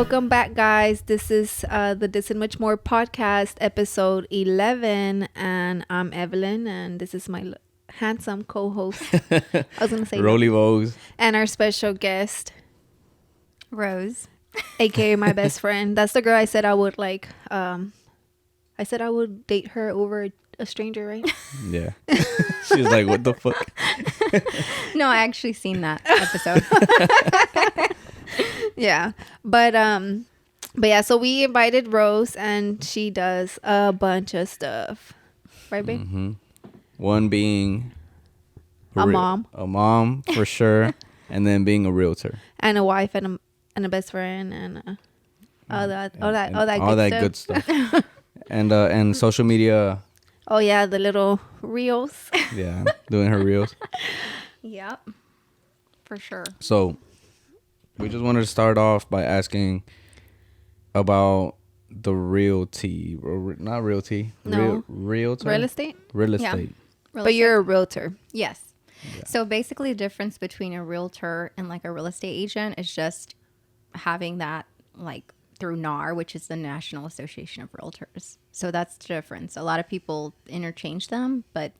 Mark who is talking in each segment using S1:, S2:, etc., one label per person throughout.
S1: Welcome back, guys. This is the This and Much More podcast, episode 11, and I'm Evelyn, and this is my handsome co-host. I was gonna say
S2: Rollie Vogues,
S1: and our special guest,
S3: Rose,
S1: aka my best friend. That's the girl I said I would like. I said I would date her over a stranger, right?
S2: Yeah. She was like, "What the fuck?"
S3: No, I actually seen that episode.
S1: Yeah, but yeah. So we invited Rose, and she does a bunch of stuff, right, babe?
S2: Mm-hmm. One being
S1: A mom
S2: for sure, and then being a realtor,
S1: and a wife, and a best friend, and all that
S2: good stuff, and social media.
S1: Oh yeah, the little reels.
S2: Yeah, doing her reels.
S3: Yep, for sure.
S2: So we just wanted to start off by asking about the realty, not realty,
S1: No.
S2: realtor,
S1: Real estate.
S2: real
S3: Yeah.
S2: estate.
S1: But you're a realtor.
S3: Yes.
S2: Yeah.
S3: So basically, the difference between a realtor and like a real estate agent is just having that like through NAR, which is the National Association of Realtors. So that's the difference. A lot of people interchange them, but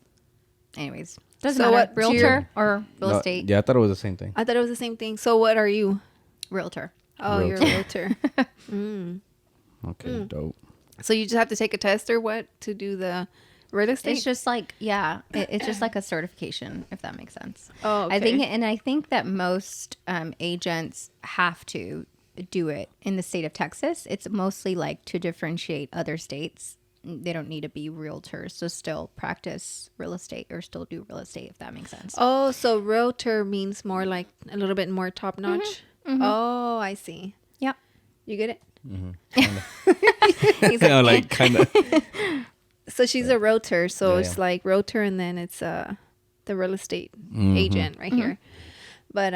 S3: anyways, doesn't
S1: So
S3: matter.
S1: what-
S3: Realtor or real
S2: No,
S3: estate?
S2: Yeah, I thought it was the same thing.
S1: I thought it was the same thing. So what are you?
S3: Realtor.
S1: Oh, you're a realtor.
S2: Okay, dope.
S1: So you just have to take a test or what to do the real estate?
S3: It's just like, yeah, it's just like a certification, if that makes sense.
S1: Oh, okay.
S3: I think that most agents have to do it in the state of Texas. It's mostly like to differentiate other states. They don't need to be realtors to still practice real estate or still do real estate, if that makes sense.
S1: Oh, so realtor means more like a little bit more top notch. Oh, I see.
S3: Yep.
S1: You get it?
S3: He's like,
S2: Like kind of.
S1: So she's a realtor. So
S2: Yeah,
S1: it's
S2: yeah.
S1: like realtor, and then it's the real estate agent right here. But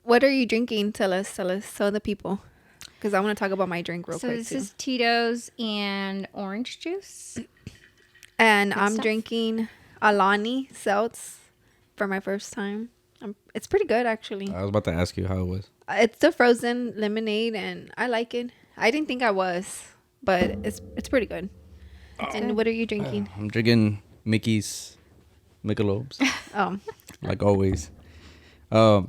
S1: what are you drinking? Tell the people, because I want to talk about my drink real
S3: so
S1: quick
S3: this
S1: too.
S3: is Tito's and orange juice.
S1: And I'm
S3: stuff.
S1: drinking Alani Seltz for my first time. It's pretty good actually.
S2: I was about to ask you how it was.
S1: It's the frozen lemonade, and I like it. I didn't think I was, but it's pretty good. And what are you drinking?
S2: I'm drinking Mickey's Michelob's,
S1: Oh,
S2: like always. I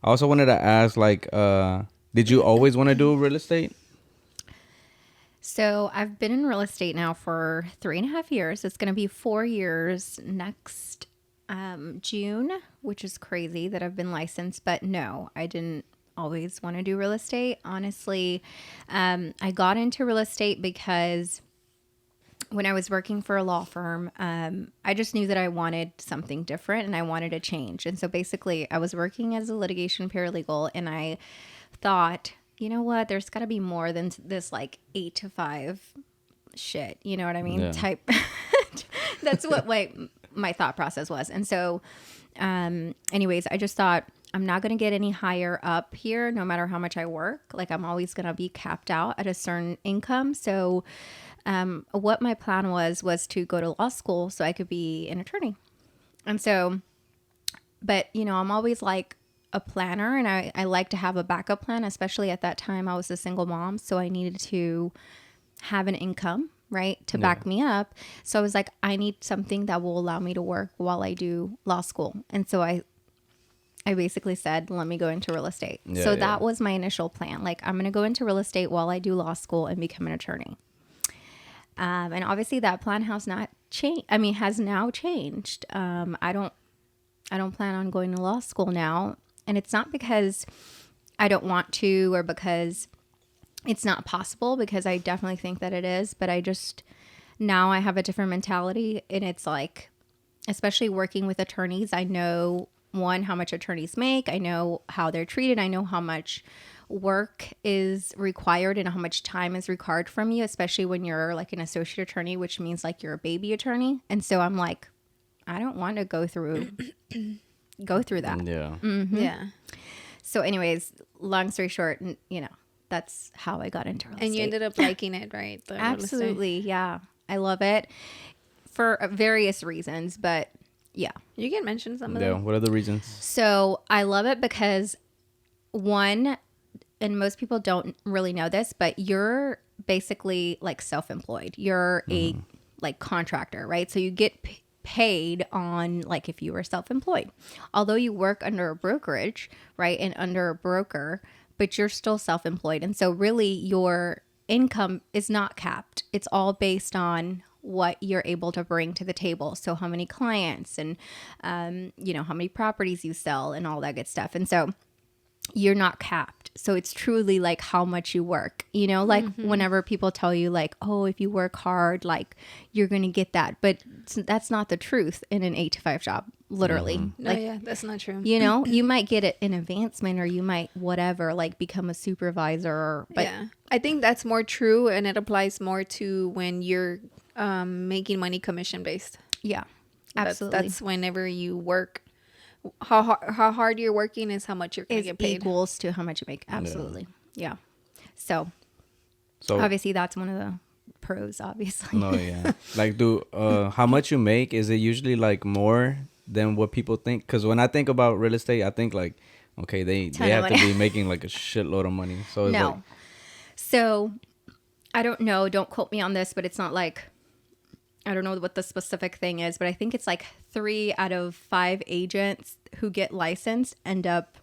S2: also wanted to ask, like, did you always want to do real estate?
S3: So I've been in real estate now for 3.5 years. It's going to be 4 years next June, which is crazy that I've been licensed. But no, I didn't always want to do real estate. Honestly, I got into real estate because when I was working for a law firm, I just knew that I wanted something different and I wanted a change. And so basically I was working as a litigation paralegal, and I thought, you know what, there's got to be more than this like 8 to 5 shit. You know what I mean?
S2: Yeah.
S3: Type. That's what my thought process was. And so anyways, I just thought, I'm not going to get any higher up here, no matter how much I work. Like I'm always going to be capped out at a certain income. So what my plan was to go to law school so I could be an attorney. And so, but you know, I'm always like a planner, and I like to have a backup plan, especially at that time I was a single mom. So I needed to have an income, right, to back me up. So I was like, I need something that will allow me to work while I do law school. And so I basically said, let me go into real estate.
S2: Yeah,
S3: so
S2: yeah.
S3: that was my initial plan. Like, I'm going to go into real estate while I do law school and become an attorney. And obviously that plan has not changed. I mean, has now changed. I don't plan on going to law school now. And it's not because I don't want to or because it's not possible, because I definitely think that it is. But now I have a different mentality. And it's like, especially working with attorneys, I know, one, how much attorneys make. I know how they're treated. I know how much work is required and how much time is required from you, especially when you're like an associate attorney, which means like you're a baby attorney. And so I'm like, I don't want to go through that.
S2: Yeah.
S1: yeah.
S3: So anyways, long story short, you know, that's how I got into real estate.
S1: And you ended up liking it, right? The real estate.
S3: Absolutely. Yeah. I love it for various reasons, but yeah.
S1: You can mention some of
S2: Yeah.
S1: them.
S2: What are the reasons?
S3: So I love it because, one, and most people don't really know this, but you're basically like self-employed. You're a like contractor, right? So you get paid on like if you were self-employed, although you work under a brokerage, right, and under a broker, but you're still self-employed. And so really your income is not capped. It's all based on what you're able to bring to the table. So how many clients and you know, how many properties you sell and all that good stuff. And so you're not capped. So it's truly like how much you work, you know, like whenever people tell you like, oh, if you work hard, like you're going to get that. But that's not the truth in an 8 to 5 job, literally.
S1: No,
S3: Like,
S1: yeah, that's not true.
S3: you know, you might get an advancement or you might whatever, like become a supervisor. But
S1: yeah, I think that's more true, and it applies more to when you're making money commission based.
S3: yeah, absolutely.
S1: That's whenever you work. How hard you're working is how much you're gonna
S3: Is
S1: get paid.
S3: equals to how much you make. Absolutely. Yeah. So
S2: So
S3: obviously that's one of the pros, obviously.
S2: no, yeah. Like, how much you make, is it usually like more than what people think? Because when I think about real estate, I think like, okay, they
S3: Ton of
S2: have to
S3: money.
S2: be making like a shitload of money. So it's
S3: No.
S2: like,
S3: So I don't know. Don't quote me on this, but it's not like, I don't know what the specific thing is, but I think it's like 3 out of 5 agents who get licensed end up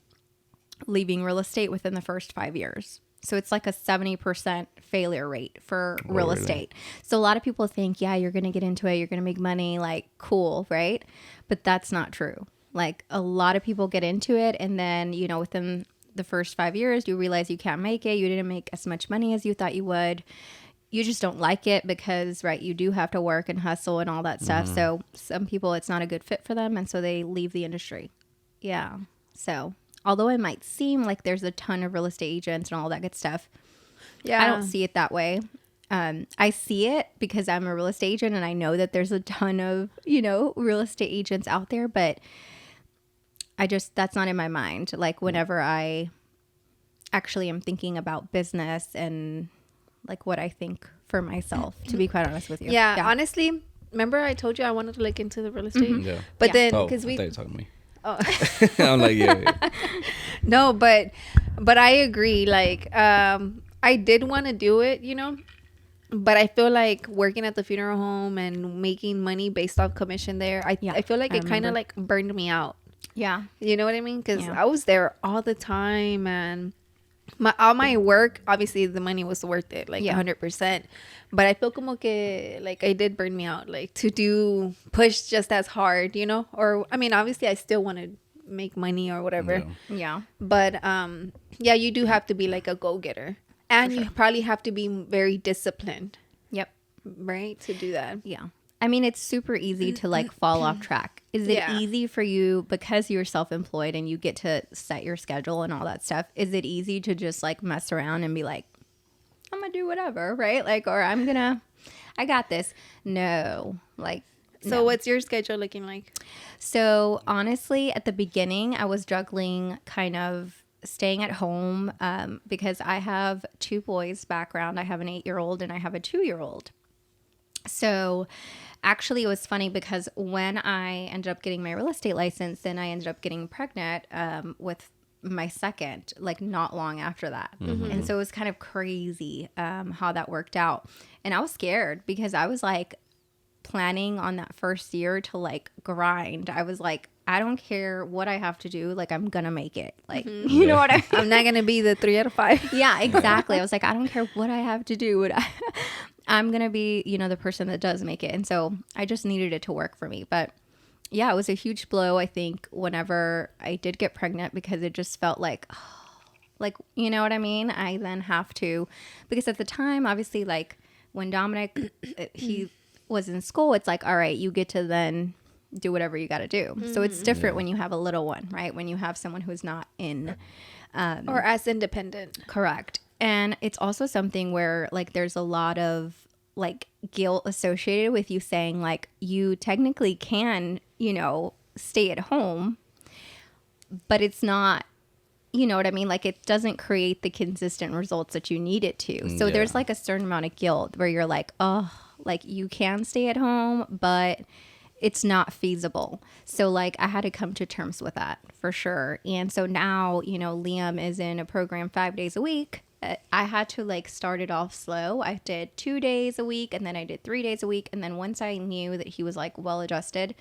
S3: leaving real estate within the first 5 years. So it's like a 70% failure rate for real
S2: really?
S3: estate. So a lot of people think, yeah, you're going to get into it, you're going to make money, like cool, right? But that's not true. Like a lot of people get into it and then, you know, within the first 5 years, you realize you can't make it. You didn't make as much money as you thought you would. You just don't like it because, right, you do have to work and hustle and all that stuff. So some people, it's not a good fit for them. And so they leave the industry. Yeah. So although it might seem like there's a ton of real estate agents and all that good stuff,
S1: Yeah,
S3: I don't see it that way. I see it because I'm a real estate agent and I know that there's a ton of, you know, real estate agents out there, but that's not in my mind. Like whenever I actually am thinking about business and like what I think for myself, to be quite honest with you.
S1: Yeah, honestly, remember I told you I wanted to look into the real estate,
S2: yeah.
S1: but
S3: Yeah.
S1: then
S2: Oh,
S1: because
S2: I thought you were talking to me.
S1: oh
S2: I'm like, yeah.
S1: no, but I agree. Like, I did want to do it, you know, but I feel like working at the funeral home and making money based off commission there, I feel like
S3: I
S1: it kind of
S3: remember.
S1: like burned me out.
S3: Yeah.
S1: You know what I mean? Because
S3: Yeah.
S1: I was there all the time and all my work, obviously the money was worth it, like
S3: Yeah.
S1: 100%. But I feel como que like it did burn me out, like to push just as hard, you know? Or I mean, obviously I still want to make money or whatever.
S2: Yeah.
S3: Yeah.
S1: But yeah, you do have to be like a go-getter. And you probably have to be very disciplined,
S3: Yep.
S1: right? To do that.
S3: Yeah. I mean, it's super easy to like fall off track. Is it
S1: Yeah.
S3: easy for you because you're self-employed and you get to set your schedule and all that stuff? Is it easy to just like mess around and be like, I'm going to do whatever, right? Like, or I got this. No, like,
S1: So
S3: no.
S1: what's your schedule looking like?
S3: So honestly, at the beginning, I was juggling kind of staying at home because I have 2 boys background. I have an 8-year-old and I have a 2-year-old. So actually, it was funny because when I ended up getting my real estate license, then I ended up getting pregnant with my second, like not long after that. And so it was kind of crazy how that worked out. And I was scared because I was like planning on that first year to like grind. I was like, I don't care what I have to do. Like, I'm going to make it. Like, you know what I mean?
S1: I'm not going to be the 3 out of 5.
S3: Yeah, exactly. I was like, I don't care what I have to do. I'm going to be, you know, the person that does make it. And so I just needed it to work for me. But yeah, it was a huge blow, I think, whenever I did get pregnant because it just felt like, like, you know what I mean? I then have to, because at the time, obviously, like when Dominic, he was in school, it's like, all right, you get to then do whatever you got to do. So it's different when you have a little one, right? When you have someone who's not in
S1: Or as independent.
S3: correct. And it's also something where like there's a lot of like guilt associated with you saying like you technically can, you know, stay at home, but it's not, you know what I mean? Like it doesn't create the consistent results that you need it to. So
S2: Yeah.
S3: there's like a certain amount of guilt where you're like, oh, like you can stay at home, but it's not feasible. So like I had to come to terms with that for sure. And so now, you know, Liam is in a program 5 days a week. I had to like start it off slow. I did 2 days a week and then I did 3 days a week. And then once I knew that he was like well adjusted,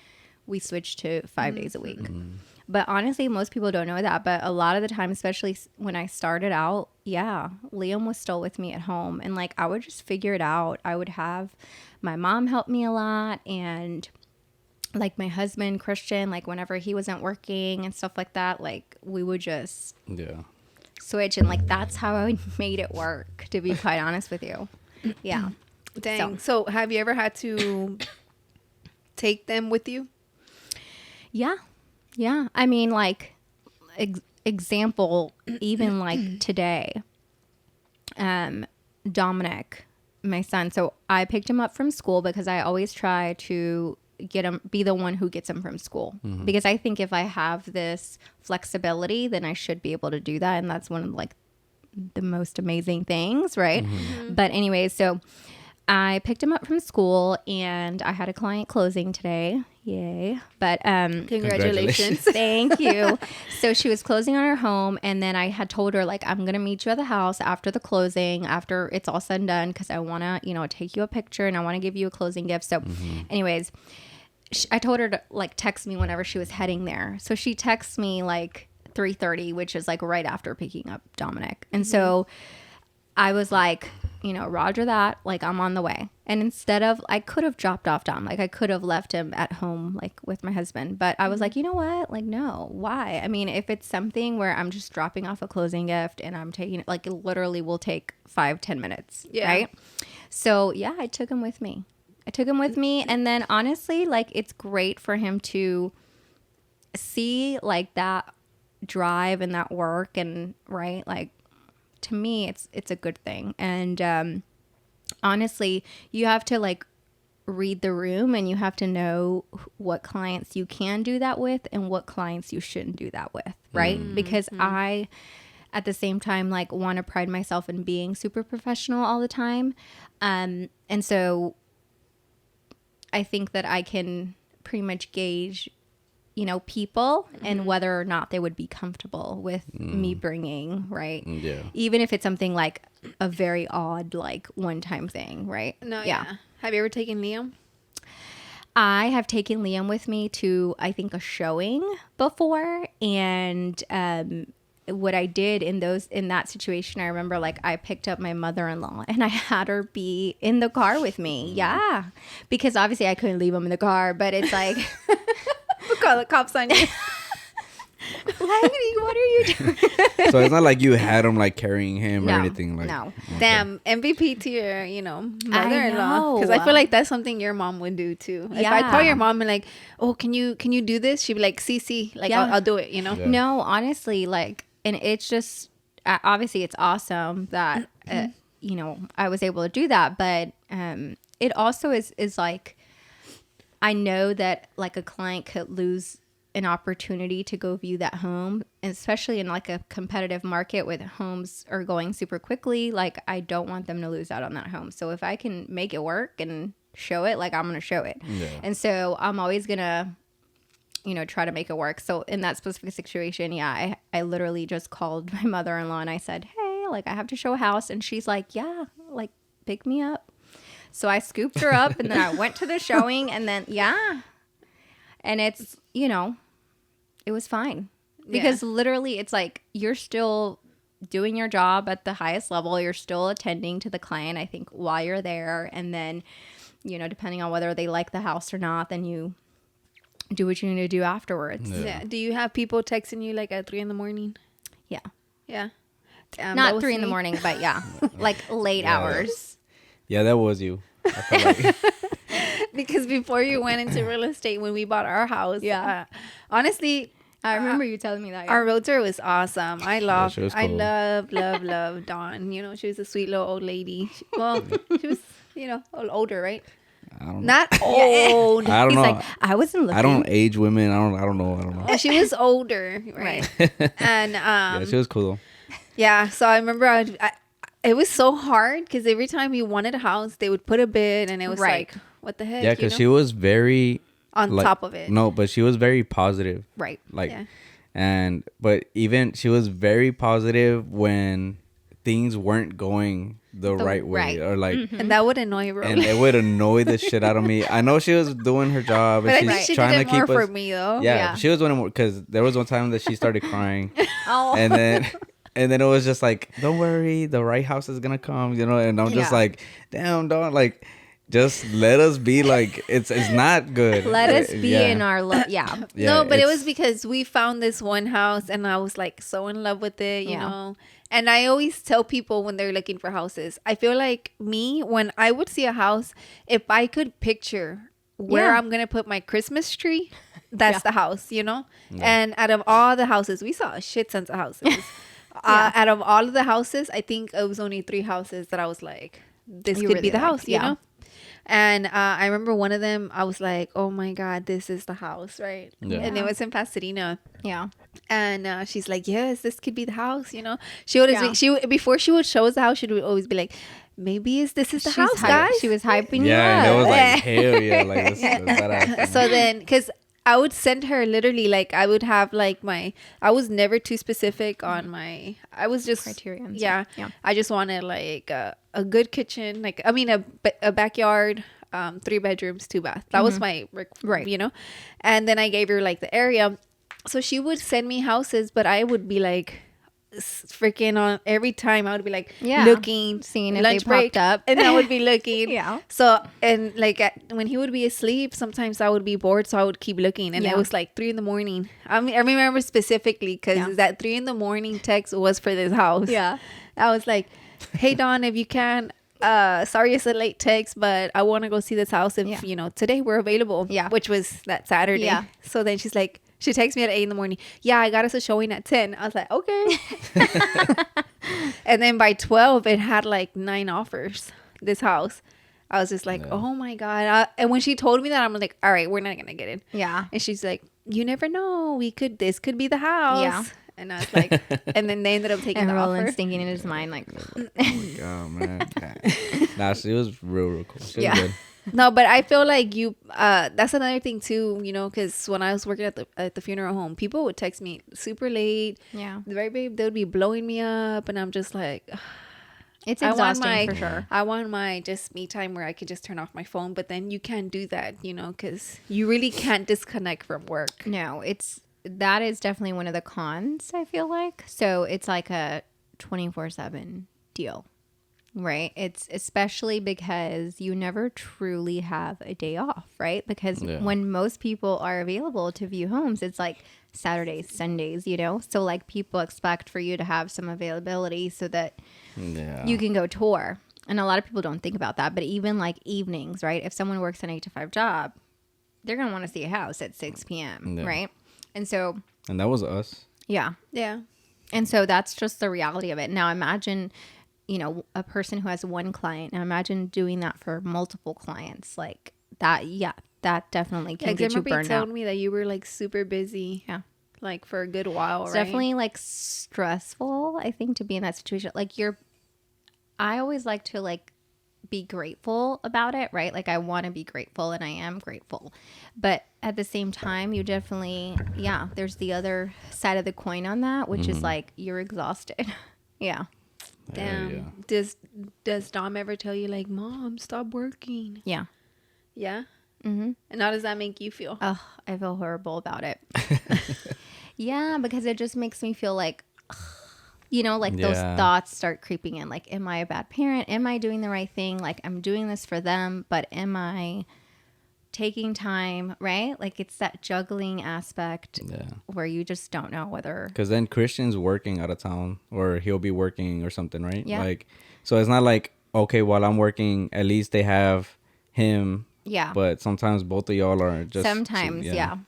S3: we switched to 5 days a week. But honestly, most people don't know that. But a lot of the time, especially when I started out, yeah, Liam was still with me at home. And like I would just figure it out. I would have my mom help me a lot, and like my husband Christian, like whenever he wasn't working and stuff like that, like we would just switch, and like that's how I made it work, to be quite honest with you. Yeah.
S1: Dang. So have you ever had to take them with you?
S3: Yeah. I mean, like example, even like today, Dominic, my son, so I picked him up from school because I always try to be the one who gets him from school, because I think if I have this flexibility, then I should be able to do that. And that's one of like the most amazing things. Right. But anyways, so I picked him up from school and I had a client closing today. Yay. But
S1: Congratulations.
S3: Thank you. So she was closing on her home, and then I had told her like, I'm going to meet you at the house after the closing, after it's all said and done, because I want to, you know, take you a picture and I want to give you a closing gift. So anyways, I told her to like text me whenever she was heading there. So she texts me like 3:30, which is like right after picking up Dominic. And so I was like, you know, roger that, like I'm on the way. And instead of, I could have dropped off Dom, like I could have left him at home like with my husband, but I was like, you know what, like no, why? I mean, if it's something where I'm just dropping off a closing gift and I'm taking it, like it literally will take 5-10 minutes. Right. So yeah, I took him with me. And then honestly, like it's great for him to see like that drive and that work, and right, like to me it's a good thing. And honestly, you have to like read the room, and you have to know what clients you can do that with and what clients you shouldn't do that with, right? Because I at the same time like want to pride myself in being super professional all the time, and so I think that I can pretty much gauge, you know, people and whether or not they would be comfortable with me bringing, right?
S2: Yeah.
S3: Even if it's something like a very odd, like one-time thing, right?
S1: No, yeah. Have you ever taken Liam?
S3: I have taken Liam with me to, I think, a showing before. And what I did in that situation, I remember like I picked up my mother-in-law and I had her be in the car with me. Yeah. Because obviously I couldn't leave him in the car, but it's like...
S1: We'll call the cops on you.
S3: Like, what are you doing?
S2: So it's not like you had him like carrying him or anything like.
S3: No.
S2: Okay.
S1: Damn, MVP to your, you know, mother-in-law. Because I feel like that's something your mom would do too. If I call your mom and like, oh, can you do this? She'd be like, CC, like I'll do it. You know.
S2: Yeah.
S3: No, honestly, like, and it's just obviously it's awesome that you know I was able to do that, but it also is like I know that like a client could lose an opportunity to go view that home, especially in like a competitive market where the homes are going super quickly. Like I don't want them to lose out on that home. So if I can make it work and show it, like I'm going to show it. Yeah. And so I'm always going to, you know, try to make it work. So in that specific situation, yeah, I literally just called my mother-in-law and I said, hey, like I have to show a house. And she's like, yeah, like pick me up. So I scooped her up and then I went to the showing and then, yeah. And it's, you know, it was fine because literally it's like you're still doing your job at the highest level. You're still attending to the client, I think, while you're there. And then, you know, depending on whether they like the house or not, then you do what you need to do afterwards.
S1: Yeah. Do you have people texting you like at 3 a.m?
S3: Yeah.
S1: Yeah.
S3: Not 3 a.m, but yeah, like late hours.
S2: Yeah, that was you. I feel like.
S1: Because before you went into real estate, when we bought our house, honestly,
S3: I remember you telling me that.
S1: Our realtor was awesome. I love,
S2: she was cool.
S1: I love Dawn. You know, she was a sweet little old lady. She was, you know, older, right?
S2: I don't know.
S1: Not old.
S2: I don't
S3: He's
S2: know.
S3: like, I wasn't looking.
S2: I don't age women. I don't know.
S1: She was older, right? And
S2: yeah, she was cool.
S1: Yeah, so I remember it was so hard because every time we wanted a house, they would put a bid, and it was like, what the heck?
S2: Yeah, because she was very
S1: on
S2: like,
S1: top of it.
S2: no, but she was very positive.
S3: Right.
S2: Like,
S1: Yeah.
S2: but even she was very positive when things weren't going the right way,
S3: right.
S2: or like,
S1: And that would annoy Rollie.
S2: and it would annoy the shit out of me. I know she was doing her job, and
S1: But I
S2: she's
S1: think she
S2: trying
S1: did
S2: to
S1: it more
S2: keep us.
S1: for me though.
S2: Yeah,
S3: Yeah.
S2: she was doing it more because there was one time that she started crying,
S3: Oh.
S2: and then it was just like, don't worry, the right house is gonna come, you know. And I'm just
S3: Yeah.
S2: like, damn, don't like, just let us be. Like, it's not good.
S3: Let us be
S2: Yeah.
S3: in our love. Yeah.
S2: Yeah,
S1: No, but it
S2: it's-
S1: was because we found this one house and I was like so in love with it, you
S3: Yeah.
S1: know. And I always tell people when they're looking for houses, I feel like me, when I would see a house, if I could picture where
S3: Yeah.
S1: I'm going to put my Christmas tree, that's
S3: Yeah.
S1: the house, you know.
S2: Yeah.
S1: And out of all the houses, we saw a shit tons of houses.
S3: Yeah.
S1: Out of all of the houses, I think it was only 3 houses that I was like, this
S3: You
S1: could
S3: really
S1: be the
S3: liked,
S1: house, you
S3: yeah.
S1: know. And I remember one of them, I was like, oh my God, this is the house, right?
S2: Yeah.
S1: And it was in Pasadena.
S3: Yeah.
S1: And she's like, yes, this could be the house, you know. She would
S3: Yeah.
S1: before she would show us the house, she would always be like, maybe this is the house, guys.
S3: She was hyping
S2: yeah, and
S3: you
S2: it was
S3: up.
S2: like, hell yeah, like this badass.
S1: So then, because I would send her literally, like, I would have like I was never too specific on my, I was just
S3: Criteria and
S1: yeah,
S3: stuff. Yeah.
S1: I just wanted like a good kitchen, like, I mean a backyard, 3 bedrooms, 2 baths. That was my
S3: Right.
S1: you know. And then I gave her like the area, so she would send me houses, but I would be like freaking on every time. I would be like
S3: Yeah.
S1: looking,
S3: Seeing if
S1: lunch
S3: they
S1: break,
S3: popped up.
S1: and I would be looking.
S3: Yeah.
S1: So, and like when he would be asleep, sometimes I would be bored, so I would keep looking, and
S3: Yeah.
S1: it was like 3 a.m. I mean, I remember specifically because
S3: Yeah.
S1: that 3 a.m. text was for this house.
S3: Yeah.
S1: I was like, "Hey Dawn, if you can, sorry it's a late text, but I want to go see this house. If
S3: Yeah.
S1: you know today we're available."
S3: Yeah.
S1: which was that Saturday.
S3: Yeah.
S1: So then she's like, she texts me at 8 a.m. Yeah, I got us a showing at 10. I was like, okay. And then by 12, it had like 9 offers. This house. I was just like,
S2: Yeah.
S1: oh my God. And when she told me that, I'm like, all right, we're not gonna get it.
S3: Yeah.
S1: And she's like, you never know. This could be the house.
S3: Yeah.
S1: And I was like, and then they ended up taking
S3: And
S1: the
S3: Roland's
S1: offer.
S3: thinking in his mind, like,
S2: Oh my God, man. Nah, she was real cool. She was
S3: Yeah.
S2: good.
S1: No, but I feel like that's another thing too, you know, because when I was working at the funeral home, people would text me super late.
S3: yeah,
S1: Very babe, they would be blowing me up, and I'm just like,
S3: it's
S1: I want
S3: exhausting
S1: my
S3: for sure.
S1: I want my just me time where I could just turn off my phone, but then you can't do that, you know, because you really can't disconnect from work.
S3: No, that is definitely one of the cons, I feel like. So it's like a 24/7 deal, right? It's especially because you never truly have a day off, right? Because
S2: Yeah.
S3: when most people are available to view homes, it's like Saturdays, Sundays, you know? So like people expect for you to have some availability so that
S2: Yeah.
S3: you can go tour. And a lot of people don't think about that. But even like evenings, right? If someone works an 8 to 5 job, they're going to want to see a house at 6 p.m.,
S2: Yeah.
S3: right? And so,
S2: And that was us.
S3: yeah.
S1: Yeah.
S3: And so that's just the reality of it. Now imagine, you know, a person who has one client. Now imagine doing that for multiple clients. Like that, yeah, that definitely can
S1: Yeah, 'cause I
S3: get you
S1: remember you
S3: burned
S1: told
S3: out.
S1: me that you were like super busy.
S3: Yeah.
S1: Like for a good while,
S3: It's
S1: right?
S3: definitely like stressful, I think, to be in that situation. Like I always like to like be grateful about it, right? Like I want to be grateful and I am grateful. But at the same time, you definitely, yeah, there's the other side of the coin on that, which is like you're exhausted. Yeah.
S1: Damn.
S2: Yeah.
S1: Does Dom ever tell you like, Mom, stop working?
S3: Yeah.
S1: Yeah.
S3: Mm-hmm.
S1: And how does that make you feel?
S3: Oh, I feel horrible about it. Yeah, because it just makes me feel like, you know, like those
S2: Yeah.
S3: thoughts start creeping in. Like, am I a bad parent? Am I doing the right thing? Like, I'm doing this for them, but am I taking time, right? Like, it's that juggling aspect
S2: Yeah.
S3: where you just don't know whether.
S2: Because then Christian's working out of town, or he'll be working or something, right?
S3: Yeah.
S2: Like, so it's not like, okay, while I'm working, at least they have him.
S3: Yeah.
S2: But sometimes both of y'all are just.
S3: Sometimes, yeah.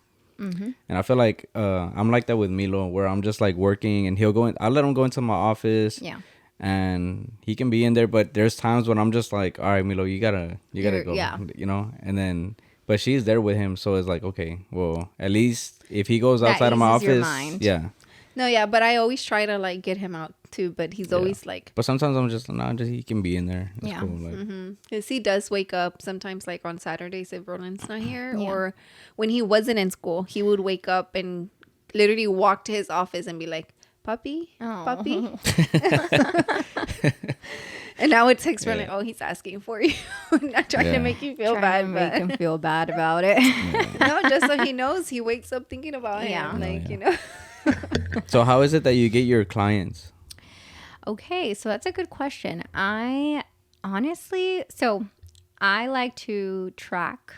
S3: Mm-hmm.
S2: And I feel like I'm like that with Milo, where I'm just like working, and he'll go in. I'll let him go into my office.
S3: Yeah.
S2: And he can be in there, but there's times when I'm just like, all right, Milo, you gotta go.
S3: Yeah.
S2: You know, and then. But she's there with him, so it's like, okay, well, at least if he goes
S3: That
S2: outside of my
S3: eases your
S2: office,
S3: mind.
S2: yeah,
S1: No, yeah, but I always try to like get him out too, but he's always like,
S2: But sometimes I'm just nah, just he can be in there. It's
S3: Yeah.
S2: cool. Like,
S1: because he does wake up sometimes like on Saturdays if Roland's not here,
S3: Yeah.
S1: or when he wasn't in school, he would wake up and literally walk to his office and be like, "Puppy,
S3: Oh.
S1: puppy," and I would text Roland,
S2: Yeah.
S1: "Oh, he's asking for you," not trying to
S2: Yeah.
S1: make you feel
S3: Trying to
S1: bad,
S3: make him feel bad about it.
S1: but no, just so he knows he wakes up thinking about
S3: Yeah.
S1: him,
S3: No,
S1: like
S2: yeah.
S1: you know.
S2: so how is it that you get your clients?
S3: Okay, so that's a good question. I honestly, so I like to track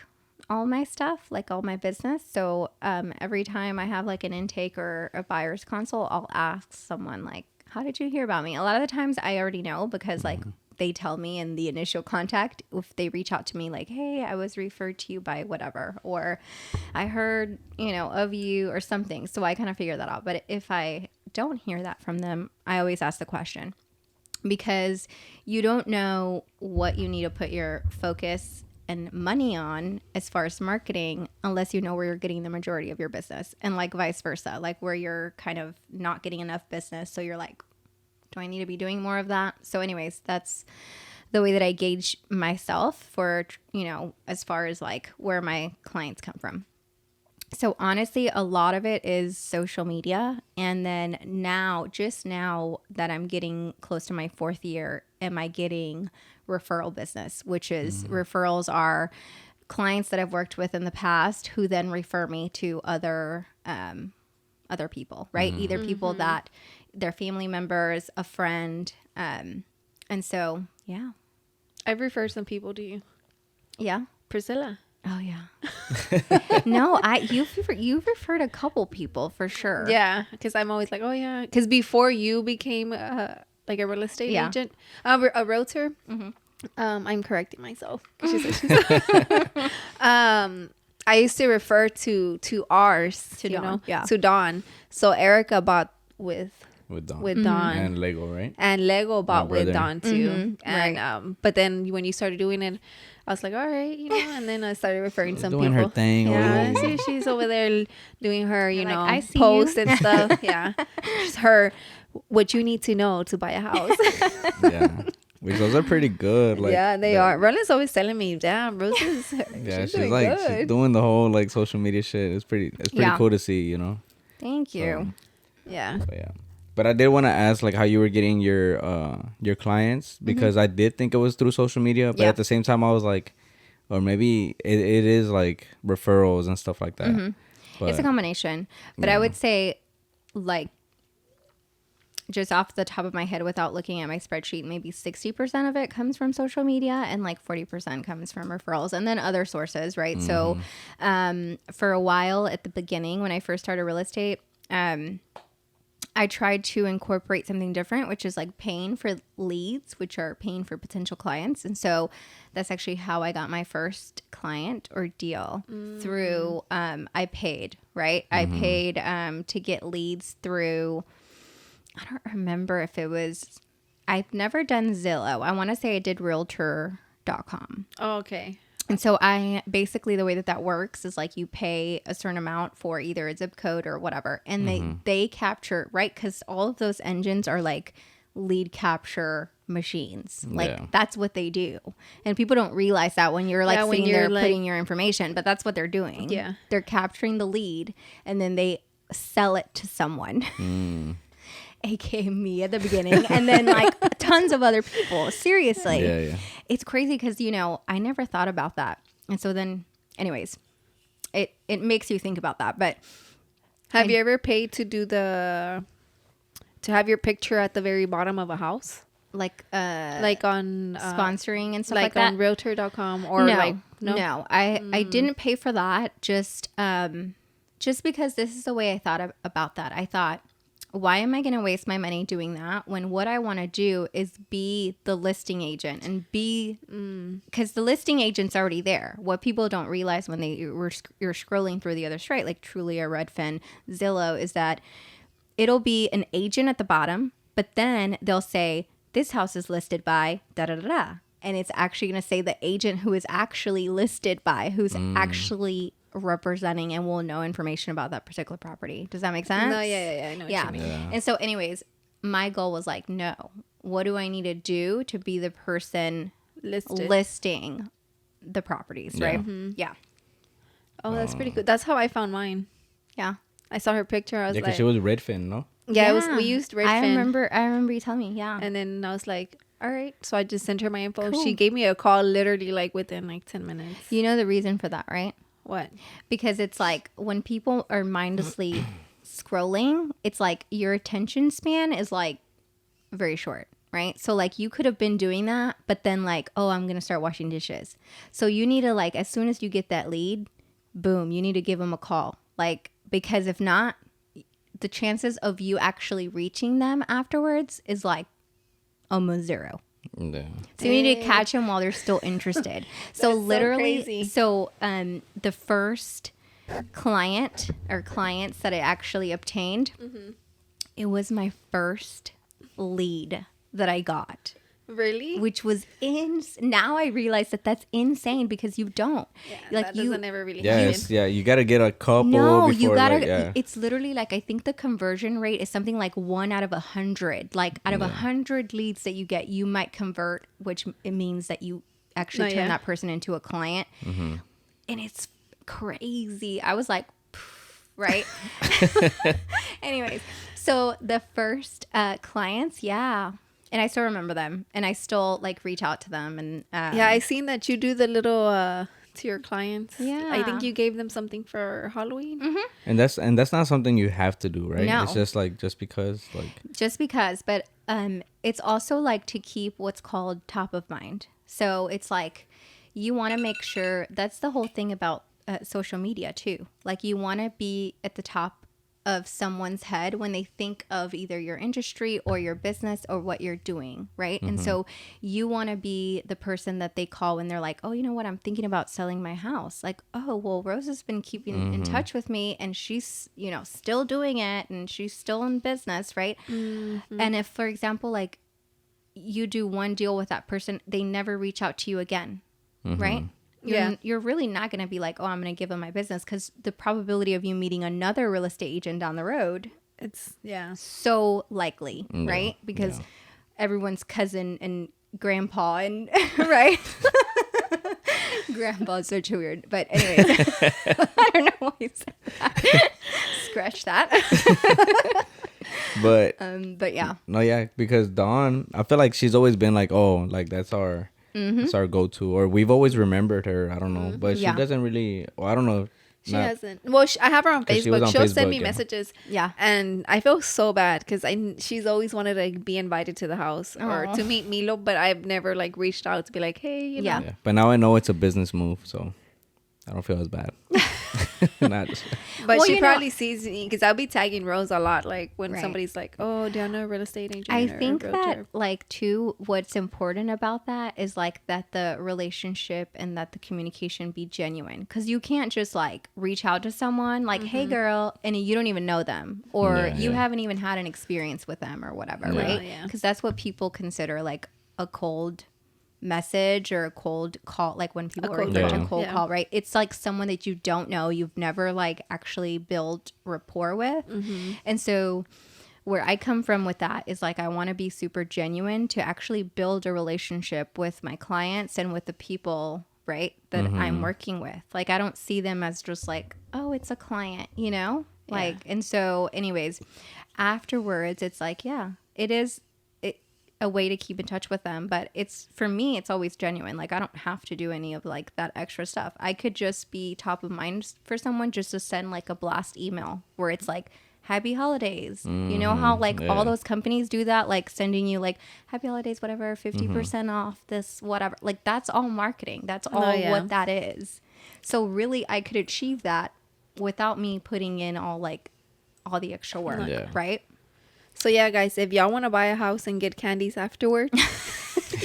S3: all my stuff, like all my business. So every time I have like an intake or a buyer's consult, I'll ask someone like, how did you hear about me? A lot of the times I already know because like they tell me in the initial contact if they reach out to me like, hey, I was referred to you by whatever, or I heard, of you or something. So I kind of figure that out. But if I don't hear that from them, I always ask the question because you don't know what you need to put your focus and money on as far as marketing unless you know where you're getting the majority of your business, and like vice versa, like where you're kind of not getting enough business. So you're like, do I need to be doing more of that? So anyways, that's the way that I gauge myself for, as far as like where my clients come from. So honestly, a lot of it is social media. And then just now that I'm getting close to my 4th year, am I getting referral business, which is referrals are clients that I've worked with in the past who then refer me to other people, right? Either people that their family members, a friend. And so, yeah.
S1: I've referred some people to you,
S3: Yeah.
S1: Priscilla.
S3: Oh yeah. No, you've referred a couple people for sure.
S1: Yeah, because I'm always like, oh yeah, because before you became like a real estate
S3: Yeah.
S1: agent, a realtor. I'm correcting myself. I used to refer to ours
S3: To Dawn, yeah.
S1: to Dawn. So Erica bought with
S2: With
S1: Dawn.
S2: and Lego, right?
S1: And Lego bought with
S2: brother.
S1: Dawn too. And
S3: right.
S1: but then when you started doing it, I was like, all right, and then I started referring some
S2: Doing
S1: people.
S2: her thing.
S1: Yeah,
S2: Oh.
S1: see, she's over there doing her,
S3: Like, I see
S1: posts
S3: you.
S1: and stuff. Yeah, just her. What you need to know to buy a house.
S2: Yeah. Which those are pretty good. Like,
S1: yeah, they are. Roland's always telling me, damn, Rose's.
S2: Yeah,
S1: she's
S2: she's
S1: doing
S2: like
S1: good.
S2: she's doing the whole like social media shit. It's pretty
S3: Yeah.
S2: cool to see,
S3: Thank you.
S1: Yeah.
S2: But yeah. But I did want to ask like how you were getting your clients, because I did think it was through social media, but
S3: Yeah.
S2: at the same time I was like, or maybe it is like referrals and stuff like that. But,
S3: It's a combination. But I would say, like, just off the top of my head without looking at my spreadsheet, maybe 60% of it comes from social media and like 40% comes from referrals and then other sources, right? So for a while at the beginning, when I first started real estate, I tried to incorporate something different, which is like paying for leads, which are paying for potential clients. And so that's actually how I got my first client or deal through, I paid, right? I paid to get leads through, I don't remember if it was, I've never done Zillow. I want to say I did realtor.com.
S1: Oh, okay.
S3: And so I basically, the way that works is like you pay a certain amount for either a zip code or whatever. And they capture, right? Because all of those engines are like lead capture machines. Like
S2: Yeah.
S3: that's what they do. And people don't realize that when you're like
S1: Yeah, when
S3: sitting
S1: you're,
S3: there
S1: like-
S3: putting your information, but that's what they're doing.
S1: Yeah.
S3: They're capturing the lead and then they sell it to someone. AKA me at the beginning, and then like tons of other people. Seriously.
S2: Yeah.
S3: It's crazy because, I never thought about that. And so then, anyways, it makes you think about that. But
S1: Have you ever paid to do to have your picture at the very bottom of a house?
S3: like
S1: Like on
S3: sponsoring and stuff
S1: like
S3: like
S1: on
S3: that?
S1: realtor.com or
S3: No,
S1: like
S3: no. I didn't pay for that just because this is the way I thought about that. I thought, why am I going to waste my money doing that when what I want to do is be the listing agent and because the listing agent's already there. What people don't realize when you're scrolling through the other site, like Trulia, Redfin, Zillow, is that it'll be an agent at the bottom, but then they'll say, this house is listed by da-da-da-da. And it's actually going to say the agent who is actually listed by, who's actually representing and will know information about that particular property. Does that make sense?
S1: No, yeah. I know what you mean.
S2: Yeah.
S3: And so anyways, my goal was like, no, what do I need to do to be the person listing the properties,
S2: Yeah.
S3: right?
S1: Mm-hmm.
S3: Yeah.
S1: Oh, that's pretty good. That's how I found mine.
S3: Yeah.
S1: I saw her picture. I was
S2: Yeah, because
S1: like,
S2: she was Redfin, no?
S1: yeah, it was. We used Redfin.
S3: I remember you telling me, yeah.
S1: And then I was like, all right. So I just sent her my info.
S3: Cool.
S1: She gave me a call literally like within like 10 minutes.
S3: You know the reason for that, right?
S1: What?
S3: Because it's like when people are mindlessly scrolling, it's like your attention span is like very short, right? So like you could have been doing that, but then like, oh, I'm going to start washing dishes. So you need to like, as soon as you get that lead, boom, you need to give them a call. Like, because if not, the chances of you actually reaching them afterwards is like almost zero.
S2: Yeah.
S3: So you need to catch them while they're still interested. So
S1: That's so
S3: literally,
S1: crazy.
S3: The first client or clients that I actually obtained, it was my first lead that I got,
S1: Really?
S3: which was now I realize that that's insane because you don't.
S1: Yeah,
S3: like
S1: that
S3: you
S1: doesn't ever really
S2: Yeah,
S1: happen.
S2: you got to get a couple
S3: no,
S2: before,
S3: you gotta.
S2: like, yeah.
S3: It's literally like I think the conversion rate is something like 1 out of 100. Like out of 100 leads that you get, you might convert, which it means that you actually turn that person into a client, and it's crazy. I was like, right. Anyways, so the first clients, yeah. And I still remember them, and I still like reach out to them, and
S1: Yeah, I seen that you do the little to your clients.
S3: Yeah.
S1: I think you gave them something for Halloween.
S2: And that's not something you have to do, right?
S3: No.
S2: It's just like just because, like,
S3: just because, but it's also like to keep what's called top of mind. So it's like you want to make sure that's the whole thing about social media too. Like you want to be at the top of someone's head when they think of either your industry or your business or what you're doing, right? And so you want to be the person that they call when they're like, oh, you know what, I'm thinking about selling my house. Like, oh, well, Rose has been keeping in touch with me and she's, you know, still doing it and she's still in business, right? And if, for example, like you do one deal with that person, they never reach out to you again, right? You're really not going to be like, oh, I'm going to give them my business, because the probability of you meeting another real estate agent down the road,
S1: It's
S3: so likely, right? Because everyone's cousin and grandpa and right. Grandpa is such a weird, but anyways, I don't know why you said that. Scratch that.
S2: but
S3: But yeah.
S2: no, yeah, because Dawn, I feel like she's always been like, oh, like that's our go-to, or we've always remembered her. I don't know, but she doesn't really. Well, I don't know.
S1: she hasn't. Well, I have her on
S2: 'Cause she was
S1: Facebook.
S2: on
S1: She'll send
S2: Facebook,
S1: me
S2: yeah.
S1: messages.
S3: Yeah.
S1: And I feel so bad because she's always wanted to be invited to the house or
S3: Aw.
S1: to meet Milo, but I've never like reached out to be like, hey, you know.
S3: Yeah.
S2: Yeah, but now I know it's a business move, so I don't feel as bad. Not just,
S1: But
S3: Well,
S1: she
S3: you know-
S1: probably sees me because I'll be tagging Rose a lot. Like when
S3: Right.
S1: somebody's like, oh, Diana, real estate agent.
S3: I
S1: or
S3: think
S1: realtor.
S3: that like too, what's important about that is like that the relationship and that the communication be genuine, because you can't just like reach out to someone like, hey girl, and you don't even know them, or
S2: Yeah,
S3: you
S2: yeah.
S3: haven't even had an experience with them or whatever,
S2: Yeah.
S3: right?
S1: Yeah.
S3: Because that's what people consider like a cold message or a cold call, like when people
S1: A
S3: refer
S1: cold
S3: to
S2: call.
S3: a cold
S1: Yeah.
S3: call, right? It's like someone that you don't know, you've never like actually built rapport with. And so where I come from with that is like I want to be super genuine to actually build a relationship with my clients and with the people, right, that I'm working with. Like I don't see them as just like, oh, it's a client, you know? Like, and so anyways, afterwards it's like, yeah, it is a way to keep in touch with them, but it's, for me, it's always genuine. Like I don't have to do any of like that extra stuff. I could just be top of mind for someone, just to send like a blast email where it's like, happy holidays. You know how like
S2: yeah.
S3: all those companies do that, like sending you like happy holidays, whatever, 50% off this, whatever. Like that's all marketing. That's all
S1: yeah.
S3: what that is. So really I could achieve that without me putting in all the extra work,
S2: Yeah.
S3: right?
S1: So yeah, guys, if y'all want to buy a house and get candies afterward,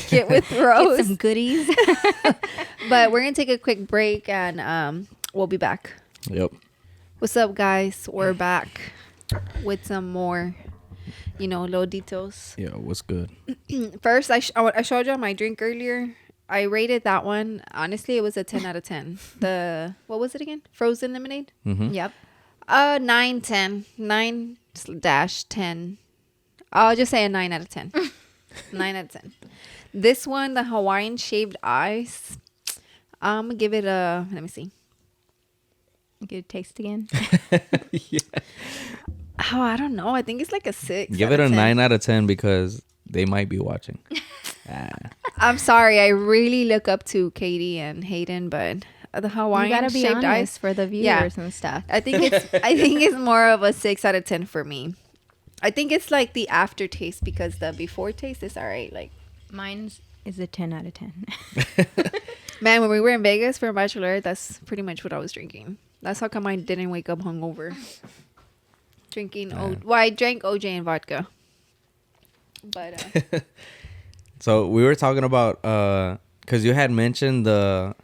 S1: get with Rose.
S3: Get some goodies.
S1: But we're gonna take a quick break and we'll be back.
S2: yep.
S1: What's up, guys? We're back with some more, little details.
S2: Yeah, what's good?
S1: First, I showed y'all my drink earlier. I rated that one. Honestly, it was a 10 out of 10. The what was it again? Frozen lemonade.
S2: Mm-hmm.
S3: Yep.
S1: 9, 10, 9 dash 10. I'll just say a 9 out of 10. 9 out of 10. This one, the Hawaiian shaved ice. I'm gonna give it a. Let me see.
S3: Good taste again.
S2: Yeah.
S1: Oh, I don't know. I think it's like a 6.
S2: Give
S1: out
S2: it
S1: of
S2: a
S1: 10.
S2: 9 out of 10 because they might be watching.
S1: I'm sorry. I really look up to Katie and Hayden, but the
S3: You
S1: Hawaiian
S3: gotta be
S1: shaved
S3: honest
S1: ice.
S3: for the viewers
S1: Yeah.
S3: and stuff.
S1: I think it's more of a 6 out of 10 for me. I think it's like the aftertaste because the before taste is all right. Like,
S3: Mine's is a 10 out of 10.
S1: man, when we were in Vegas for a bachelorette, that's pretty much what I was drinking. That's how come I didn't wake up hungover. Drinking well, I drank OJ and vodka. But
S2: So we were talking about because you had mentioned the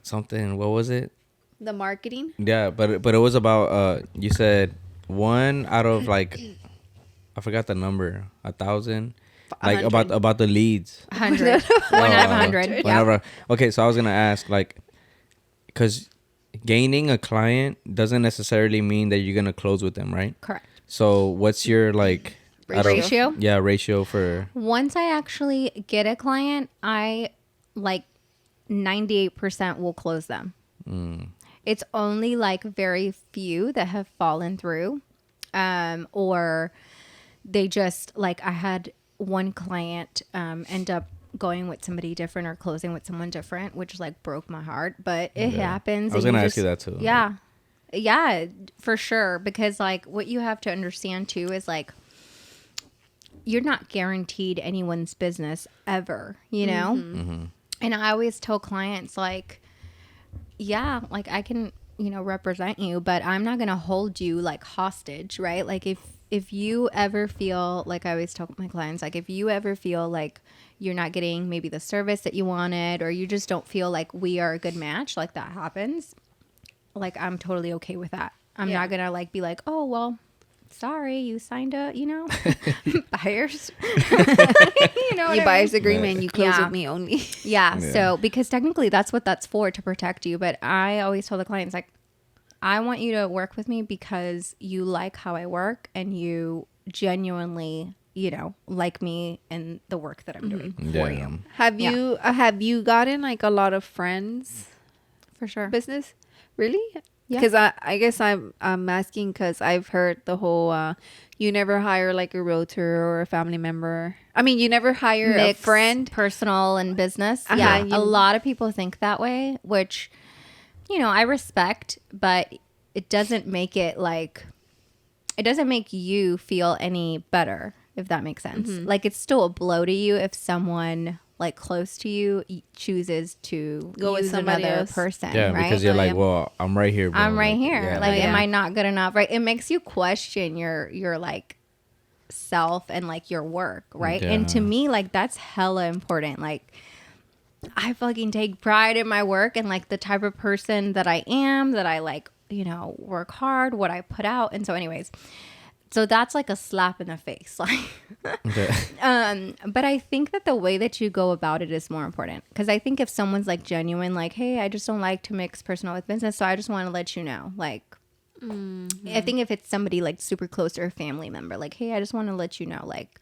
S2: something. What was it?
S1: the marketing.
S2: Yeah, but it was about you said 1 out of like I forgot the number 1,000. Like
S1: 100.
S2: about the leads.
S3: 100. 1 out of 100. Yeah.
S2: Whenever. Okay, so I was gonna ask like, because gaining a client doesn't necessarily mean that you're gonna close with them, right?
S3: Correct.
S2: So what's your like out of-
S3: Ratio?
S2: Yeah, ratio for.
S3: Once I actually get a client, I like 98% will close them. It's only like very few that have fallen through, or they just like I had one client end up going with somebody different or closing with someone different, which like broke my heart. But it happens.
S2: I was
S3: and
S2: gonna ask you that too.
S3: Yeah, yeah, for sure. Because like what you have to understand too is like you're not guaranteed anyone's business ever, you know? And I always tell clients like, yeah, like I can, you know, represent you, but I'm not going to hold you like hostage, right? Like if you ever feel like I always tell my clients, like if you ever feel like you're not getting maybe the service that you wanted, or you just don't feel like we are a good match, like that happens, like I'm totally okay with that. I'm not going to like be like, oh, well, sorry, you signed a, you know, buyer's, you know, what
S1: You
S3: I
S1: buyer's
S3: mean?
S1: agreement. You close
S3: Yeah.
S1: with me only.
S3: Yeah. So because technically that's what that's for, to protect you. But I always tell the clients like, I want you to work with me because you like how I work and you genuinely, you know, like me and the work that I'm doing for you.
S1: Have you gotten like a lot of friends
S3: For sure.
S1: business? Really?
S3: Yeah.
S1: Because I guess I'm asking because I've heard the whole you never hire like a realtor or a family member. I mean, you never hire
S3: Mix
S1: a friend.
S3: personal and business.
S1: Uh-huh,
S3: Yeah.
S1: you-
S3: A lot of people think that way, which, you know, I respect, but it doesn't make it like, it doesn't make you feel any better, if that makes sense. Like it's still a blow to you if someone like close to you chooses to
S1: Go with
S3: use
S1: somebody
S3: another
S1: else.
S3: person.
S2: Yeah,
S3: right?
S2: because you're
S1: Oh,
S2: like,
S1: yeah.
S2: well, I'm right here. Bro.
S3: I'm right here.
S2: yeah,
S3: like, am
S1: yeah.
S3: I not good enough? Right. It makes you question your like self and like your work. Right. And to
S2: Yeah.
S3: me, like that's hella important. Like I fucking take pride in my work and like the type of person that I am, that I like, you know, work hard, what I put out. And so anyways, so that's like a slap in the face. Like,
S2: Okay.
S3: but I think that the way that you go about it is more important. Because I think if someone's like genuine, like, hey, I just don't like to mix personal with business, so I just want to let you know. Like, I think if it's somebody like super close or a family member, like, hey, I just want to let you know, like,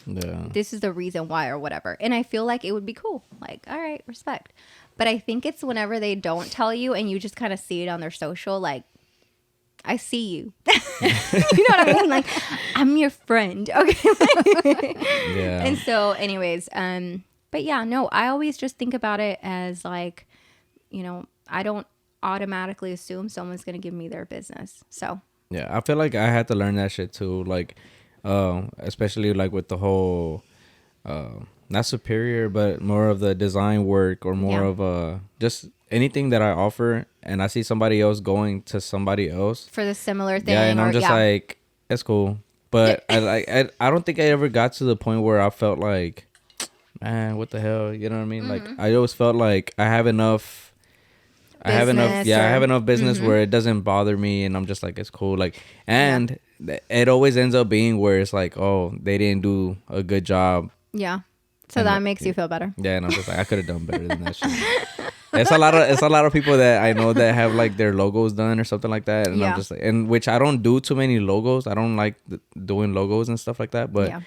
S2: Yeah.
S3: this is the reason why or whatever. And I feel like it would be cool. Like, all right, respect. But I think it's whenever they don't tell you and you just kind of see it on their social, like, I see you. You know what I mean? Like, I'm your friend. Okay.
S2: Yeah.
S3: And so, anyways, but yeah, no, I always just think about it as like, you know, I don't automatically assume someone's going to give me their business. So,
S2: Yeah, I feel like I had to learn that shit too. Like, especially like with the whole, not superior, but more of the design work or more
S3: Yeah.
S2: of just anything that I offer, and I see somebody else going to somebody else.
S3: for the similar thing.
S2: Yeah, and I'm
S3: or-
S2: just
S3: yeah.
S2: like, it's cool, but I don't think I ever got to the point where I felt like, man, what the hell, you know what I mean? Like I always felt like I have enough. I have enough.
S3: Business
S2: Yeah, I
S3: or-
S2: have enough business where it doesn't bother me, and I'm just like, it's cool. Like, and it always ends up being where it's like, oh, they didn't do a good job.
S3: Yeah. So that makes you feel better.
S2: Yeah, and I'm just like, I could have done better than that shit. It's a lot of people that I know that have like their logos done or something like that, and I'm just like, and which I don't do too many logos. I don't like doing logos and stuff like that. But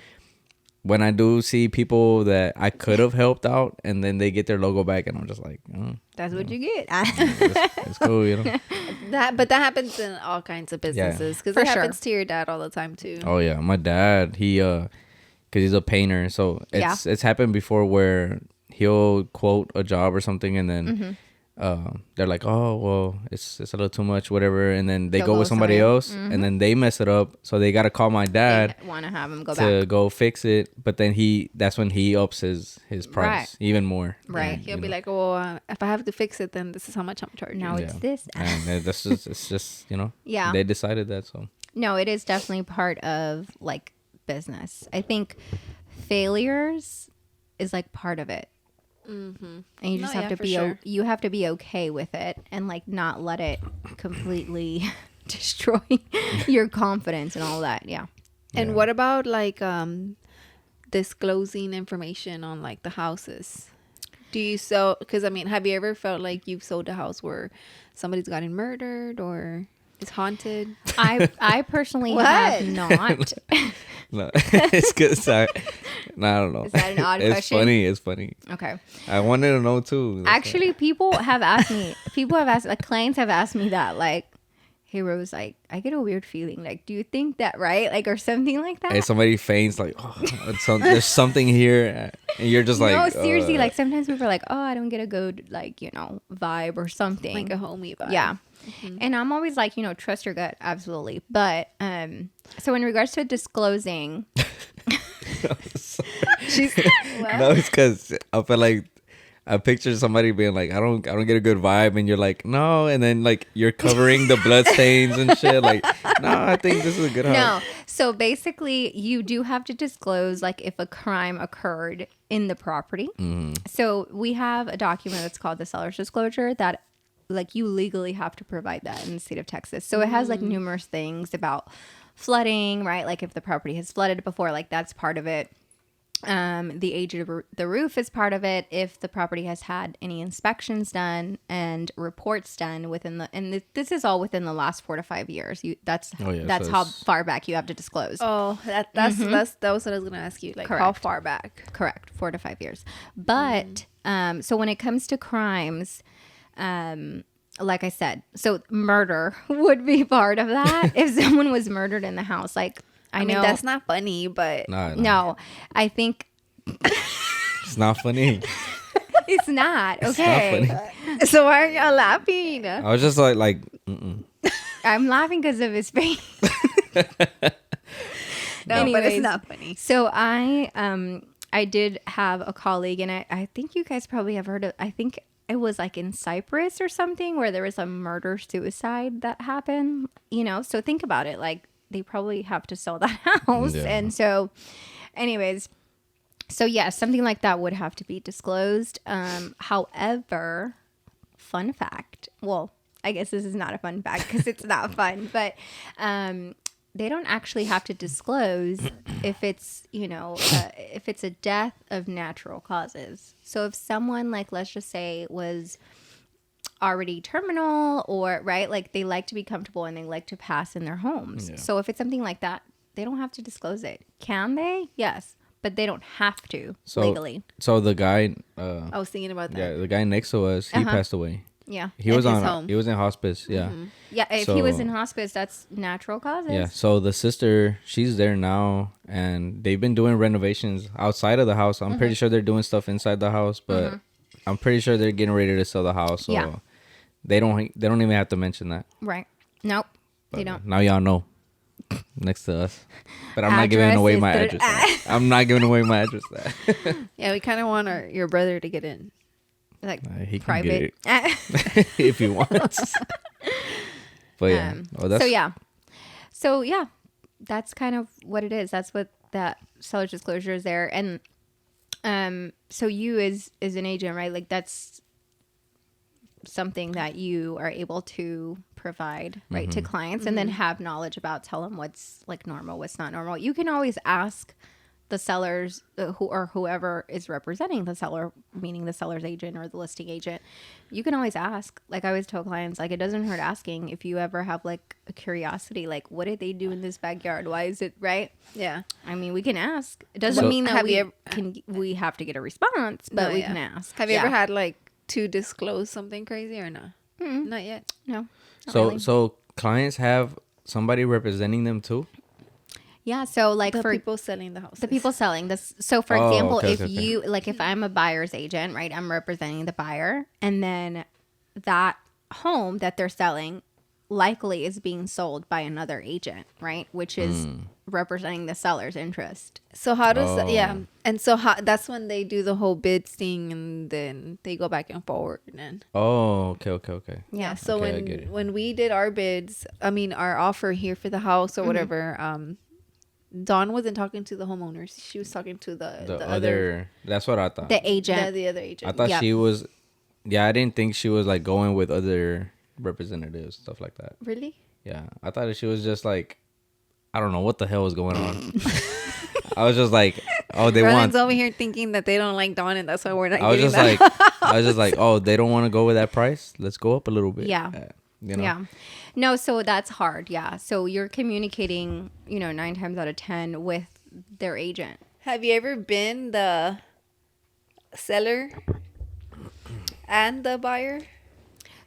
S2: when I do see people that I could have helped out, and then they get their logo back, and I'm just like,
S3: that's what you get.
S2: It's cool, you know.
S1: But that happens in all kinds of businesses because it happens to your dad all the time too.
S2: Oh yeah, my dad, he because he's a painter, so it's happened before where he'll quote a job or something, and then they're like, oh well, it's a little too much, whatever, and then they go with somebody else, and then they mess it up, so they got to call my dad.
S3: They want to have him go
S2: to go fix it, but then that's when he ups his price even more.
S1: Right, he'll be like, oh, if I have to fix it, then this is how much I'm charging.
S3: Now it's this,
S2: and it's just they decided that. So
S3: no, it is definitely part of like business. I think failures is like part of it. And you just have to be you have to be okay with it and like not let it completely destroy your confidence and all that.
S1: And what about like disclosing information on like the houses? Do you sell, because I mean, have you ever felt like you've sold a house where somebody's gotten murdered or is haunted?
S3: I personally have not.
S2: No, it's good. I don't know.
S3: Is that an odd question?
S2: It's funny.
S3: Okay.
S2: I wanted to know too.
S3: Actually, people have asked, like clients have asked me that, like, hey Rose, like I get a weird feeling, like, do you think that, right? Like, or something like that.
S2: Hey, somebody feigns like, there's something here, and you're just like,
S3: no, seriously, like sometimes people are like, oh, I don't get a good, like, vibe or something,
S1: like a homey vibe.
S3: Yeah. And I'm always like, trust your gut, absolutely. But so in regards to disclosing,
S2: no, it's because I feel like I picture somebody being like, I don't get a good vibe, and you're like, no, and then like you're covering the blood stains and shit. Like, no, I think this is a good house.
S3: No, so basically, you do have to disclose like if a crime occurred in the property. So we have a document that's called the seller's disclosure that, like, you legally have to provide that in the state of Texas. So it has like numerous things about flooding, right? Like if the property has flooded before, like that's part of it. The age of the roof is part of it. If the property has had any inspections done and reports done this is all within the last 4 to 5 years. That's how far back you have to disclose.
S1: Oh, that was what I was going to ask you. Like, correct. How far back?
S3: Correct, 4 to 5 years. But so when it comes to crimes, like I said, so murder would be part of that. If someone was murdered in the house, like I know
S1: that's not funny, but
S3: no, I think
S2: it's not funny.
S3: It's not okay.
S2: It's not funny.
S1: So why are y'all laughing?
S2: I was just like
S3: I'm laughing because of his face.
S1: No, anyways, but it's not funny.
S3: So I did have a colleague, and I think you guys probably have heard of. I think it was like in Cyprus or something where there was a murder suicide that happened. So think about it, like. They probably have to sell that house. Yeah. And so anyways, so yes, something like that would have to be disclosed. However, fun fact, well, I guess this is not a fun fact because it's not fun, but they don't actually have to disclose if it's, if it's a death of natural causes. So if someone, like, let's just say was already terminal, or right, like they like to be comfortable and they like to pass in their homes. So if it's something like that, they don't have to disclose it. Can they? Yes, but they don't have to legally.
S2: So the guy,
S1: I was thinking about that.
S2: Yeah, the guy next to us, he passed away.
S3: Yeah,
S2: he was in hospice. Yeah,
S3: yeah. If he was in hospice, that's natural causes.
S2: Yeah. So the sister, she's there now, and they've been doing renovations outside of the house. I'm pretty sure they're doing stuff inside the house, but I'm pretty sure they're getting ready to sell the house. So they don't even have to mention that.
S3: Right. Nope. But they don't.
S2: Now y'all know. Next to us. But I'm not giving away my address. I'm not giving away my address.
S1: Yeah, we kind of want your brother to get in. Like,
S2: he
S1: private.
S2: Can get it if he wants. But yeah.
S3: So yeah, that's kind of what it is. That's what that seller's disclosure is there. And so you as an agent, right? Like that's something that you are able to provide, right, to clients, and then have knowledge about, tell them what's like normal, what's not normal. You can always ask the sellers whoever is representing the seller, meaning the seller's agent or the listing agent, you can always ask. Like I always tell clients, like it doesn't hurt asking if you ever have like a curiosity, like what did they do in this backyard? Why is it right?
S1: Yeah.
S3: I mean, we can ask. It doesn't mean that
S1: have
S3: we have to get a response, but
S1: No,
S3: we
S1: yeah.
S3: can ask.
S1: Have you ever had like to disclose something crazy or not?
S3: Mm-mm.
S1: Not yet.
S3: No. Not
S2: So
S3: really.
S2: so clients have somebody representing them too?
S3: Yeah, so like
S1: The
S3: for
S1: people selling the houses.
S3: the people selling this. So for
S2: Oh,
S3: example,
S2: okay,
S3: if
S2: okay, okay.
S3: you like, if I'm a buyer's agent, right, I'm representing the buyer, and then that home that they're selling likely is being sold by another agent, right, which is representing the seller's interest.
S1: So how does yeah,
S2: Oh.
S1: and so how, that's when they do the whole bid thing, and then they go back and forward, and
S2: Oh, okay.
S1: yeah. So
S2: Okay, I get it.
S1: when we did our bids, I mean our offer here for the house or whatever, Dawn wasn't talking to the homeowners. She was talking to the other
S2: That's what I thought.
S3: The agent.
S1: the other agent.
S2: I thought
S3: Yep.
S2: she was. Yeah, I didn't think she was like going with other representatives, stuff like that.
S1: Really?
S2: Yeah, I thought that she was just like, I don't know what the hell was going on. I was just like, oh, they
S1: Roland's
S2: want.
S1: over here thinking that they don't like Dawn, and that's why we're not.
S2: I was
S1: getting
S2: just
S1: that.
S2: like, I was just like, oh, they don't want to go with that price. Let's go up a little bit.
S3: Yeah.
S2: You know?
S3: Yeah. No, so that's hard. Yeah. So you're communicating, 9 times out of 10 with their agent.
S1: Have you ever been the seller and the buyer?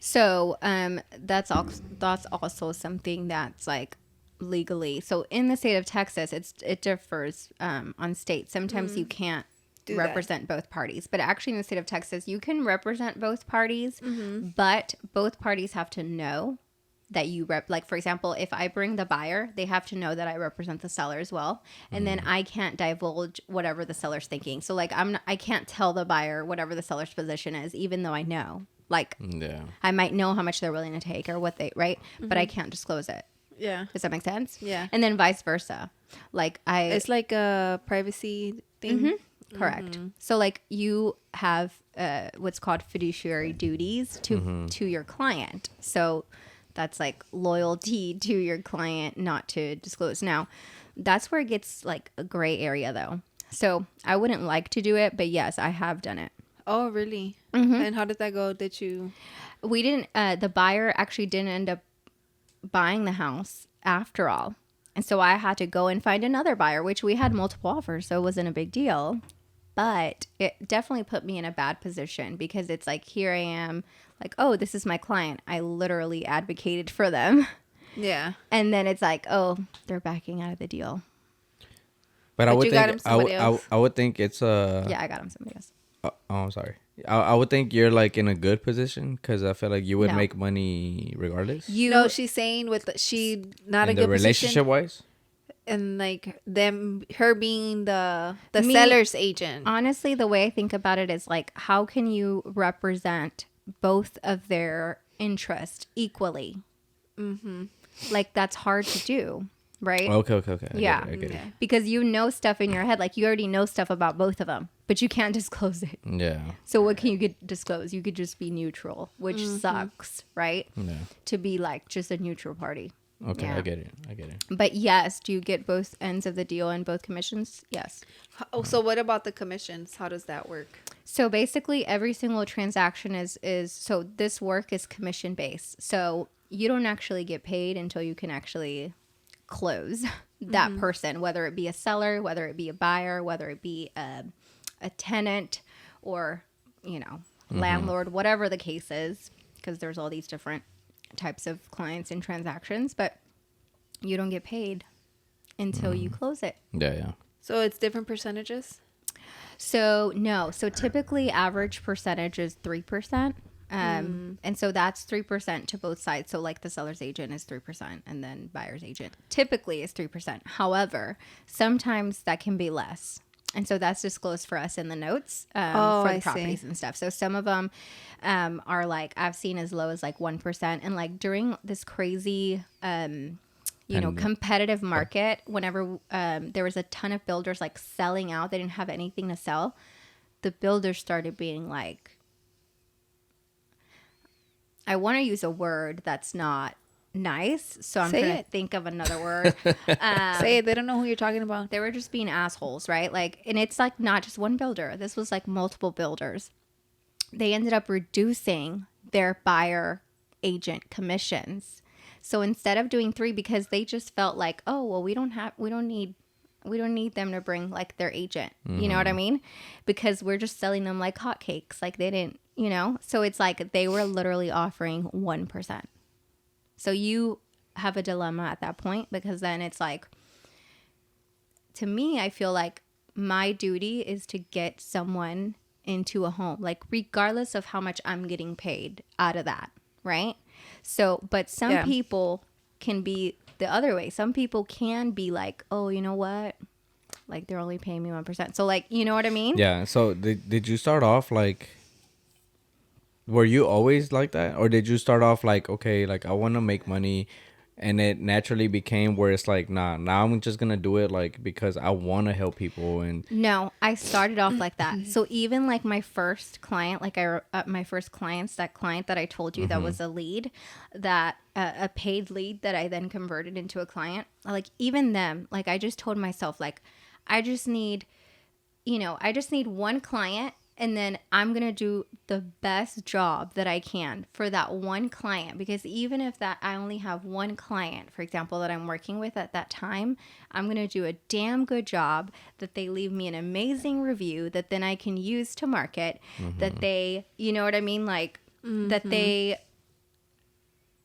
S3: So that's also something that's like legally. So in the state of Texas, it differs on state. Sometimes you can't
S1: Do
S3: represent both parties, but actually in the state of Texas, you can represent both parties, but both parties have to know that you like, for example, if I bring the buyer, they have to know that I represent the seller as well. And then I can't divulge whatever the seller's thinking. So like I can't tell the buyer whatever the seller's position is, even though I know. Like
S2: Yeah.
S3: I might know how much they're willing to take or what they, right? But I can't disclose it.
S1: Yeah.
S3: Does that make sense?
S1: Yeah.
S3: And then vice versa. Like
S1: It's like a privacy thing.
S3: correct. So like you have what's called fiduciary duties to your client. So that's like loyalty to your client, not to disclose. Now, that's where it gets like a gray area though. So I wouldn't like to do it, but yes, I have done it.
S1: Oh, really? And how did that go? Did you?
S3: We didn't, the buyer actually didn't end up buying the house after all. And so I had to go and find another buyer, which we had multiple offers, so it wasn't a big deal. But it definitely put me in a bad position because it's like, here I am, like, oh, this is my client. I literally advocated for them.
S1: Yeah.
S3: And then it's like, oh, they're backing out of the deal.
S2: But I
S1: But
S2: would
S1: you got
S2: think
S1: him somebody else.
S2: I would think it's
S3: Yeah, I got him somebody else.
S2: Oh, I'm sorry. I would think you're like in a good position because I feel like you would
S3: No.
S2: make money regardless.
S1: You know, she's saying with she not
S2: in
S1: a
S2: the
S1: good
S2: relationship
S1: position,
S2: wise.
S1: and like her being the
S3: Me-
S1: seller's agent.
S3: Honestly, the way I think about it is like, how can you represent both of their interests equally? Like, that's hard to do, right?
S2: Okay. I
S3: Yeah.
S2: get it.
S3: Because you know stuff in your head, like you already know stuff about both of them, but you can't disclose it.
S2: Yeah.
S3: So what can you disclose? You could just be neutral, which sucks, right?
S2: Yeah.
S3: To be like just a neutral party.
S2: Okay,
S3: Yeah.
S2: I get it.
S3: But yes, do you get both ends of the deal and both commissions? Yes.
S1: Oh, so what about the commissions? How does that work?
S3: So basically every single transaction is so this work is commission based. So you don't actually get paid until you can actually close that person, whether it be a seller, whether it be a buyer, whether it be a tenant or, landlord, whatever the case is, because there's all these different types of clients and transactions, but you don't get paid until you close it.
S2: Yeah.
S1: So it's different percentages.
S3: So no. So typically average percentage is 3%. And so that's 3% to both sides. So like the seller's agent is 3% and then buyer's agent typically is 3%. However, sometimes that can be less. And so that's disclosed for us in the notes for
S1: I
S3: the properties
S1: see.
S3: and stuff. So some of them are like, I've seen as low as like 1%. And like during this crazy, competitive market, whenever there was a ton of builders like selling out, they didn't have anything to sell. The builders started being like, I want to use a word that's not nice. So I'm
S1: Say
S3: trying to
S1: it.
S3: think of another word.
S1: Say it. They don't know who you're talking about.
S3: They were just being assholes, right? Like, and it's like not just one builder. This was like multiple builders. They ended up reducing their buyer agent commissions. So instead of doing 3, because they just felt like, oh, well, we don't need them to bring like their agent. You know what I mean? Because we're just selling them like hotcakes. Like they didn't, you know? So it's like they were literally offering 1%. So you have a dilemma at that point, because then it's like, to me, I feel like my duty is to get someone into a home, like regardless of how much I'm getting paid out of that, right? So, but some people can be the other way. Some people can be like, oh, you know what? Like they're only paying me 1%. So like, you know what I mean?
S2: Yeah. So did you start off like, were you always like that? Or did you start off like, okay, like I want to make money, and it naturally became where it's like, nah, now I'm just going to do it like because I want to help people? And
S3: No, I started off like that. So even like my first client, like my first clients, that client that I told you that was a lead, that a paid lead that I then converted into a client, like even them, like I just told myself like, I just need one client, and then I'm going to do the best job that I can for that one client. Because even if that I only have one client, for example, that I'm working with at that time, I'm going to do a damn good job, that they leave me an amazing review that then I can use to market, that they, you know what I mean? Like that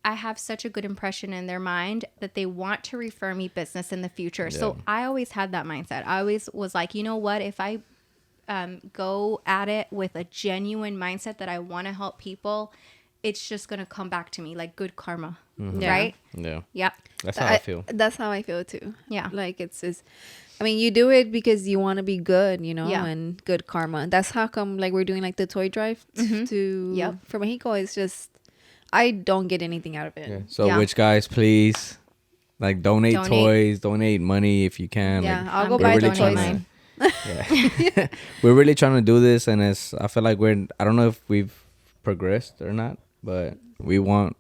S3: I have such a good impression in their mind that they want to refer me business in the future. Yeah. So I always had that mindset. I always was like, you know what, if I go at it with a genuine mindset that I want to help people, it's just going to come back to me like good karma. Right?
S2: Yeah.
S3: Yep.
S2: That's how I feel.
S1: That's how I feel too.
S3: Yeah.
S1: Like it's I mean, you do it because you want to be good, you know, and good karma. That's how come like we're doing like the toy drive for Mexico. It's just, I don't get anything out of it.
S2: Yeah. So which guys, please, like donate toys, donate money if you can.
S1: Yeah,
S2: like,
S1: I'll go buy the toys.
S3: mine.
S2: Yeah. We're really trying to do this, and I feel like I don't know if we've progressed or not, but we want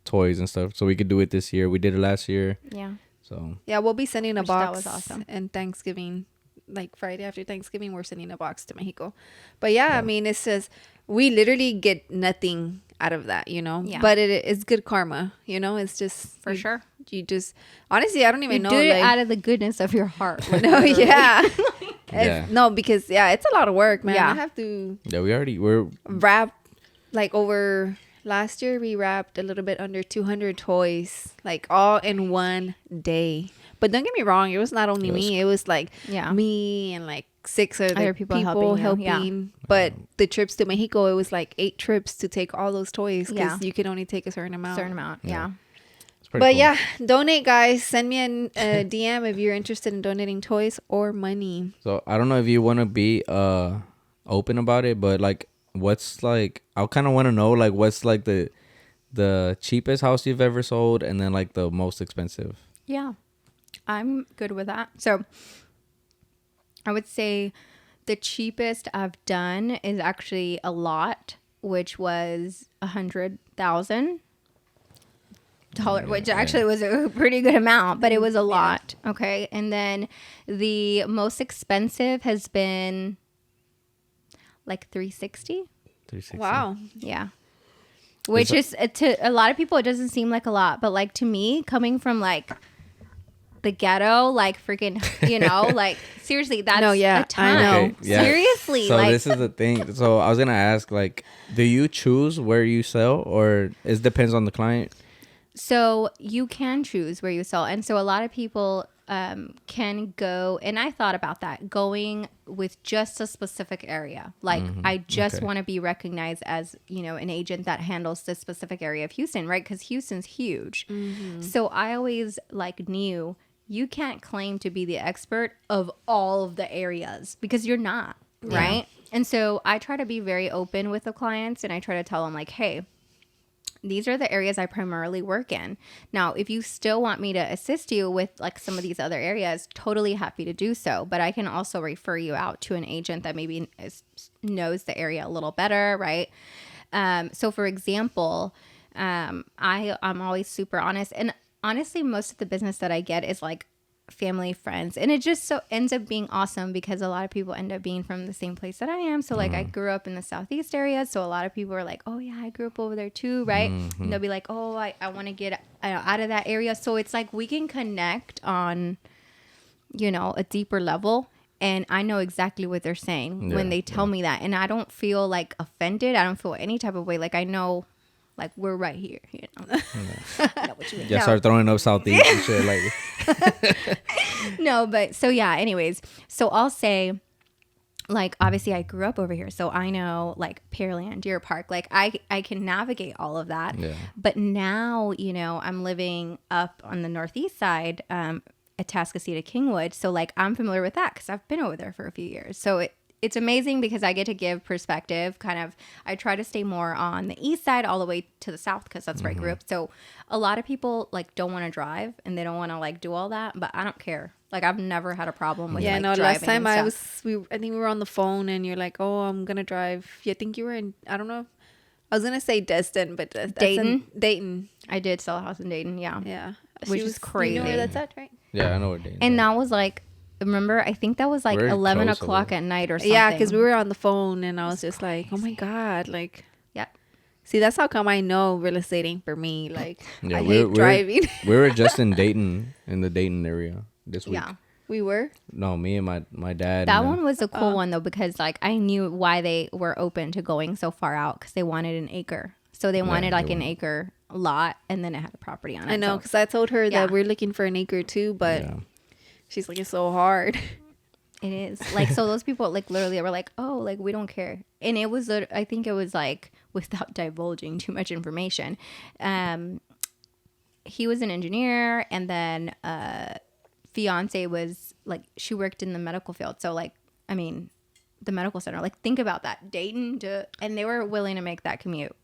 S2: toys and stuff, so we could do it this year. We did it last year.
S3: Yeah.
S1: So yeah, we'll be sending a box.
S3: That was awesome.
S1: And Thanksgiving, like Friday after Thanksgiving, we're sending a box to Mexico. But yeah, I mean, it's just, we literally get nothing out of that, you know. Yeah. But it's good karma, you know. It's just
S3: for sure.
S1: You just, honestly, I don't even know.
S3: Do it out of the goodness of your heart.
S1: No, yeah. No, because it's a lot of work, man. I have to.
S2: Yeah, we're
S1: wrap, like over last year we wrapped a little bit under 200 toys, like all in one day. But don't get me wrong, it was not only me. It was like me and like 6 other people helping. But the trips to Mexico, it was like 8 trips to take all those toys, because you can only take a certain amount.
S3: Yeah.
S1: But cool. Yeah, donate, guys. Send me a DM if you're interested in donating toys or money.
S2: So I don't know if you want to be open about it, but like, what's like, I kind of want to know like what's like the cheapest house you've ever sold, and then like the most expensive.
S3: Yeah, I'm good with that. So I would say the cheapest I've done is actually a lot, which was $100,000. Which actually was a pretty good amount, but it was a lot. Okay. And then the most expensive has been like $360.
S1: Wow.
S3: Yeah. Which is to a lot of people, it doesn't seem like a lot, but like to me, coming from like the ghetto, like freaking, you know, like seriously, that's a ton.
S1: I know.
S2: Okay, yeah.
S3: Seriously.
S2: So
S3: like,
S2: this is the thing. So I was going to ask, like, do you choose where you sell, or it depends on the client?
S3: So you can choose where you sell. And so a lot of people can go, and I thought about that, going with just a specific area. Like I just want to be recognized as, you know, an agent that handles this specific area of Houston, right? Because Houston's huge. So I always like knew you can't claim to be the expert of all of the areas, because you're not, right? And so I try to be very open with the clients, and I try to tell them like, hey, these are the areas I primarily work in. Now, if you still want me to assist you with like some of these other areas, totally happy to do so. But I can also refer you out to an agent that maybe knows the area a little better, right? So for example, I'm always super honest, and honestly, most of the business that I get is like family, friends, and it just so ends up being awesome because a lot of people end up being from the same place that I am. So like I grew up in the southeast area, so a lot of people are like, oh yeah, I grew up over there too, right? And they'll be like, oh, I want to get out of that area. So it's like we can connect on, you know, a deeper level. And I know exactly what they're saying when they tell me that, and I don't feel like offended. I don't feel any type of way. Like I know, like we're right here, you know. I know what you mean.
S2: Yeah, start throwing up Southeast and shit like.
S3: No, but so yeah. Anyways, so I'll say, like obviously I grew up over here, so I know like Pearland, Deer Park. Like I can navigate all of that.
S2: Yeah.
S3: But now, you know, I'm living up on the northeast side, Atascocita, Kingwood. So like I'm familiar with that because I've been over there for a few years. So it's amazing because I get to give perspective. Kind of, I try to stay more on the east side all the way to the south because that's where I grew up. So a lot of people like don't want to drive and they don't want to like do all that, but I don't care. Like I've never had a problem with like driving.
S1: Last time
S3: and
S1: I
S3: stuff.
S1: I think we were on the phone and you're like, oh, I'm gonna drive. I think you were in, I don't know. I was gonna say Destin, but that's
S3: Dayton?
S1: Dayton.
S3: I did sell a house in Dayton, yeah.
S1: Yeah.
S3: Which is crazy.
S1: You know where that's at, right?
S2: Yeah, I know what Dane.
S3: And that was like, remember, I think that was like
S2: Very
S3: 11
S2: close
S3: o'clock
S2: over.
S3: at night or something.
S1: Yeah, because we were on the phone and I was just like, oh my God, like.
S3: Yeah.
S1: See, that's how come I know real estate ain't for me. Like,
S2: Yeah,
S1: I hate driving.
S2: We were just in Dayton, in the Dayton area this week.
S3: Yeah.
S1: We were?
S2: No, me and my dad.
S3: That
S2: and
S3: one was a cool one though, because like I knew why they were open to going so far out because they wanted an acre. So they wanted like an acre lot and then it had a property on it.
S1: I know,
S3: so.
S1: because I told her
S3: Yeah.
S1: that we're looking for an acre too, but
S2: Yeah.
S1: she's like, it's so hard.
S3: It is like, so those people like literally were like, oh, like we don't care. And it was, I think it was like, without divulging too much information, he was an engineer and then fiance was like, she worked in the medical field. So like, I mean, the medical center, like think about that, Dayton to, and they were willing to make that commute.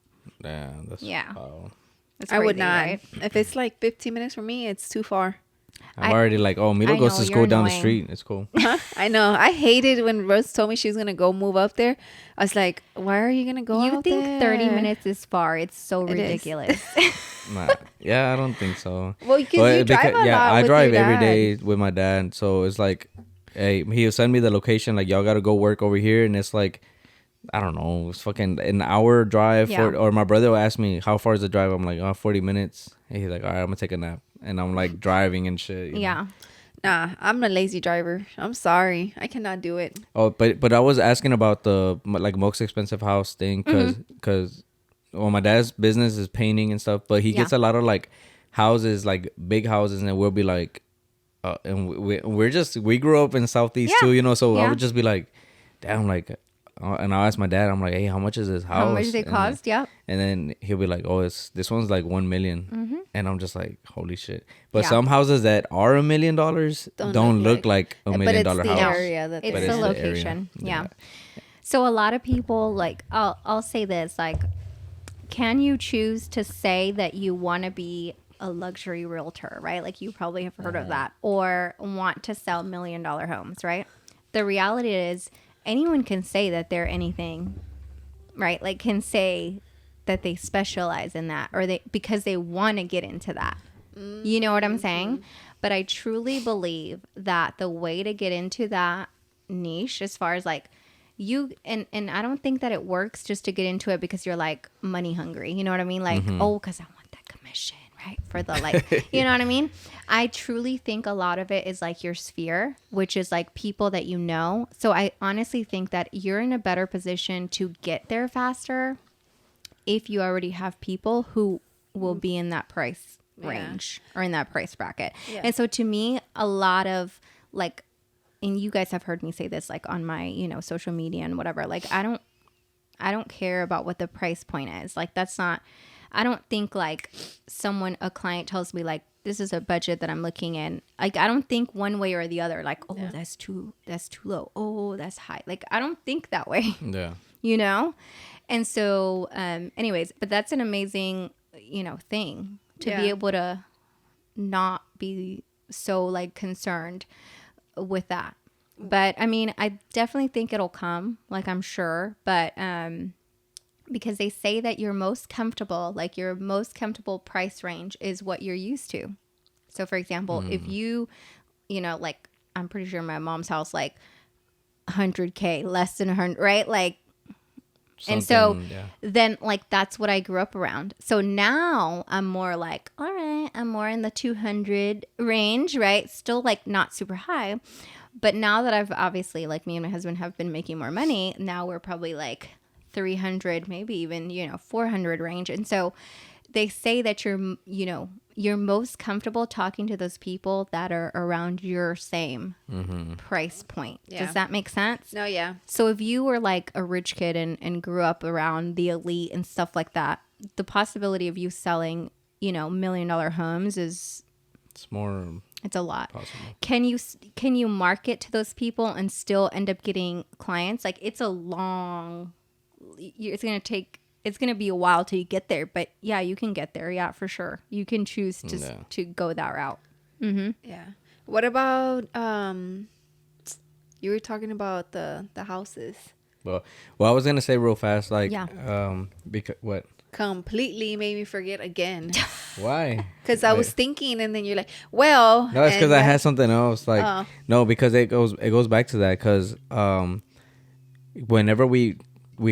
S2: Yeah. That's,
S3: Yeah.
S2: wow.
S3: That's
S1: I would
S3: crazy,
S1: not.
S3: right?
S1: If it's like 15 minutes from me, it's too far.
S2: I'm already like, oh, Milo
S3: I
S2: goes
S3: know,
S2: to
S3: you're
S2: school down the
S3: annoying.
S2: street. It's cool.
S1: I know. I hated when Rose told me she was going to go move up there. I was like, why are you going to go
S3: You
S1: out
S3: think
S1: there?
S3: 30 minutes is far? It's so
S1: It is.
S3: ridiculous.
S2: Nah, yeah, I don't think so.
S1: Well, because you drive a lot
S2: I
S1: with
S2: drive
S1: your
S2: every
S1: dad.
S2: day with my dad. So it's like, hey, he'll send me the location. Like, y'all got to go work over here. And it's like, I don't know, it's fucking an hour drive.
S3: Yeah.
S2: Or my brother will ask me, how far is the drive? I'm like, 40 minutes. And he's like, all right, I'm going to take a nap. And I'm like driving and shit. you know?
S3: Yeah.
S1: Nah, I'm a lazy driver. I'm sorry. I cannot do it.
S2: Oh, but I was asking about the like most expensive house thing because
S3: Mm-hmm.
S2: well, my dad's business is painting and stuff, but he gets a lot of like houses, like big houses, and we'll be like, and we grew up in Southeast
S3: Yeah.
S2: too, you know, so I
S3: Yeah.
S2: would just be like, damn, like, and I'll ask my dad, I'm like, hey, how much is this house?
S3: How much does it
S2: And
S3: cost? Yep.
S2: And then he'll be like, oh, this one's like 1 million. And I'm just like, holy shit. But
S3: Yeah.
S2: some houses that are $1 million don't look like $1 million
S1: But it's the
S2: house.
S1: area that
S3: It's
S2: But
S3: the
S2: it's the area.
S3: location.
S2: Yeah.
S3: Yeah. So a lot of people like, I'll say this, like, can you choose to say that you want to be a luxury realtor, right? Like you probably have heard of that, or want to sell $1 million homes, right? The reality is anyone can say that they're anything, right? Like can say that they specialize in that, or they, because they want to get into that. You know what I'm saying? But I truly believe that the way to get into that niche, as far as like you, and I don't think that it works just to get into it because you're like money hungry. You know what I mean? Like, oh, because I want that commission, right? For the like, you know what I mean? I truly think a lot of it is like your sphere, which is like people that you know. So I honestly think that you're in a better position to get there faster if you already have people who will be in that price range or in that price bracket.
S1: Yeah.
S3: And so to me, a lot of like, and you guys have heard me say this like on my, you know, social media and whatever, like I don't care about what the price point is. Like that's not, I don't think like a client tells me like, this is a budget that I'm looking in. Like, I don't think one way or the other, like, oh, that's too low. Oh, that's high. Like, I don't think that way.
S2: Yeah.
S3: You know? And so, anyways, but that's an amazing, you know, thing to be able to not be so like concerned with that. But I mean, I definitely think it'll come, like I'm sure, but because they say that your most comfortable, like your most comfortable price range is what you're used to. So for example, if you know, like I'm pretty sure my mom's house, like 100K, less than 100, right? Like, and so then like that's what I grew up around. So now I'm more like, all right, I'm more in the 200 range, right? Still like not super high. But now that I've obviously, like me and my husband have been making more money, now we're probably like 300, maybe even, 400 range. And so they say that you're most comfortable talking to those people that are around your same price point.
S1: Yeah.
S3: Does that make sense?
S1: No, yeah.
S3: So if you were like a rich kid and grew up around the elite and stuff like that, the possibility of you selling, $1 million homes it's a lot.
S2: Possible.
S3: Can you market to those people and still end up getting clients? Like it's it's going to be a while till you get there, but yeah, you can get there. Yeah, for sure. You can choose to go that route. Mm-hmm.
S1: Yeah. What about you were talking about the houses.
S2: Well, I was gonna say real fast, like, because what?
S1: Completely made me forget again.
S2: Why?
S1: Because I was thinking, and then you're like, well.
S2: No, it's because I had something else. Like, no, because it goes back to that. Because whenever we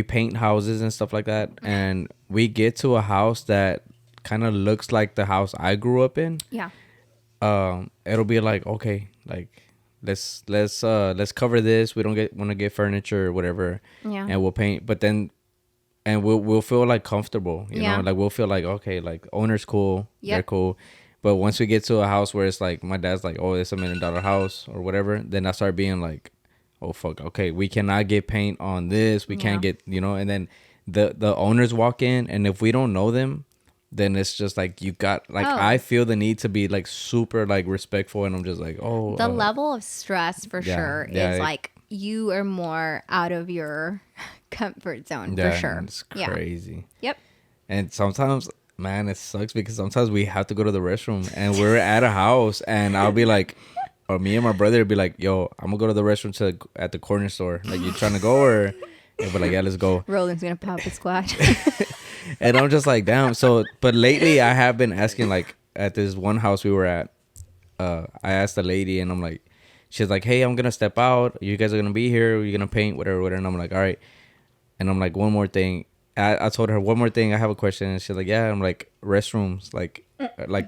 S2: paint houses and stuff like that, and we get to a house that kind of looks like the house I grew up in.
S3: Yeah.
S2: It'll be like, okay, like let's cover this. We don't want to get furniture or whatever.
S3: Yeah.
S2: And we'll paint, but then. And we'll feel like comfortable, you know, like we'll feel like, okay, like owner's cool, they're cool. But once we get to a house where it's like my dad's like, oh, it's $1 million house or whatever, then I start being like, oh fuck, okay, we cannot get paint on this, we can't get, and then the owners walk in, and if we don't know them, then it's just like you got like I feel the need to be like super like respectful, and I'm just like, oh,
S3: the level of stress for sure is like you are more out of your comfort zone for sure.
S2: It's crazy.
S3: Yep.
S2: And sometimes, man, it sucks because sometimes we have to go to the restroom and we're at a house, and I'll be like, or me and my brother would be like, yo, I'm gonna go to the restroom at the corner store. Like, you trying to go? Or and we're like, yeah, let's go.
S3: Roland's gonna pop a squat.
S2: And I'm just like, damn. So, but lately I have been asking, like, at this one house we were at, I asked the lady, and I'm like, she's like, hey, I'm gonna step out. You guys are gonna be here. You're gonna paint, whatever. And I'm like, all right. And I'm like, one more thing. I told her, one more thing. I have a question. And she's like, yeah. I'm like, restrooms, like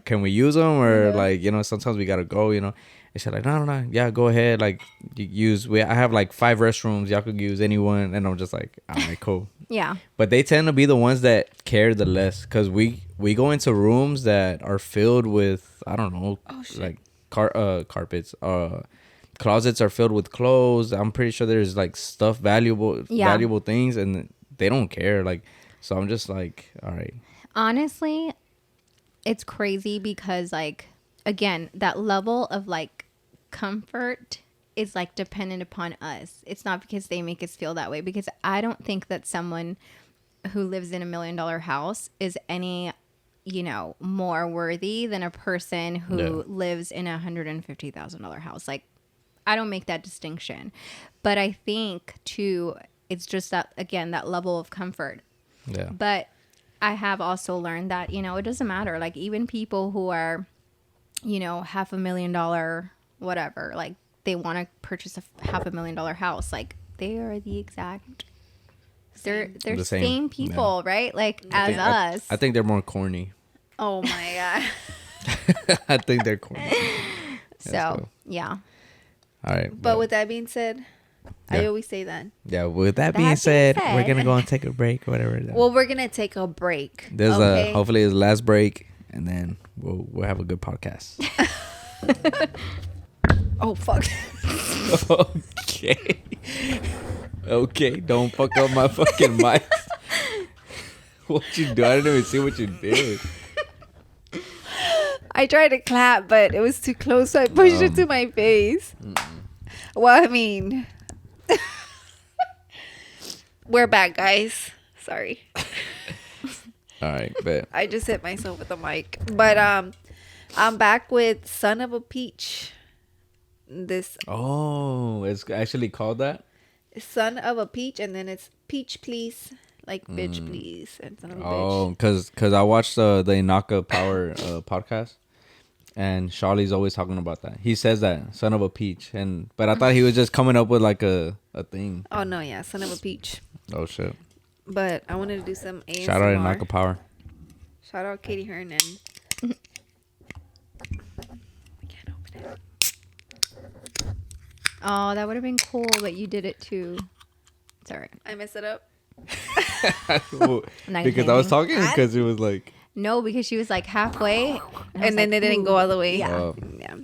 S2: can we use them? Or like, sometimes we gotta go, And she's like, no. Yeah, go ahead. Like, I have like 5 restrooms. Y'all could use anyone. And I'm just like, all right, cool.
S3: Yeah.
S2: But they tend to be the ones that care the less. Because we go into rooms that are filled with, I don't know, like carpets, closets are filled with clothes. I'm pretty sure there's like stuff, valuable things, and they don't care. Like, so I'm just like, all right.
S3: Honestly, it's crazy because, like, again, that level of like comfort is like dependent upon us. It's not because they make us feel that way, because I don't think that someone who lives in $1 million house is any more worthy than a person who lives in $150,000 house. Like, I don't make that distinction. But I think too, it's just that, again, that level of comfort.
S2: Yeah.
S3: But I have also learned that, it doesn't matter. Like, even people who are, $500,000 whatever, like they want to purchase a $500,000 house, like they are the exact they're the same people, right? Like, as us.
S2: I think they're more corny.
S1: Oh my god.
S2: I think they're corny.
S3: So, yeah.
S2: All right.
S1: But with that being said, I always say that.
S2: Yeah, with that being said, we're going to go and take a break or whatever.
S1: Well, we're going to take a break.
S2: There's hopefully it's the last break, and then we'll have a good podcast.
S1: Oh, fuck.
S2: Okay. Okay, don't fuck up my fucking mic. What you do? I didn't even see what you did.
S1: I tried to clap, but it was too close, so I pushed it to my face. Well, I mean, we're back, guys. Sorry.
S2: All right, bet.
S1: I just hit myself with the mic. But I'm back with Son of a Peach.
S2: Oh, it's actually called that?
S1: Son of a Peach, and then it's Peach Please. like bitch please and son of a
S2: Oh,
S1: bitch.
S2: cause I watched the Inaka Power podcast, and Charlie's always talking about that. He says that son of a peach, but I thought he was just coming up with like a thing.
S1: Oh no, yeah, son of a peach.
S2: Oh shit!
S1: But I wanted to do some ASMR.
S2: Shout out Inaka Power.
S1: Shout out Katie Hearn and. I can't open it.
S3: Oh, that would have been cool, but you did it too. It's all right.
S1: I messed it up.
S2: Because I was talking, because it was like.
S3: No, because she was like halfway,
S1: And then it didn't go all the way.
S3: Yeah.
S2: Oh.
S1: Yeah. All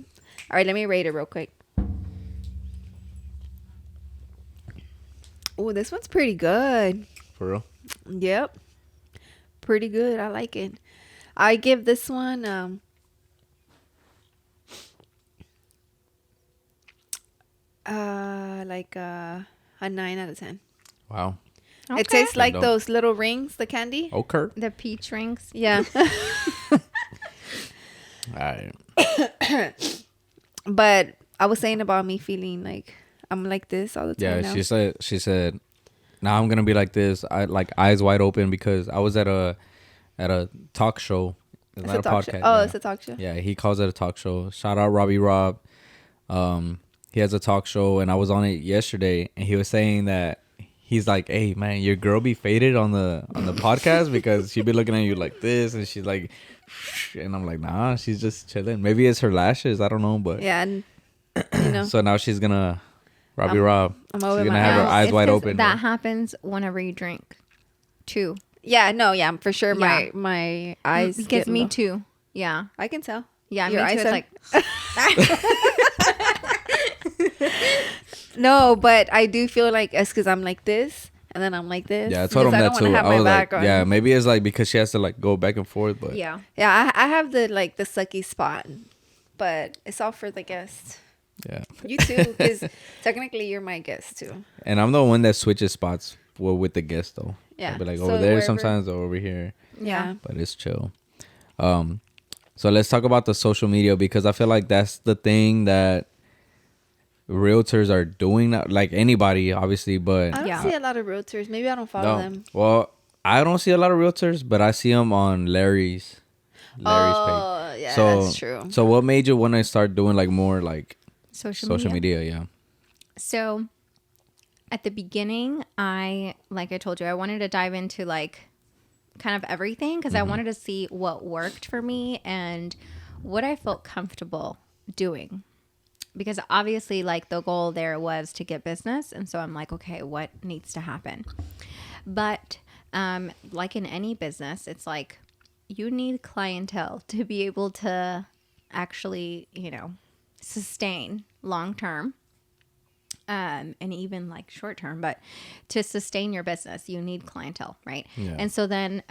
S1: right, let me rate it real quick. Oh, this one's pretty good.
S2: For real?
S1: Yep. Pretty good. I like it. I give this one like a 9 out of 10.
S2: Wow.
S3: Okay.
S1: It tastes like
S2: Dope.
S1: those little rings, the candy.
S2: Okay.
S3: The peach rings.
S1: Yeah.
S2: All right.
S1: But I was saying about me feeling like I'm like this all the time
S2: Yeah,
S1: now.
S2: she said, now I'm gonna be like this. I like eyes wide open because I was at a talk show.
S1: It's a talk show. Oh,
S2: Yeah.
S1: it's a talk show.
S2: Yeah, he calls it a talk show. Shout out Robbie Rob. He has a talk show, and I was on it yesterday, and he was saying that he's like, "Hey man, your girl be faded on the podcast because she be looking at you like this," and she's like, and I'm like, "Nah, she's just chilling. Maybe it's her lashes. I don't know, but
S1: Yeah, and you know,
S2: So now she's gonna Rob.
S1: I'm
S2: She's
S1: over
S2: gonna
S1: my
S2: have her
S1: eyes.
S2: eyes
S3: It's
S2: wide
S3: 'cause
S2: open.
S3: That happens whenever you drink, too.
S1: yeah, no, yeah, for sure.
S3: Yeah.
S1: My eyes
S3: Because
S1: get
S3: me
S1: low.
S3: too. Yeah.
S1: I can tell.
S3: Yeah,
S1: Your
S3: me too.
S1: eyes
S3: It's like
S1: No, but I do feel like it's because I'm like this, and then I'm like this.
S2: Yeah, I told him
S1: because
S2: that
S1: don't wanna
S2: too.
S1: have
S2: I
S1: my
S2: was like,
S1: back on.
S2: yeah, maybe it's like because she has to like go back and forth, but
S3: yeah.
S1: Yeah, I have the like the sucky spot, but it's all for the guest.
S2: yeah.
S1: You too, because technically you're my guest too.
S2: And I'm the one that switches spots with the guest though.
S1: Yeah.
S2: I'll be like
S1: So
S2: over there
S1: wherever-
S2: sometimes or over here,
S1: Yeah.
S2: but it's chill. So let's talk about the social media because I feel like that's the thing that realtors are doing now. Like anybody, obviously, but
S1: I don't
S3: Yeah.
S1: see a lot of realtors. Maybe I don't follow them.
S2: Well, I don't see a lot of realtors, but I see them on Larry's page.
S1: Oh, yeah,
S2: So
S1: that's true.
S2: So what made you want to start doing like more like
S3: Social
S2: media? Yeah.
S3: So at the beginning, like I told you, I wanted to dive into like kind of everything because I wanted to see what worked for me and what I felt comfortable doing. Because obviously, like the goal there was to get business. And so I'm like, okay, what needs to happen? But like in any business, it's like you need clientele to be able to actually, sustain long term. And even like short term, but to sustain your business, you need clientele, right?
S2: Yeah.
S3: And so then,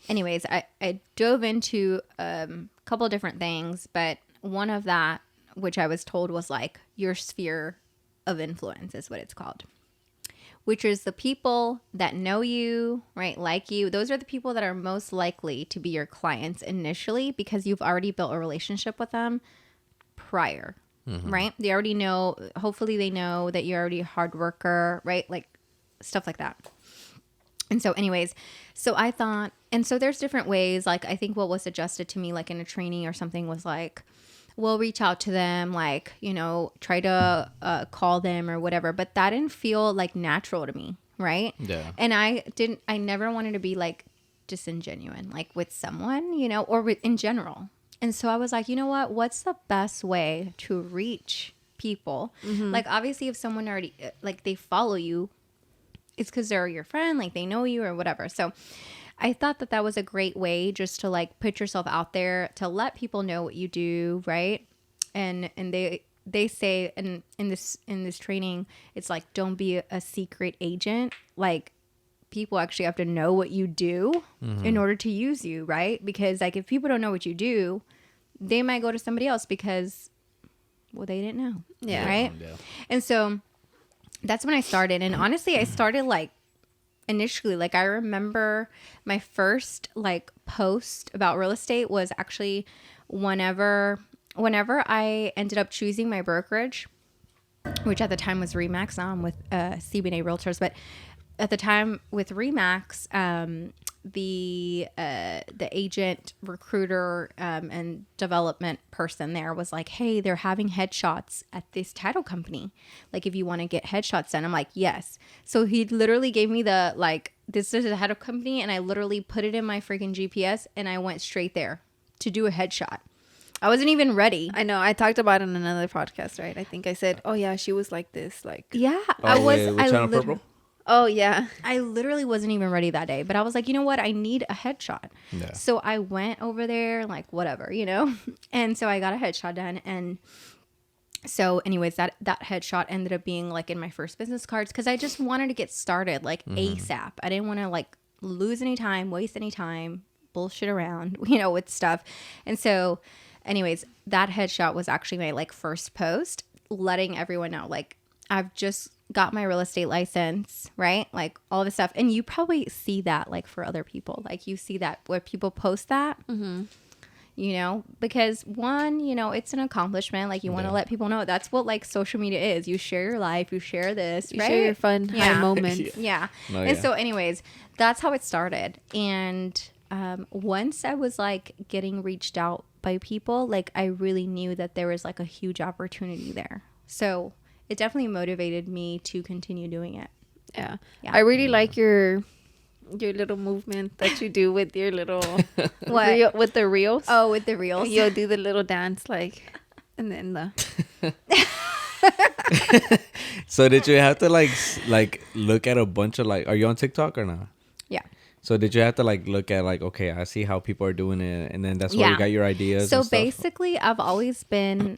S3: anyways, I dove into a couple different things, but one of that, which I was told was like your sphere of influence is what it's called, which is the people that know you, right? Like you. Those are the people that are most likely to be your clients initially because you've already built a relationship with them prior. Right? They already know, hopefully they know that you're already a hard worker, right? Like stuff like that. And so anyways, so I thought, and so there's different ways, like I think what was suggested to me, like in a training or something was like, we'll reach out to them, like, try to call them or whatever. But that didn't feel like natural to me. Right.
S2: Yeah.
S3: And I never wanted to be like disingenuous, like with someone, or in general. And so I was like, you know what? What's the best way to reach people? Like, obviously, if someone already, like, they follow you, it's because they're your friend, like, they know you or whatever. So I thought that was a great way just to, like, put yourself out there to let people know what you do, right? And they say, and in this training, it's like, don't be a secret agent. Like, people actually have to know what you do in order to use you, right? Because like if people don't know what you do, they might go to somebody else because, well, they didn't know.
S1: Yeah.
S3: Right?
S2: Yeah.
S3: And so that's when I started. And honestly, I started like initially, like I remember my first like post about real estate was actually whenever I ended up choosing my brokerage, which at the time was Remax. Now I'm with CBNA Realtors, but at the time with Remax, the agent, recruiter, and development person there was like, hey, they're having headshots at this title company. Like, if you want to get headshots done, I'm like, yes. So he literally gave me the, like, this is a title company, and I literally put it in my freaking GPS, and I went straight there to do a headshot. I wasn't even ready.
S1: I know. I talked about it in another podcast, right? I think I said, oh yeah, she was like this, like.
S3: Yeah,
S2: Oh,
S3: I was.
S2: with Channel Purple?
S1: Oh yeah.
S3: I literally wasn't even ready that day, but I was like, you know what? I need a headshot.
S2: Yeah.
S3: So I went over there, like, whatever, you know? And so I got a headshot done. And so anyways, that headshot ended up being like in my first business cards, because I just wanted to get started like ASAP. I didn't want to like lose any time, waste any time, bullshit around, you know, with stuff. And so anyways, that headshot was actually my like first post, letting everyone know, like, I've just got my real estate license, right? Like all this stuff. And you probably see that like for other people, like you see that where people post that, you know, because one, you know, it's an accomplishment. Like you want to let people know that's what like social media is. You share your life, you share this,
S1: You
S3: right?
S1: share your fun high moments.
S3: Yeah.
S2: Oh,
S3: And
S2: yeah.
S3: so anyways, that's how it started. And once I was like getting reached out by people, like I really knew that there was like a huge opportunity there. So it definitely motivated me to continue doing it.
S1: Yeah.
S3: Yeah.
S1: I really like your little movement that you do with your little
S3: What?
S1: with the reels.
S3: Oh, with the reels.
S1: You'll do the little dance like, and then the.
S2: So did you have to like look at a bunch of like, are you on TikTok or not?
S3: Yeah.
S2: So did you have to like look at like, okay, I see how people are doing it, and then that's where
S3: Yeah.
S2: you got your ideas?
S3: So
S2: and stuff?
S3: basically, I've always been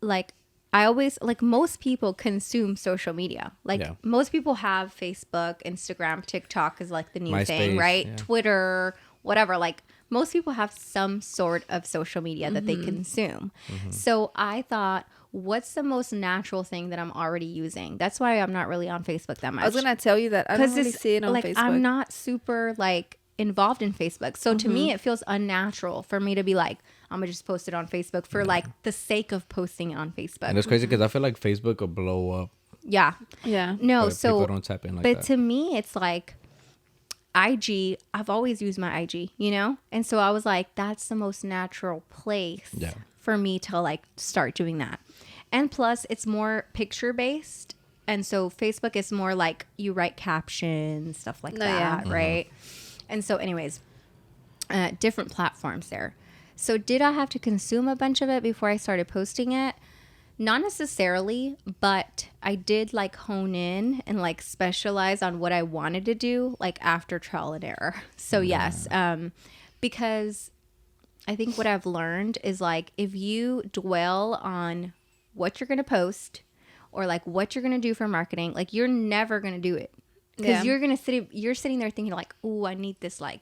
S3: like, I always, like most people consume social media. Like
S2: Yeah.
S3: most people have Facebook, Instagram, TikTok is like the new thing,
S2: MySpace,
S3: right?
S2: yeah.
S3: Twitter, whatever. Like most people have some sort of social media that they consume. So I thought, what's the most natural thing that I'm already using? That's why I'm not really on Facebook that much.
S1: I was gonna tell you that I don't really see it on
S3: like
S1: Facebook.
S3: I'm not super like involved in Facebook. So to me, it feels unnatural for me to be like, I'm gonna just post it on Facebook for like the sake of posting it on Facebook.
S2: And it's crazy because I feel like Facebook will blow up.
S3: Yeah.
S1: Yeah.
S3: No,
S2: but
S3: so
S2: people don't tap in like
S3: but
S2: that.
S3: to me it's like IG, I've always used my IG, you know? And so I was like, that's the most natural place
S2: Yeah.
S3: for me to like start doing that. And plus it's more picture based. And so Facebook is more like you write captions, stuff like
S1: No, yeah.
S3: that, right? And so anyways, different platforms there. So did I have to consume a bunch of it before I started posting it? Not necessarily, but I did like hone in and like specialize on what I wanted to do like after trial and error. So yes, because I think what I've learned is like if you dwell on what you're going to post or like what you're going to do for marketing, like you're never going to do it. Because you're sitting there thinking like, oh, I need this, like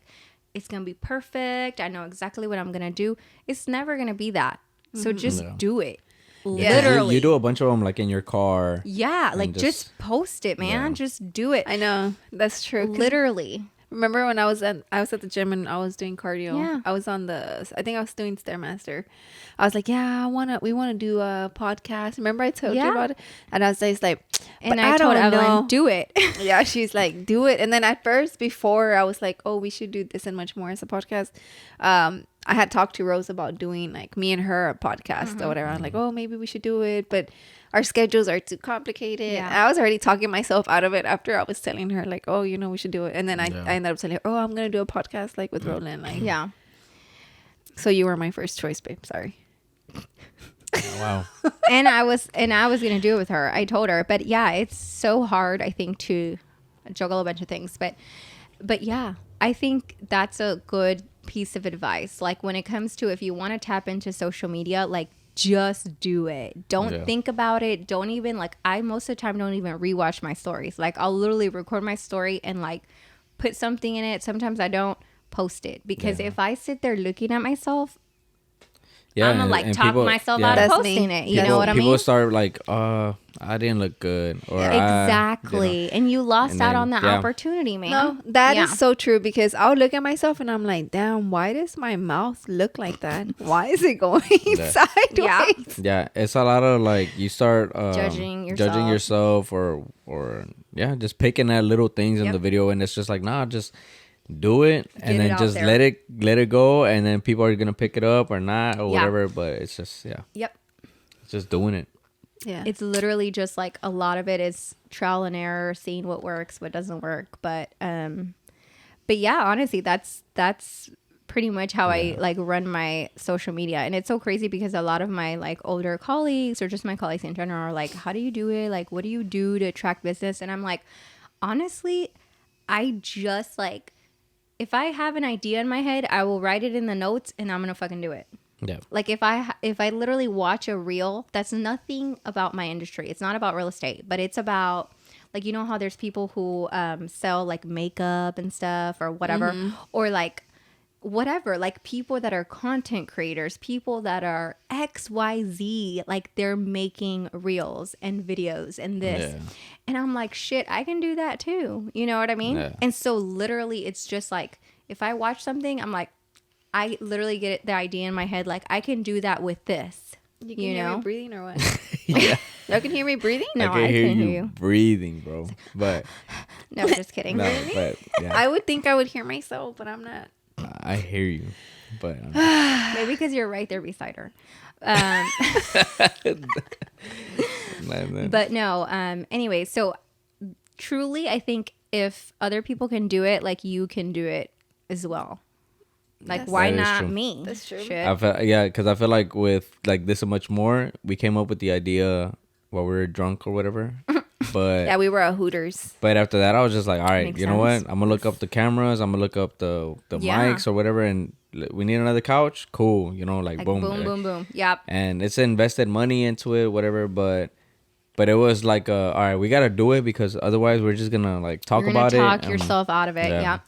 S3: it's going to be perfect. I know exactly what I'm going to do. It's never going to be that. So just do it.
S2: Yeah,
S3: Literally.
S2: you do a bunch of them like in your car.
S3: Yeah, like just post it, man.
S2: Yeah.
S3: Just do it.
S1: I know that's true. 'Cause
S3: Literally.
S1: remember when I was at the gym and I was doing cardio?
S3: Yeah.
S1: I was on I think I was doing Stairmaster. I was like, yeah, we want to do a podcast. Remember I told you about it? And I was just like,
S3: And
S1: but
S3: I told
S1: don't
S3: Evelyn,
S1: know.
S3: do it.
S1: Yeah, she's like, do it. And then at first, before I was like, oh, we should do this and much more as a podcast. I had talked to Rose about doing like me and her a podcast or whatever. I was like, oh, maybe we should do it, but our schedules are too complicated.
S3: Yeah.
S1: And I was already talking myself out of it after I was telling her like, oh, you know, we should do it. And then I ended up telling her, oh, I'm gonna do a podcast like with Roland. Like,
S3: Yeah.
S1: So you were my first choice, babe. Sorry.
S2: Wow.
S3: and I was gonna do it with her. I told her, but yeah, it's so hard. I think to juggle a bunch of things, but yeah, I think that's a good piece of advice. Like when it comes to if you want to tap into social media, like just do it. Don't think about it. Don't even like. I most of the time don't even rewatch my stories. Like I'll literally record my story and like put something in it. Sometimes I don't post it because if I sit there looking at myself.
S2: Yeah,
S3: I'm gonna like
S2: and
S3: talk
S2: people,
S3: myself
S2: yeah.
S3: out of
S1: That's
S3: posting
S1: me.
S3: it. You know
S2: People,
S3: what I mean?
S2: people start like, I didn't look good, or
S3: Exactly. And you lost
S2: and
S3: out
S2: then,
S3: on that
S2: yeah.
S3: opportunity, man.
S1: No, that is
S3: Yeah.
S1: so true because I'll look at myself and I'm like, damn, why does my mouth look like that? Why is it going sideways?
S3: Yeah.
S2: Yeah, it's a lot of like you start
S3: Judging
S2: judging
S3: yourself.
S2: yourself, or yeah, just picking at little things in
S3: Yep.
S2: the video, and it's just like, nah, just do it, and
S3: Get it
S2: then
S3: out
S2: just
S3: there.
S2: let it go, and then people are gonna pick it up or not or
S3: Yeah.
S2: whatever. But it's just
S3: Yep.
S2: it's just doing it.
S1: Yeah.
S3: It's literally just like a lot of it is trial and error, seeing what works, what doesn't work. But yeah, honestly, that's pretty much how I like run my social media. And it's so crazy because a lot of my like older colleagues or just my colleagues in general are like, how do you do it? Like, what do you do to attract business? And I'm like, honestly, I just like, if I have an idea in my head, I will write it in the notes and I'm gonna fucking do it.
S2: Yeah.
S3: Like if I literally watch a reel, that's nothing about my industry. It's not about real estate, but it's about like, you know how there's people who sell like makeup and stuff or whatever, or like whatever, like people that are content creators, people that are XYZ, like they're making reels and videos and this.
S2: Yeah.
S3: And I'm like, shit, I can do that too. You know what I mean?
S2: Yeah.
S3: And so literally it's just like, if I watch something, I'm like, I literally get the idea in my head, like I can do that with this.
S1: You can
S3: You
S1: hear
S3: know?
S1: me breathing or what?
S2: Yeah.
S1: Y'all can hear me breathing?
S3: No,
S2: I can hear
S3: can't
S2: you breathing, bro. But
S3: No, just kidding.
S2: no, but yeah,
S1: I would think I would hear myself, but I'm not.
S2: I hear you. But
S3: Maybe because you're right there beside her. But no, anyway, so truly, I think if other people can do it, like you can do it as well. Like,
S1: Yes.
S3: why
S2: That is
S3: not
S2: true.
S3: me?
S1: That's true.
S3: Shit.
S2: I feel, yeah, because I feel like with like this and much more, we came up with the idea while we were drunk or whatever. But
S1: Yeah, we were at Hooters.
S2: but after that, I was just like, all right,
S3: Makes
S2: you know
S3: sense.
S2: what? I'm gonna look up the cameras. I'm gonna look up the
S3: Yeah.
S2: mics or whatever, and we need another couch. Cool, you know, like,
S3: Like
S2: boom,
S3: boom, boom, boom. Yep.
S2: And it's invested money into it, whatever. But it was like, all right, we gotta do it because otherwise we're just gonna like talk
S3: You're gonna
S2: about
S3: talk
S2: it.
S3: yourself out of it.
S2: yeah.
S3: Yeah.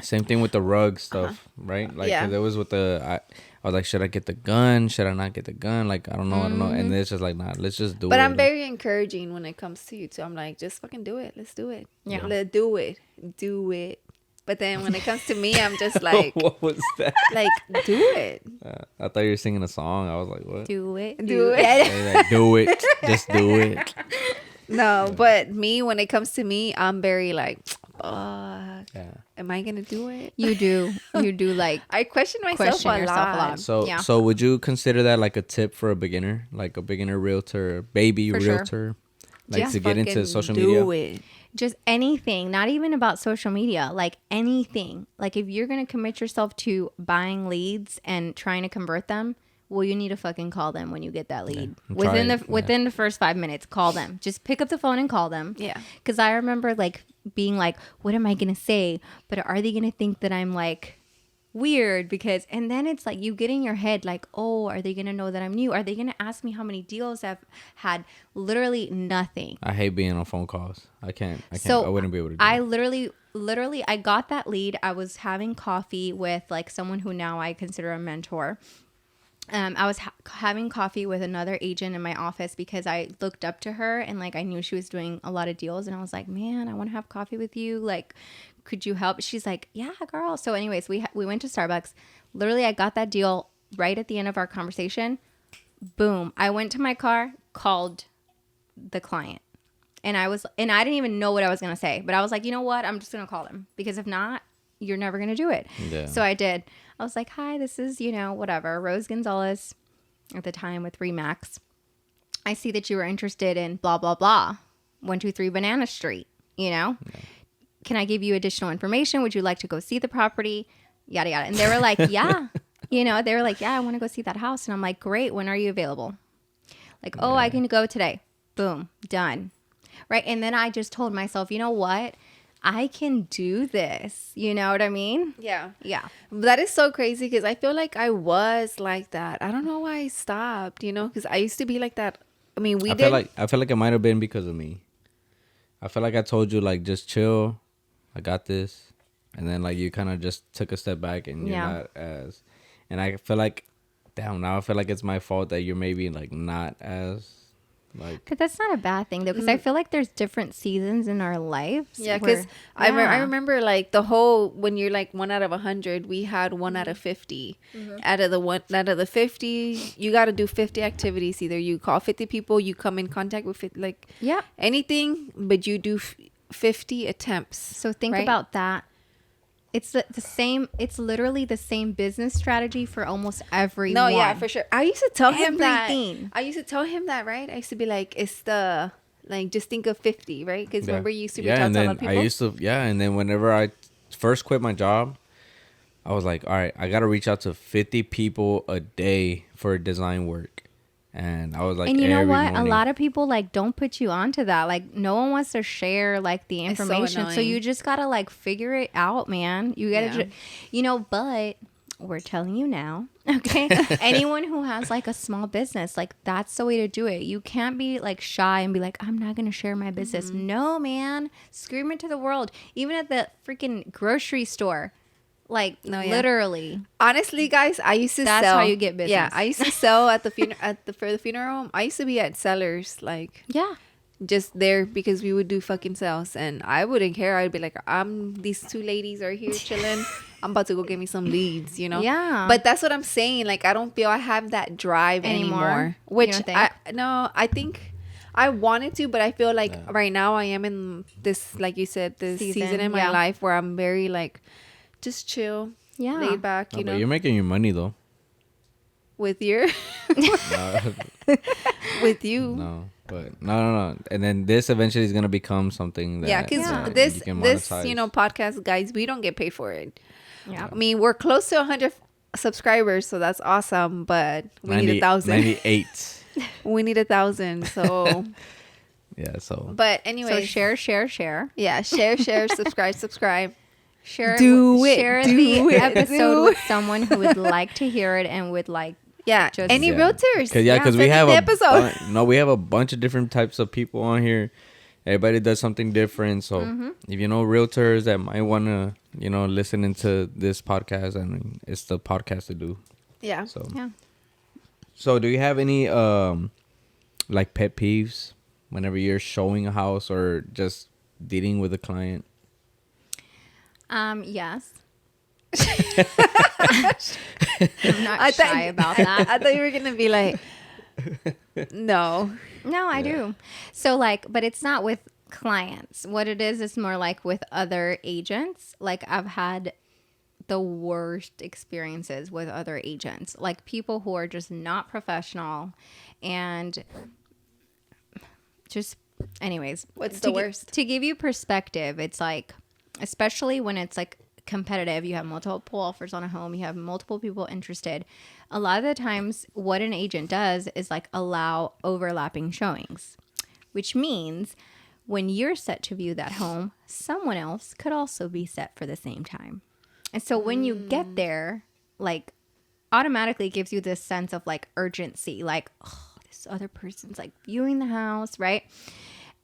S2: Same thing with the rug stuff, right? Like,
S1: Yeah.
S2: 'cause it was with I was like, should I get the gun? Should I not get the gun? Like, I don't know. And it's just like, nah, let's just do it.
S1: But I'm
S2: Like,
S1: very encouraging when it comes to you too. I'm like, just fucking do it. Let's do it.
S3: Yeah.
S1: Let's do it. Do it. But then when it comes to me, I'm just like,
S2: what was that?
S1: do it.
S2: I thought you were singing a song. I was like, what?
S3: Do it.
S1: Do it.
S2: They're like, do it. Just do it.
S1: No, but me, when it comes to me, I'm very like, fuck.
S2: Yeah.
S1: Am I gonna do it?
S3: You do. You do like
S1: I question myself
S3: question
S1: a
S3: yourself a
S1: lot.
S3: lot.
S2: So,
S3: Yeah.
S2: so would you consider that like a tip for a beginner, like a beginner realtor, baby
S3: For sure.
S2: realtor, like
S1: Just
S2: to get into
S1: fucking
S2: social
S1: do
S2: media?
S1: it.
S3: just anything, not even about social media, like anything. Like if you're going to commit yourself to buying leads and trying to convert them, well, you need to fucking call them when you get that lead. Within the first 5 minutes, call them. Just pick up the phone and call them.
S1: Yeah.
S3: Cuz I remember like being like, what am I going to say? But are they going to think that I'm like weird? Because and then it's like you get in your head like, oh, are they going to know that I'm new? Are they going to ask me how many deals I've had? Literally nothing.
S2: I hate being on phone calls. I can't.
S3: So
S2: I wouldn't be able to do
S3: I
S2: it.
S3: literally, I got that lead. I was having coffee with like someone who now I consider a mentor. I was having coffee with another agent in my office because I looked up to her and like I knew she was doing a lot of deals and I was like, man, I want to have coffee with you. Like, could you help? She's like, yeah, girl. So anyways, we went to Starbucks. Literally, I got that deal right at the end of our conversation. Boom. I went to my car, called the client. And I didn't even know what I was going to say, but I was like, you know what? I'm just going to call them because if not, you're never going to do it.
S2: Yeah.
S3: So I did. I was like, hi, this is, whatever, Rose Gonzalez at the time with Remax. I see that you were interested in blah, blah, blah. 123 Banana Street, Yeah. Can I give you additional information? Would you like to go see the property? Yada, yada. And they were like, yeah. They were like, yeah, I want to go see that house. And I'm like, great. When are you available? Like, oh, I can go today. Boom. Done. Right. And then I just told myself, you know what? I can do this. You know what I mean?
S1: Yeah.
S3: Yeah.
S1: That is so crazy because I feel like I was like that. I don't know why I stopped, because I used to be like that. I mean, I
S2: feel like it might have been because of me. I feel like I told you like just chill. I got this. And then like you kind of just took a step back and you're not as, and I feel like damn, now I feel like it's my fault that you're maybe like not as like.
S3: But that's not a bad thing though, because I feel like there's different seasons in our lives.
S1: Yeah, because I remember like the whole when you're like 1 out of 100, we had 1 out of 50. Out of the 50, you got to do 50 activities. Either you call 50 people, you come in contact with it, like anything, but you do 50 attempts.
S3: So think about that. It's the same. It's literally the same business strategy for almost everyone.
S1: No, yeah, for sure. I used to tell him that. I used to tell him that, right? I used to be like, it's the, like, just think of 50, right? Because remember you used to reach out to a lot of people?
S2: And then whenever I first quit my job, I was like, all right, I got to reach out to 50 people a day for design work. And I was like,
S3: and you know what? A lot of people like don't put you onto that. Like no one wants to share like the information. So you just got to like figure it out, man. You got to, but we're telling you now, okay? Anyone who has like a small business, like that's the way to do it. You can't be like shy and be like, I'm not going to share my business. No, man. Scream it to the world. Even at the freaking grocery store. Like literally.
S1: Honestly, guys, I used to sell.
S3: That's how you get business.
S1: Yeah, I used to sell at the for the funeral home. I used to be at sellers, like just there because we would do fucking sales, and I wouldn't care. I'd be like, these two ladies are here chilling. I'm about to go get me some leads,
S3: Yeah.
S1: But that's what I'm saying. Like I don't feel I have that drive anymore. Which I think I wanted to, but I feel like right now I am in this, like you said, this season in my life where I'm very like. Just chill, laid back,
S2: But you're making your money though.
S1: With your, with you.
S2: No, but no. And then this eventually is gonna become something that
S1: because this podcast, guys, we don't get paid for it.
S3: Yeah,
S1: I mean we're close to 100 subscribers, so that's awesome. But we need 1,000.
S2: 98.
S1: We need 1,000. So.
S2: Yeah. So.
S1: But anyway,
S3: so share.
S1: Yeah, share, subscribe.
S3: Share the episode with someone who would like to hear it and would like
S1: any realtors.
S2: Because we have we have a bunch of different types of people on here. Everybody does something different. So if you know realtors that might want to listen into this podcast, I mean it's the podcast to do.
S1: Yeah.
S2: So do you have any like pet peeves whenever you're showing a house or just dealing with a client?
S3: Yes. I'm not shy about that.
S1: I thought you were gonna be like, no,
S3: I do. So like, but it's not with clients. What it is more like with other agents. Like I've had the worst experiences with other agents, like people who are just not professional, and just, anyways.
S1: What's the worst?
S3: To give you perspective, it's like. Especially when it's like competitive, you have multiple offers on a home, you have multiple people interested. A lot of the times what an agent does is like allow overlapping showings, which means when you're set to view that home, someone else could also be set for the same time. And so when you get there, like automatically gives you this sense of like urgency, like, oh, this other person's like viewing the house, right?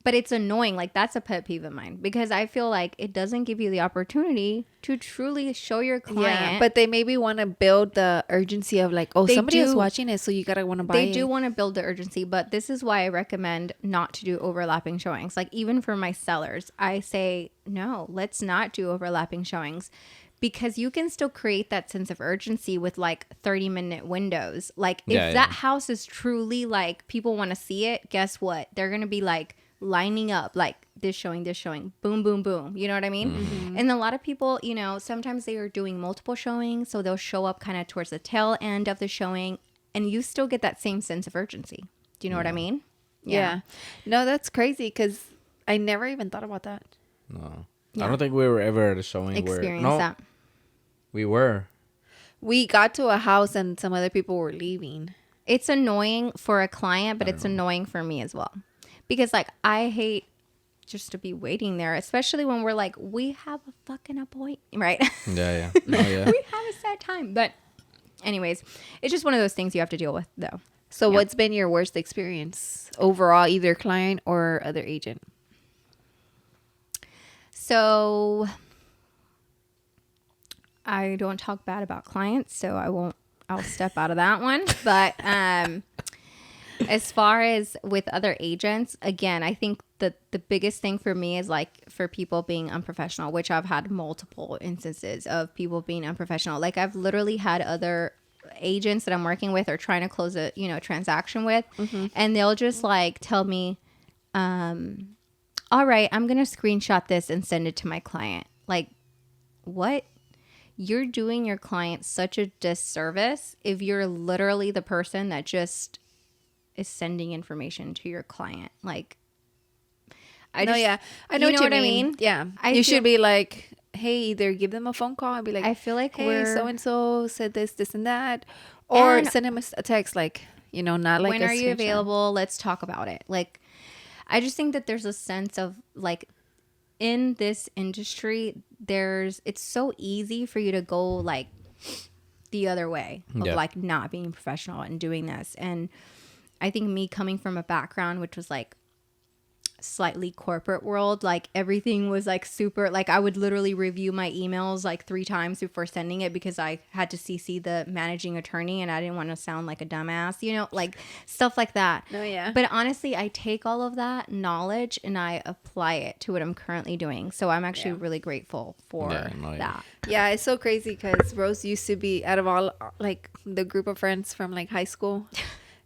S3: But it's annoying. Like, that's a pet peeve of mine because I feel like it doesn't give you the opportunity to truly show your client.
S1: Yeah, but they maybe want to build the urgency of like, somebody is watching it, so you got to want to buy it.
S3: They do want to build the urgency, but this is why I recommend not to do overlapping showings. Like, even for my sellers, I say, no, let's not do overlapping showings because you can still create that sense of urgency with like 30-minute windows. Like, if that house is truly like people want to see it, guess what? They're going to be like, lining up like this showing, boom, boom, boom. You know what I mean? Mm-hmm. And a lot of people, sometimes they are doing multiple showings. So they'll show up kind of towards the tail end of the showing and you still get that same sense of urgency. Do you know what I mean?
S1: Yeah. No, that's crazy because I never even thought about that.
S2: No. Yeah. I don't think we were ever at a showing
S3: that.
S2: We were.
S1: We got to a house and some other people were leaving.
S3: It's annoying for a client, but it's annoying for me as well. Because, like, I hate just to be waiting there, especially when we're like, we have a fucking appointment, right?
S2: Yeah. We
S3: have a set time. But anyways, it's just one of those things you have to deal with, though.
S1: So what's been your worst experience overall, either client or other agent?
S3: So I don't talk bad about clients, so I'll I'll step out of that one. But as far as with other agents, again, I think that the biggest thing for me is like for people being unprofessional, which I've had multiple instances of people being unprofessional. Like I've literally had other agents that I'm working with or trying to close a, transaction with, and they'll just like tell me, all right, I'm going to screenshot this and send it to my client. Like, what? You're doing your client such a disservice if you're literally the person that just is sending information to your client. Like,
S1: I know what you mean. Yeah, you should be like, hey, either give them a phone call and be like,
S3: I feel like
S1: hey, so and so said this, this, and that, or send him a text like, not like,
S3: when are you available? Let's talk about it. Like, I just think that there's a sense of like, in this industry, it's so easy for you to go like the other way of like not being professional and doing this. And I think me coming from a background which was like slightly corporate world, like everything was like super, like I would literally review my emails like 3 times before sending it because I had to CC the managing attorney and I didn't want to sound like a dumbass, like stuff like that.
S1: Oh yeah.
S3: But honestly, I take all of that knowledge and I apply it to what I'm currently doing. So I'm actually really grateful for that.
S1: Yeah, it's so crazy because Rose used to be, out of all like the group of friends from like high school,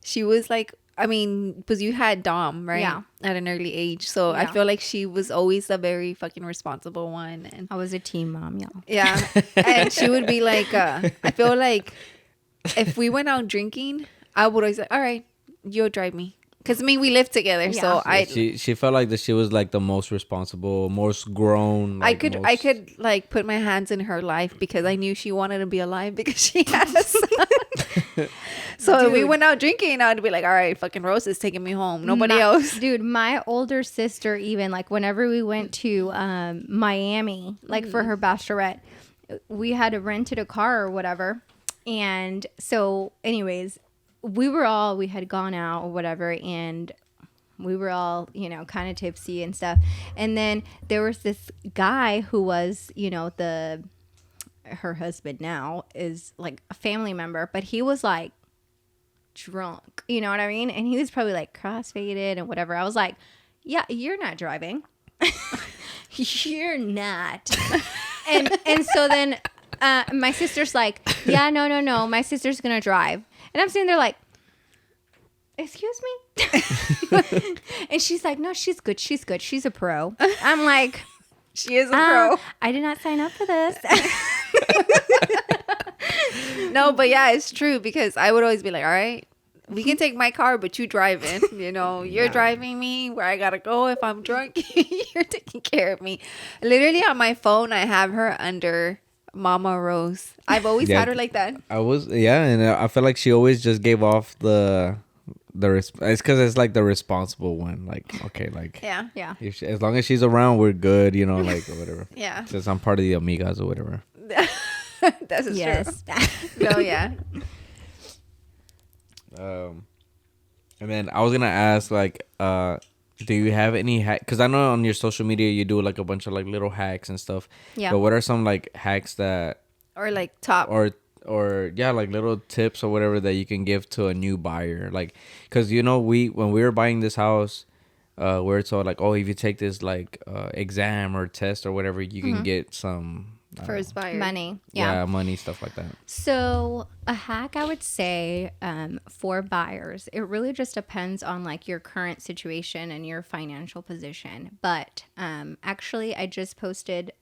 S1: she was like, I mean, because you had Dom, right?
S3: Yeah.
S1: At an early age. So I feel like she was always a very fucking responsible one. And
S3: I was a teen mom, y'all.
S1: yeah. And she would be like, I feel like if we went out drinking, I would always like, all right, you'll drive me. Because we lived together. So
S2: she felt like that she was like the most responsible, most grown. Like,
S1: I could like put my hands in her life because I knew she wanted to be alive because she had a son. So if we went out drinking, I'd be like, all right, fucking Rose is taking me home. Nobody else.
S3: Dude, my older sister, even like whenever we went to Miami, like for her bachelorette, we had rented a car or whatever. And so anyways, we had gone out or whatever, and we were all, kind of tipsy and stuff. And then there was this guy who was, her husband now is like a family member, but he was like drunk, you know what I mean? And he was probably like cross-faded and whatever. I was like, yeah, you're not driving. You're not. and so then my sister's like, yeah, no, my sister's gonna drive. And I'm sitting there like, excuse me? And she's like, no, she's good. She's a pro. I'm like,
S1: she is a pro.
S3: I did not sign up for this.
S1: No, but yeah, it's true because I would always be like, all right, we can take my car, but you driving. You're driving me where I gotta go. If I'm drunk, you're taking care of me. Literally on my phone, I have her under Mama Rose. I've always had her like that.
S2: And I feel like she always just gave off it's because it's like the responsible one. Like, okay, like
S1: yeah.
S2: As long as she's around, we're good. Like or whatever.
S1: Yeah.
S2: Since I'm part of the amigas or whatever.
S1: That's true. No, yeah.
S2: And then I was gonna ask, like, do you have any hack? Because I know on your social media you do like a bunch of like little hacks and stuff.
S3: Yeah.
S2: But what are some like hacks that,
S1: or like top,
S2: or like little tips or whatever that you can give to a new buyer? Like, because when we were buying this house, we were told like, oh, if you take this like exam or test or whatever, you can get some
S1: first buyer
S3: money.
S2: Yeah, money, stuff like that.
S3: So a hack, I would say, for buyers, it really just depends on like your current situation and your financial position. But actually, I just posted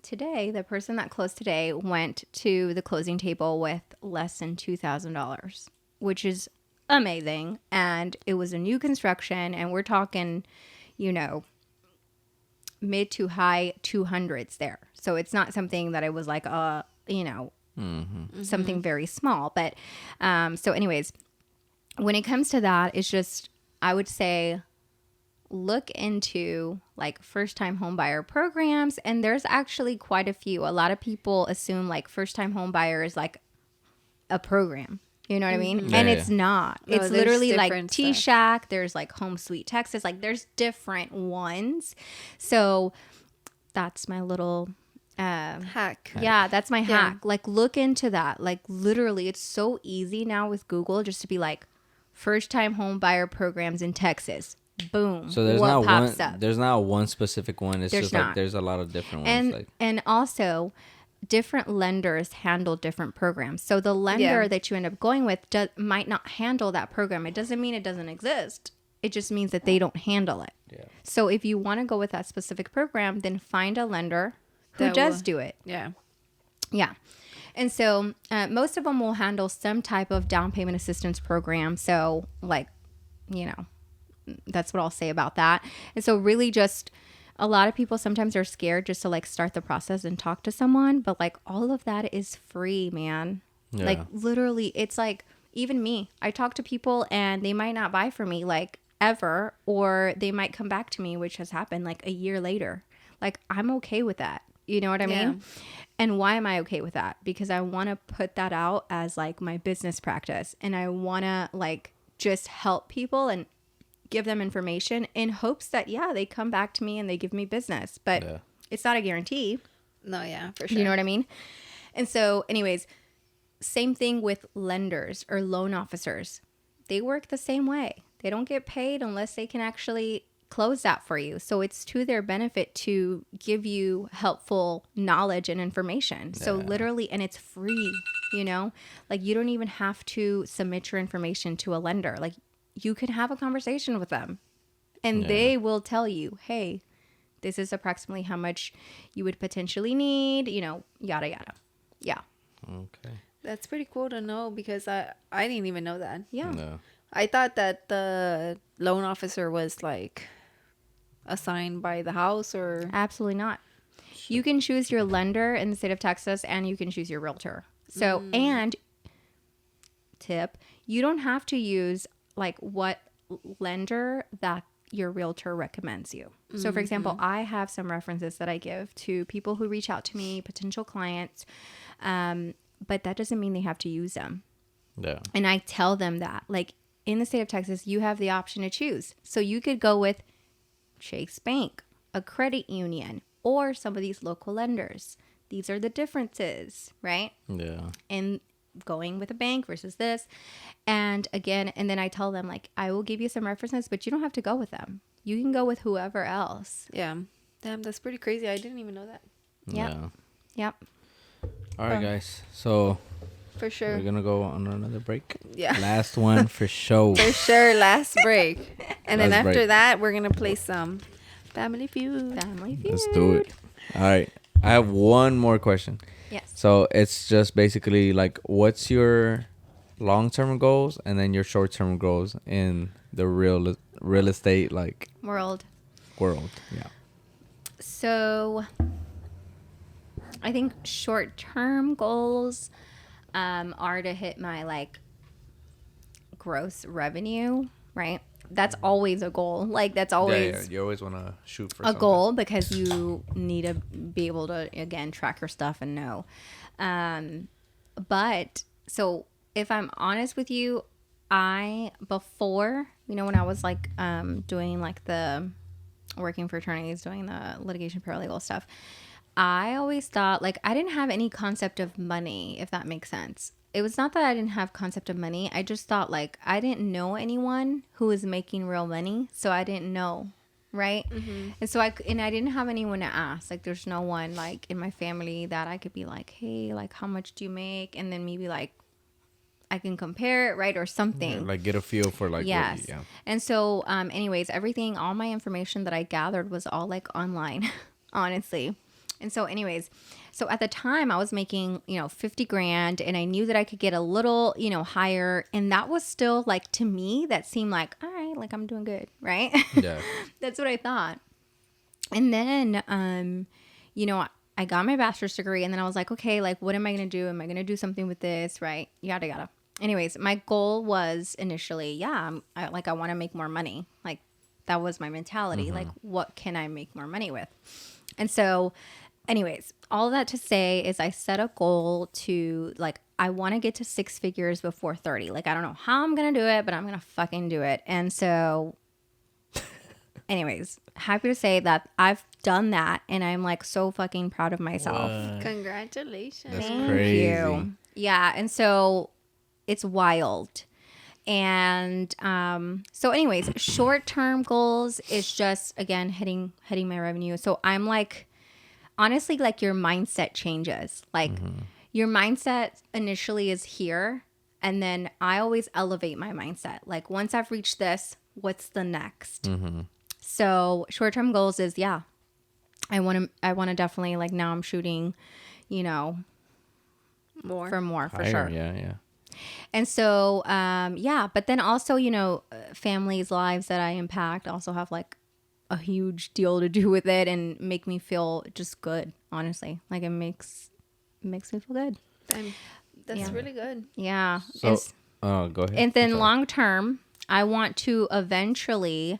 S3: today, the person that closed today went to the closing table with less than $2,000, which is amazing. And it was a new construction, and we're talking, mid to high 200s there. So it's not something that I was like, something very small. But so anyways, when it comes to that, it's just, I would say, look into like first time home buyer programs. And there's actually quite a few. A lot of people assume like first time home buyer is like a program. You know what I mean?
S2: Yeah,
S3: and it's not.
S1: No,
S3: it's literally like
S1: stuff.
S3: T-Shack. There's like Home Sweet Texas. Like there's different ones. So that's my little
S1: Hack.
S3: Yeah, that's my
S1: Yeah.
S3: hack. Like, look into that. Like, literally, it's so easy now with Google just to be like, first time home buyer programs in Texas. Boom.
S2: So there's
S3: what
S2: not
S3: pops
S2: one.
S3: up?
S2: There's not one specific one. It's
S3: There's
S2: just like
S3: not.
S2: there's a lot of different ones. Like
S3: And also, different lenders handle different programs. So the lender
S1: Yeah.
S3: that you end up going with might not handle that program. It doesn't mean it doesn't exist. It just means that they don't handle it.
S2: yeah,
S3: So if you want to go with that specific program, then find a lender who
S1: That
S3: does
S1: will-
S3: do it.
S1: Yeah.
S3: Yeah. And so most of them will handle some type of down payment assistance program. So, like, you know, that's what I'll say about that. And so, really, just a lot of people sometimes are scared just to like start the process and talk to someone. But like, all of that is free, man.
S2: Yeah.
S3: Like, literally, it's like even me. I talk to people and they might not buy from me like ever, or they might come back to me, which has happened like a year later. Like, I'm okay with that. You know what I
S1: Yeah.
S3: mean? And why am I okay with that? Because I want to put that out as like my business practice, and I want to like just help people and give them information in hopes that, yeah, they come back to me and they give me business. But
S2: Yeah.
S3: it's not a guarantee.
S1: No, yeah, for sure.
S3: You know what I mean? And so, anyways, same thing with lenders or loan officers. They work the same way. They don't get paid unless they can actually close that for you. So it's to their benefit to give you helpful knowledge and information. So
S2: Yeah.
S3: literally, and it's free, you know? Like, you don't even have to submit your information to a lender. Like, you can have a conversation with them and
S2: Yeah.
S3: they will tell you, hey, this is approximately how much you would potentially need, you know, yada, yada. Yeah.
S2: Okay.
S1: That's pretty cool to know because I didn't even know that.
S3: Yeah.
S2: No.
S1: I thought that the loan officer was like assigned by the house or
S3: Absolutely not. You can choose your lender in the state of Texas and you can choose your realtor. So, and tip, you don't have to use like what lender that your realtor recommends you. So, for example, I have some references that I give to people who reach out to me, potential clients, but that doesn't mean they have to use them.
S2: Yeah.
S3: And I tell them that, like, in the state of Texas, you have the option to choose. So you could go with Chase Bank, a credit union, or some of these local lenders. These are the differences, right?
S2: Yeah.
S3: In going with a bank versus this. And again, and then I tell them, like, I will give you some references, but you don't have to go with them. You can go with whoever else.
S1: yeah. Damn, that's pretty crazy. I didn't even know that.
S3: Yep.
S2: Yeah.
S3: Yep.
S2: All right, guys. So
S1: For sure.
S2: we're gonna go on another break.
S1: Yeah.
S2: Last one for show.
S1: For sure, last break. And then
S2: Last
S1: after
S2: break.
S1: that, we're going to play some Family Feud.
S3: Family Feud.
S2: Let's do it. All right. I have one more question.
S3: Yes.
S2: So it's just basically like, what's your long-term goals and then your short-term goals in the real estate like
S3: World.
S2: world? Yeah.
S3: So I think short-term goals are to hit my like gross revenue, right? That's always a goal. Like, that's always
S2: You always want to shoot for
S3: a goal because you need to be able to, again, track your stuff and know. But so if I'm honest with you, before, you know, when I was like doing like the working for attorneys, doing the litigation paralegal stuff, I always thought, like, I didn't have any concept of money, if that makes sense. It was not that I didn't have concept of money. I just thought, like, I didn't know anyone who was making real money, so I didn't know, right? And so I didn't have anyone to ask. Like, there's no one like in my family that I could be like, hey, like, how much do you make? And then maybe like I can compare it, right, or something.
S2: Yeah, like get a feel for like
S3: Yes.
S2: what, yeah.
S3: And so, anyways, all my information that I gathered was all like online, honestly. And so, anyways, so at the time I was making, you know, 50 grand, and I knew that I could get a little, you know, higher. And that was still like, to me, that seemed like, all right, like I'm doing good, right?
S2: Yeah.
S3: That's what I thought. And then, you know, I got my bachelor's degree, and then I was like, okay, like, what am I going to do? Am I going to do something with this? Right. Yada, yada. Anyways, my goal was initially, yeah, I want to make more money. Like, that was my mentality. Like, what can I make more money with? And so, anyways, all that to say is I set a goal to, like, I want to get to 6 figures before 30. Like, I don't know how I'm going to do it, but I'm going to fucking do it. And so, anyways, happy to say that I've done that, and I'm like so fucking proud of myself.
S1: Congratulations.
S2: That's
S3: Thank
S2: crazy.
S3: you. Yeah, and so it's wild. And so anyways, short-term goals is just again hitting my revenue. So I'm like, honestly, like your mindset changes. Like your mindset initially is here, and then I always elevate my mindset. Like once I've reached this, what's the next? So short-term goals is I want to definitely, like, now I'm shooting, you know,
S1: More.
S3: for
S2: Higher,
S3: sure.
S2: Yeah.
S3: And so, but then also, you know, families' lives that I impact also have like a huge deal to do with it and make me feel just good, honestly. Like it makes me feel good.
S1: That's really good.
S3: Yeah.
S2: So, go ahead.
S3: And then
S2: I'm sorry.
S3: long term, I want to eventually,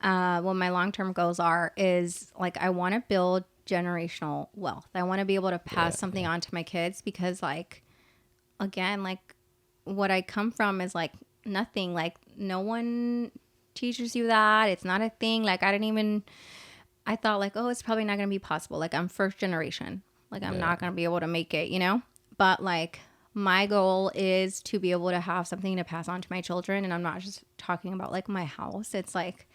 S3: what my long term goals are is like I want to build generational wealth. I want to be able to pass something on to my kids because, like, again, like what I come from is like nothing. Like no one teaches you that. It's not a thing. Like I thought like, oh, it's probably not going to be possible. Like I'm first generation. Like I'm not going to be able to make it, you know? But like my goal is to be able to have something to pass on to my children. And I'm not just talking about like my house. It's like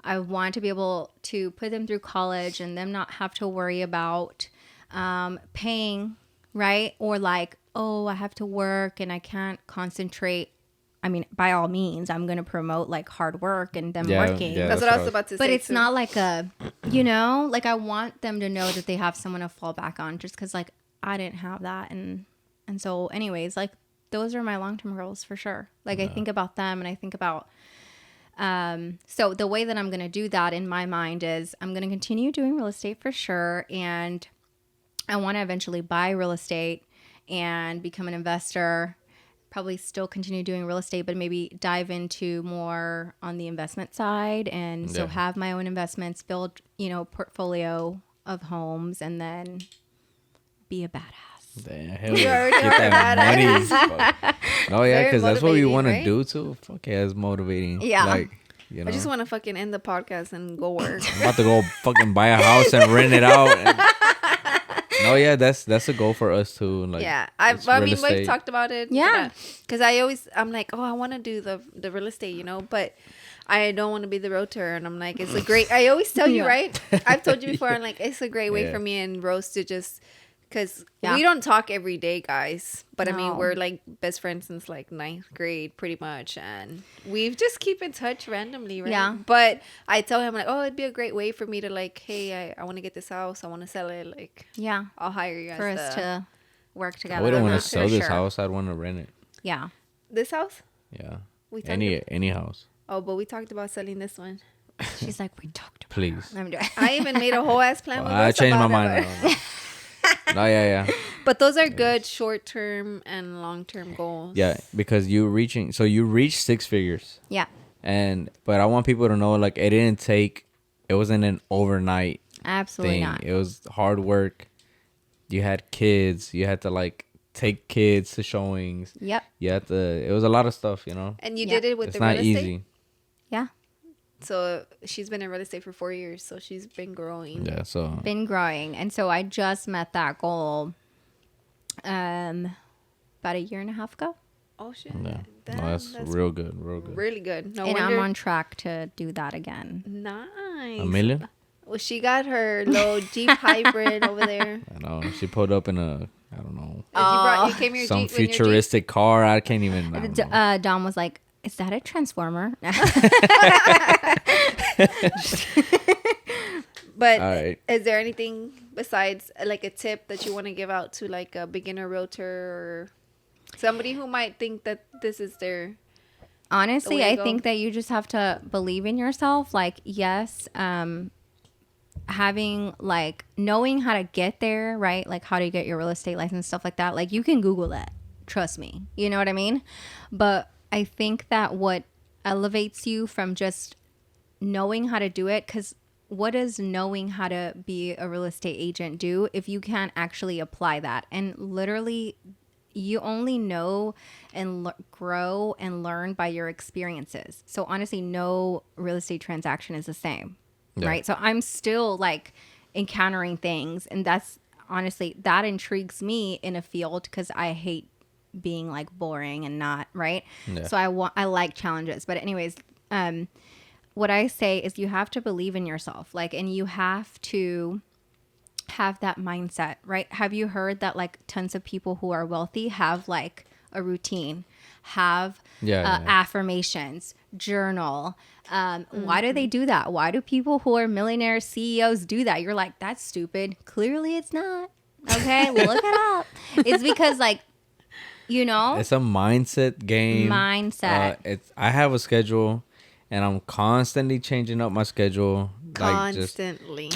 S3: I want to be able to put them through college and them not have to worry about paying, right? Or like, oh, I have to work and I can't concentrate. I mean, by all means, I'm going to promote like hard work and them working.
S2: Yeah,
S1: That's what I was about to say.
S3: But it's
S1: too.
S3: not like a, you know, like I want them to know that they have someone to fall back on just because like I didn't have that. And so anyways, like those are my long-term goals for sure. Like I think about them and I think about, so the way that I'm going to do that in my mind is I'm going to continue doing real estate for sure. And I want to eventually buy real estate and become an investor, probably still continue doing real estate, but maybe dive into more on the investment side. And so have my own investments, build, you know, portfolio of homes, and then be a badass.
S2: Damn, hell
S1: You
S2: yeah.
S1: already
S2: Get
S1: are
S2: that money. Fuck. No, yeah,
S1: Very
S2: because that's what we
S1: motivating,
S2: want
S1: right?
S2: to do too. Fuck yeah, it's motivating.
S3: Yeah.
S2: Like, you know,
S1: I just want to fucking end the podcast and go work.
S2: I'm about to go fucking buy a house and rent it out. No, yeah, that's a goal for us too. Like,
S1: Yeah,
S2: it's
S1: I
S2: real
S1: mean,
S2: estate.
S1: we've talked about it.
S3: Yeah.
S1: Because I'm like, oh, I want to do the real estate, you know, but I don't want to be the realtor. And I'm like, it's a great, I always tell you,
S3: Yeah.
S1: right? I've told you before, I'm like, it's a great way
S2: Yeah.
S1: for me and Rose to just, because
S3: Yeah.
S1: we don't talk every day, guys. But I mean,
S3: No.
S1: we're like best friends since like ninth grade, pretty much. And we've just keep in touch randomly, right?
S3: Yeah.
S1: But I tell him, like, oh, it'd be a great way for me to like, hey, I want to get this house. I want to sell it. Like,
S3: Yeah.
S1: I'll hire you
S3: For
S1: as
S3: us
S1: the-
S3: to work
S2: I
S3: together.
S2: wouldn't want
S3: on
S2: to
S3: that,
S2: sell
S3: for
S2: this
S3: sure.
S2: house. I'd want to rent it.
S3: Yeah.
S1: This house?
S2: Yeah.
S1: We talked
S2: Any house,
S1: Oh, but we talked about selling this one.
S3: She's like, we talked about
S2: please.
S3: it. I'm doing
S1: I even made a whole ass plan with
S2: I
S1: us
S2: changed my
S1: about
S2: mind.
S1: it,
S2: No, no, yeah.
S1: but those are good short-term and long-term goals.
S2: Yeah, because you reached 6 figures.
S3: Yeah.
S2: But I want people to know, like, it wasn't an overnight
S3: Absolutely
S2: thing.
S3: not.
S2: It was hard work. You had kids. You had to like take kids to showings.
S3: Yep.
S2: It was a lot of stuff, you know.
S1: And you
S3: Yeah.
S1: did it with
S2: It's
S1: the
S2: not
S1: real estate?
S2: easy.
S3: Yeah.
S1: So she's been in real estate for 4 years, so she's been growing.
S2: Yeah, so
S3: Been growing. And so I just met that goal about a year and a half ago.
S1: Oh, shit.
S2: yeah.
S1: Damn,
S2: No, that's real good, real good.
S1: really good. No
S3: And
S1: wonder.
S3: I'm on track to do that again.
S1: Nice.
S2: $1 million?
S1: Well, she got her little Jeep hybrid over there.
S2: I know. She pulled up in a, I don't know,
S1: You came here
S2: some
S1: Jeep, in your Jeep?
S2: futuristic car. I can't even. I don't know.
S3: Dom was like, is that a transformer?
S1: But
S2: All right.
S1: is there anything besides like a tip that you want to give out to like a beginner realtor or somebody who might think that this is their
S3: Honestly,
S1: way to
S3: I
S1: go.
S3: think that you just have to believe in yourself. Like, yes, having like knowing how to get there, right? Like how to get your real estate license, stuff like that. Like you can Google that. Trust me. You know what I mean? But I think that what elevates you from just knowing how to do it, because what does knowing how to be a real estate agent do if you can't actually apply that? And literally, you only know and grow and learn by your experiences. So honestly, no real estate transaction is the same. right? So I'm still like encountering things, and that's honestly that intrigues me in a field because I hate being like boring and not right.
S2: Yeah.
S3: So I like challenges. But anyways, what I say is you have to believe in yourself, like, and you have to have that mindset, right? Have you heard that like tons of people who are wealthy have like a routine, have affirmations, journal? Why do they do that? Why do people who are millionaire CEOs do that? You're like, that's stupid. Clearly it's not. Okay, look it up. It's because like, you know,
S2: it's a mindset game. I have a schedule, and I'm constantly changing up my schedule.
S1: Constantly.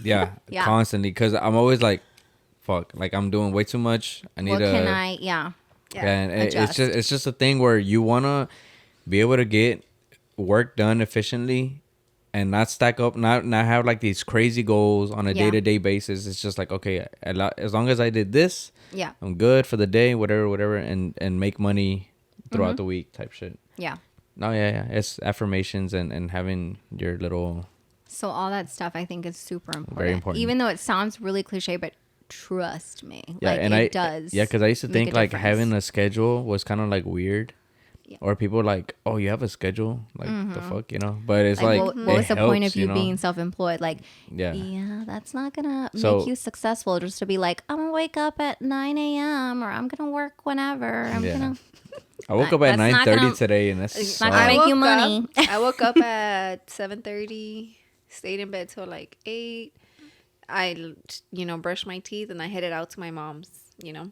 S2: Yeah, constantly, because I'm always like, fuck, like I'm doing way too much. I need
S3: yeah,
S2: and it's just a thing where you wanna be able to get work done efficiently and not stack up, not have like these crazy goals on a day-to-day basis. It's just like, okay, as long as I did this, I'm good for the day, whatever, and make money throughout the week type shit. It's affirmations and having your little.
S3: So all that stuff I think is super important.
S2: Very important.
S3: Even though it sounds really cliche, but trust me.
S2: Yeah,
S3: like,
S2: and
S3: it does.
S2: Yeah, because I used to think like having a schedule was kind of like weird. Yeah. Or people like, oh, you have a schedule? Like, the fuck, you know? But it's like
S3: what was the point of you being self-employed? Like, that's not going to make you successful just to be like, I'm going to wake up at 9 a.m. or I'm going to work whenever.
S2: I woke up at 9:30 today, and that's
S3: not going to make you money.
S1: I woke up at 7:30, stayed in bed till like 8. I, brushed my teeth, and I headed out to my mom's,
S2: Yeah,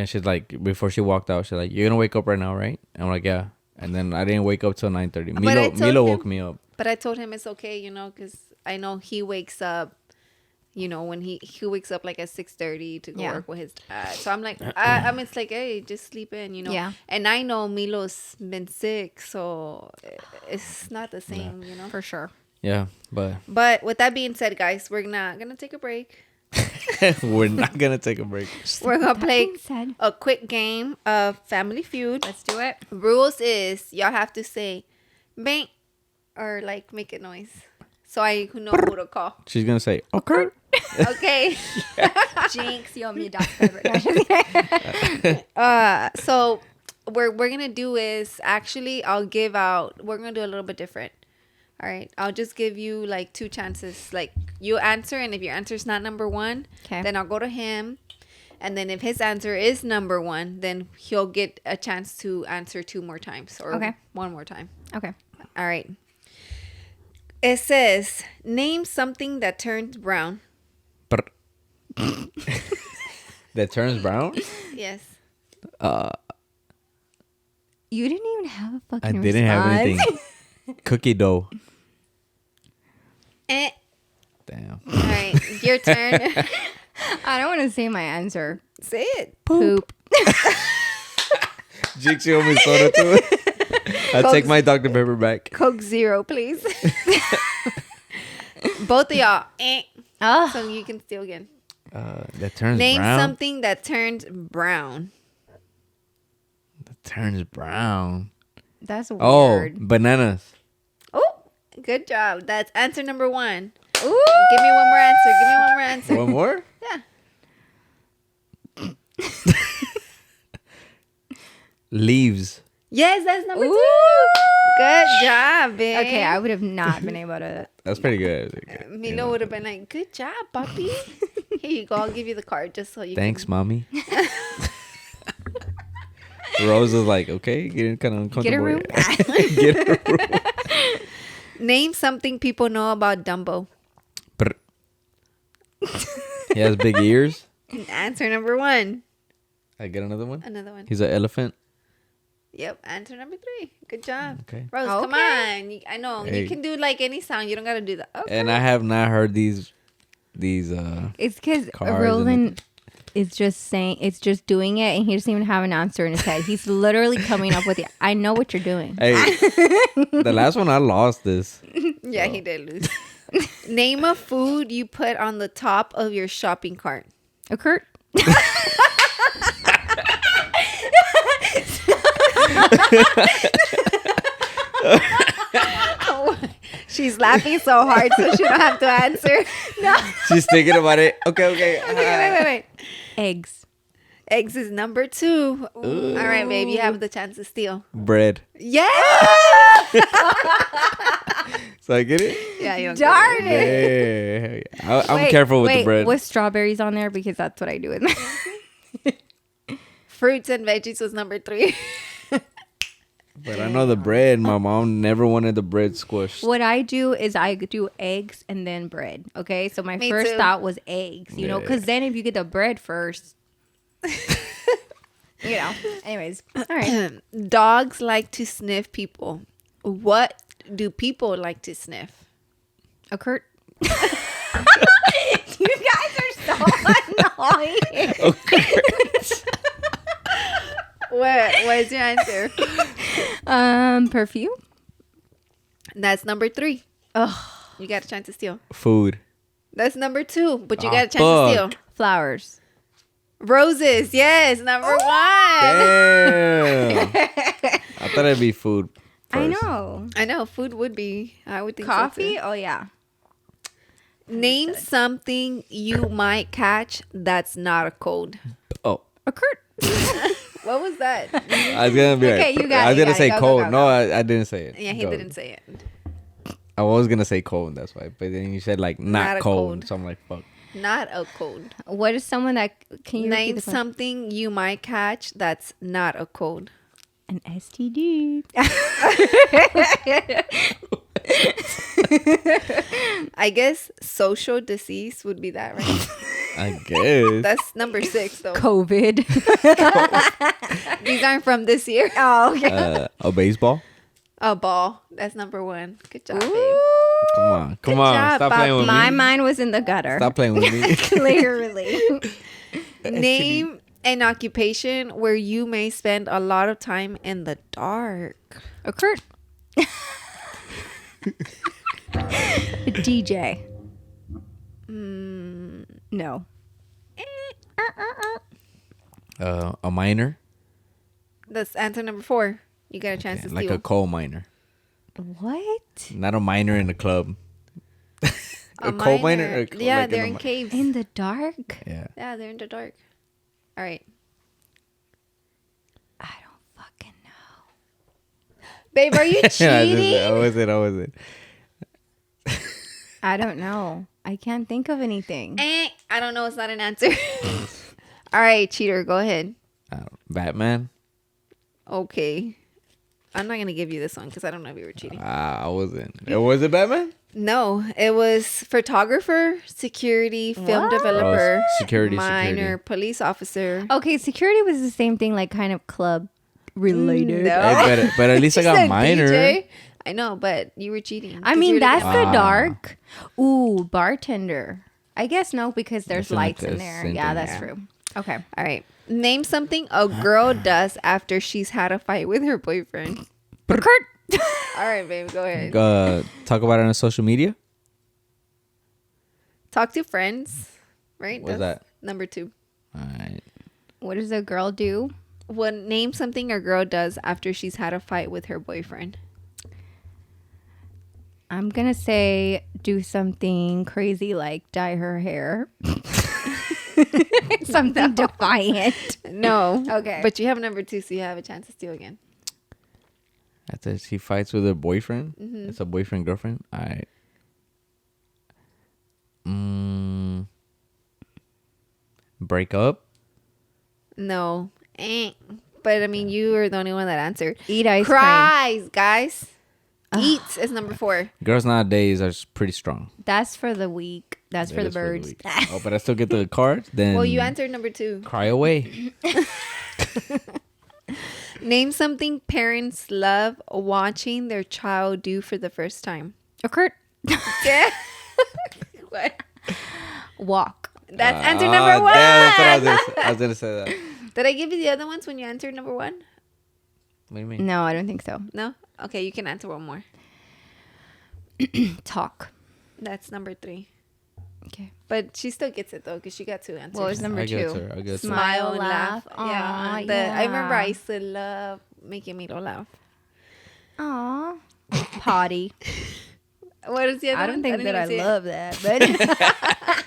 S2: she's like, before she walked out, she's like, you're going to wake up right now, right? I'm like, yeah. And then I didn't wake up till 9:30. Milo woke me up.
S1: But I told him it's okay, because I know he wakes up, when he wakes up like at 6:30 to go work with his dad. So I'm like, it's like, hey, just sleep in,
S3: Yeah.
S1: And I know Milo's been sick, so it's not the same,
S3: For sure.
S2: Yeah,
S1: But with that being said, guys, we're not going to take a break.
S2: We're not going to take a break.
S1: We're going to play a quick game of Family Feud.
S3: Let's do it.
S1: Rules is y'all have to say bang or like make a noise. So I know who to call.
S2: She's going to say, okay.
S1: Okay.
S3: Jinx, you owe me a $1.
S1: So we're going to do is actually we're going to do a little bit different. All right. I'll just give you like 2 chances. Like you answer, and if your answer is not number 1, then I'll go to him. And then if his answer is number 1, then he'll get a chance to answer 2 more times or 1 more time.
S3: Okay.
S1: All right. It says, name something that turns brown.
S2: That turns brown?
S1: Yes.
S3: You didn't even have a fucking
S2: I didn't have anything. Cookie dough. Damn.
S1: All right. Your turn.
S3: I don't want to say my answer.
S1: Say it.
S3: Poop.
S2: Jinx, you owe me soda too. I'll take my Dr. Pepper back.
S1: Coke Zero, please. Both of y'all. So you can steal again.
S2: That turns
S1: Name
S2: brown?
S1: something that turns brown.
S2: That turns brown.
S3: That's weird.
S2: Oh, bananas.
S1: Oh, good job. That's answer number 1. Ooh. Give me one more answer.
S2: One more?
S1: Yeah.
S2: Leaves.
S1: Yes, that's number 2. Good job, babe.
S3: Okay, I would have not been able to.
S2: That's pretty good.
S1: Milo would have been like, good job, puppy. Here you go. I'll give you the card just so you
S2: Thanks, mommy. Rose was like, okay, getting kind of uncomfortable.
S3: Get a room.
S2: Get a room.
S1: Name something people know about Dumbo.
S2: He has big ears.
S1: Answer number 1.
S2: I get another one?
S1: Another one.
S2: He's an elephant.
S1: Yep. Answer number 3. Good job.
S2: Okay.
S1: Rose, come on. I know.
S2: Hey.
S1: You can do like any sound. You don't got to do that. Okay.
S2: And I have not heard these
S3: It's because
S2: cars
S3: Roland is just doing it, and he doesn't even have an answer in his head. He's literally coming up with it. I know what you're doing.
S2: Hey, the last one I lost this.
S1: Yeah, he did lose. Name a food you put on the top of your shopping cart.
S3: A Kurt.
S1: She's laughing so hard so she don't have to answer. No.
S2: She's thinking about it. Okay.
S1: Okay, wait.
S3: Eggs.
S1: Eggs is number 2. All right, babe. You have the chance to steal.
S2: Bread.
S1: Yeah.
S2: So I get it?
S1: Yeah, you don't
S3: Darn
S1: get it.
S3: it.
S2: Yeah. I'm careful with the bread.
S3: With strawberries on there because that's what I do with my.
S1: Fruits and veggies was number 3.
S2: But I know the bread. My mom never wanted the bread squished.
S3: What I do is I do eggs and then bread. Okay, so my
S1: Me
S3: first
S1: too.
S3: thought was eggs. You know, because then if you get the bread first, you know. Anyways, all right.
S1: Dogs like to sniff people. What do people like to sniff?
S3: A Kurt. You guys are so annoying.
S1: What's your answer?
S3: Perfume.
S1: That's number 3.
S3: Oh,
S1: You got a chance to steal.
S2: Food.
S1: That's number 2, but you
S2: Ah,
S1: got a chance to steal.
S2: fuck.
S3: flowers.
S1: Roses, yes, number 1.
S2: Damn. I thought it'd be food.
S3: I
S2: first.
S3: know.
S1: I know food would be. I would think
S3: Coffee.
S1: So too.
S3: Oh yeah.
S1: Name something you might catch that's not a cold.
S2: Oh.
S3: A Kurt.
S1: What was that?
S2: I was gonna be
S3: Okay,
S2: like,
S3: you got
S2: I
S3: it,
S2: was
S3: you
S2: gonna
S3: got
S2: say
S3: it. Go,
S2: cold.
S3: go,
S2: No,
S3: go.
S2: I didn't say it.
S1: Yeah, he
S2: Go.
S1: didn't say it.
S2: I was gonna say cold. That's why. But then you said like not,
S1: Not a
S2: cold.
S1: cold.
S2: So I'm like, fuck.
S1: Not a cold.
S3: What is someone that can you repeat
S1: Name
S3: the question?
S1: something you might catch that's not a cold.
S3: An STD.
S1: I guess social disease would be that, right?
S2: I guess.
S1: That's number 6, though.
S3: COVID.
S1: These aren't from this year.
S3: Oh, okay.
S2: A baseball.
S1: A ball. That's number 1. Good job, babe.
S2: Come on. Come
S1: Good
S2: on.
S1: job,
S2: Stop playing with
S3: My
S2: me.
S3: mind was in the gutter.
S2: Stop playing with me.
S3: Clearly.
S1: Name an occupation where you may spend a lot of time in the dark.
S3: A Kurt. A DJ. No.
S2: A miner.
S1: That's answer number 4. You got a chance to
S2: Like
S1: steal.
S2: a coal miner.
S3: What?
S2: Not a miner in the club. a coal miner? Or
S1: Yeah,
S2: like
S1: they're
S2: the
S1: in
S2: mi-
S1: caves.
S3: In the dark?
S2: Yeah.
S1: Yeah, they're in the dark. All right.
S3: I don't fucking know.
S1: Babe, are you cheating?
S2: I wasn't.
S3: I don't know. I can't think of anything.
S1: I don't know. It's not an answer. All right, cheater, go ahead.
S2: Batman.
S1: Okay. I'm not going to give you this one because I don't know if you were cheating.
S2: I wasn't. Was it Batman?
S1: No, it was photographer, security, film
S3: What?
S1: developer,
S2: Oh, security.
S1: police officer.
S3: Okay, security was the same thing, like kind of club related.
S1: No.
S2: Hey, but at least I
S1: She
S2: got
S1: said
S2: minor.
S1: DJ. I know, but you were cheating.
S3: I
S1: 'cause
S3: mean,
S1: you were
S3: that's
S1: together.
S3: the dark. Ooh, bartender. I guess no, because there's
S2: That's an
S3: lights in
S2: that's
S3: there.
S2: same
S3: Yeah,
S2: thing.
S3: that's
S1: Yeah.
S3: true. Okay.
S1: All right. Name something a girl does after she's had a fight with her boyfriend.
S3: Kurt.
S1: All right, baby, go ahead.
S2: Talk about it on social media.
S1: Talk to friends, right?
S2: What's
S1: That's
S2: that?
S1: number 2.
S2: All right.
S3: What does a girl do?
S1: What name something a girl does after she's had a fight with her boyfriend?
S3: I'm gonna say do something crazy like dye her hair. Something defiant.
S1: No.
S3: Okay.
S1: But you have number 2, so you have a chance to steal again.
S2: After she fights with her boyfriend,
S1: Mm-hmm.
S2: it's a boyfriend girlfriend. All right. Break up.
S1: No. But I mean, you were the only one that answered.
S3: Eat ice cream.
S1: Cries, guys. Eats is number 4.
S2: Girls nowadays are pretty strong.
S3: That's for the weak. That's for
S2: That
S3: the
S2: is
S3: birds.
S2: weak. Oh, but I still get the card. Then
S1: Well, you answered number 2.
S2: cry away.
S1: Name something parents love watching their child do for the first time.
S3: A Kurt.
S1: Yeah. What?
S3: Walk.
S1: That's answer number 1.
S2: Damn, that's what I was gonna say that.
S1: Did I give you the other ones when you answered number 1?
S2: What do you mean?
S3: No, I don't think so.
S1: No? Okay, you can answer one more.
S3: Talk.
S1: That's number 3.
S3: Okay.
S1: But she still gets it though, because she got 2 answers.
S3: What was number
S2: I get
S3: 2?
S2: her. I get her.
S1: Smile and laugh.
S3: Aw,
S1: Yeah. I remember
S3: yeah.
S1: I used to love making Mito laugh.
S3: Aw. Potty.
S1: What is the other
S3: I don't
S1: one?
S3: think that I
S1: even see it.
S3: love that,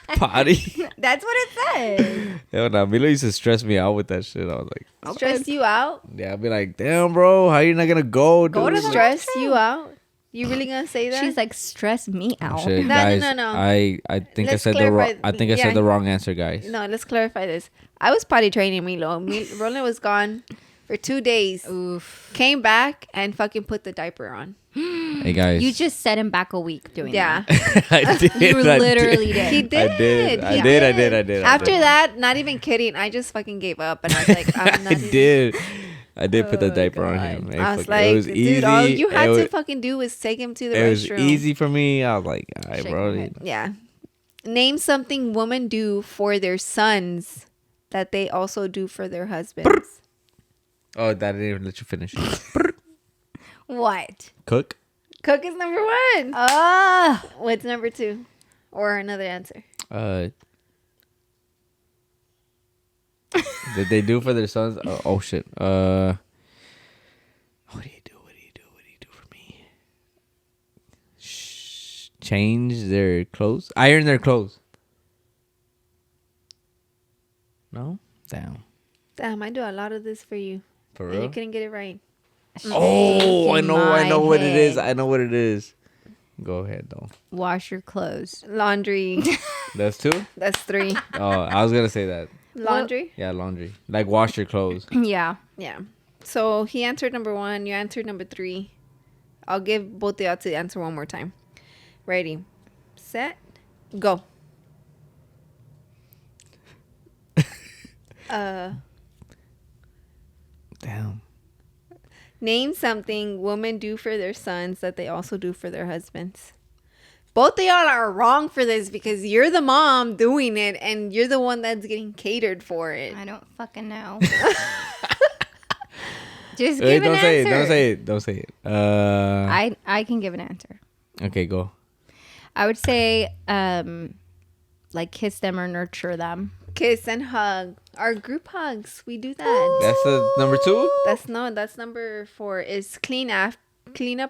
S3: but
S2: Potty.
S3: that's what it says.
S2: Yo, nah, Milo used to stress me out with that shit. I was like,
S1: Stress you out?
S2: yeah, I'd be like, damn, bro, how you not gonna go?
S3: Go
S2: dude?
S3: to the
S1: Stress
S3: restroom.
S1: you out? You really gonna say that?
S3: She's like, stress me out.
S2: Shit,
S1: No,
S2: guys,
S1: no.
S2: I think
S1: Let's
S2: I said the wrong.
S1: clarify-
S2: I think I
S1: yeah.
S2: said the wrong answer, guys.
S1: No, let's clarify this. I was potty training Milo. Roland was gone for 2 days.
S3: Oof.
S1: Came back and fucking put the diaper on.
S2: Hey, guys.
S3: You just set him back a week doing
S1: Yeah.
S3: that.
S2: I did.
S3: You
S2: I
S3: literally did.
S1: He did.
S2: I did. I
S1: He
S2: did.
S1: After that, not even kidding, I just fucking gave up. And I was like, I'm not
S2: I
S1: even-
S2: did. I did put the
S3: Oh,
S2: diaper on
S3: God.
S2: him. Hey,
S1: I was
S2: fuck it.
S1: like,
S2: It was
S1: dude,
S2: easy.
S1: all you had
S2: it
S1: to
S2: was,
S1: fucking do was take him to the
S2: it was
S1: restroom.
S2: easy for me. I was like, all right,
S3: Shake
S2: bro.
S3: my head.
S1: Yeah. Name something women do for their sons that they also do for their husbands.
S2: Oh, that didn't even let you finish.
S3: What?
S2: Cook.
S1: Cook is number 1.
S3: Oh,
S1: What's number 2? Or another answer?
S2: Did they do for their sons? Oh shit. What do you do? What do you do? What do you do for me? Change their clothes. Iron their clothes. No.
S1: Damn, I do a lot of this for you.
S2: For
S1: And you
S2: real.
S1: couldn't get it right.
S2: Oh, I
S3: in
S2: know
S3: my
S2: what it is.
S3: head.
S2: I know what it is. Go ahead though.
S3: wash your clothes.
S1: Laundry.
S2: That's 2?
S1: That's 3.
S2: Oh, I was gonna say that.
S1: Laundry?
S2: Yeah, laundry. Like wash your clothes.
S3: Yeah.
S1: Yeah. So he answered number 1. You answered number 3. I'll give both of y'all to answer one more time. Ready, set, go.
S2: Damn.
S1: Name something women do for their sons that they also do for their husbands. Both of y'all are wrong for this because you're the mom doing it and you're the one that's getting catered for it.
S3: I don't fucking know. Just
S2: Wait,
S3: give an
S2: don't say
S3: answer.
S2: it. Don't say it. Don't say it.
S3: I can give an answer.
S2: Okay, go.
S3: I would say like kiss them or nurture them.
S1: Kiss and hug. Our group hugs. We do that.
S2: That's the number 2.
S1: That's number 4 is clean up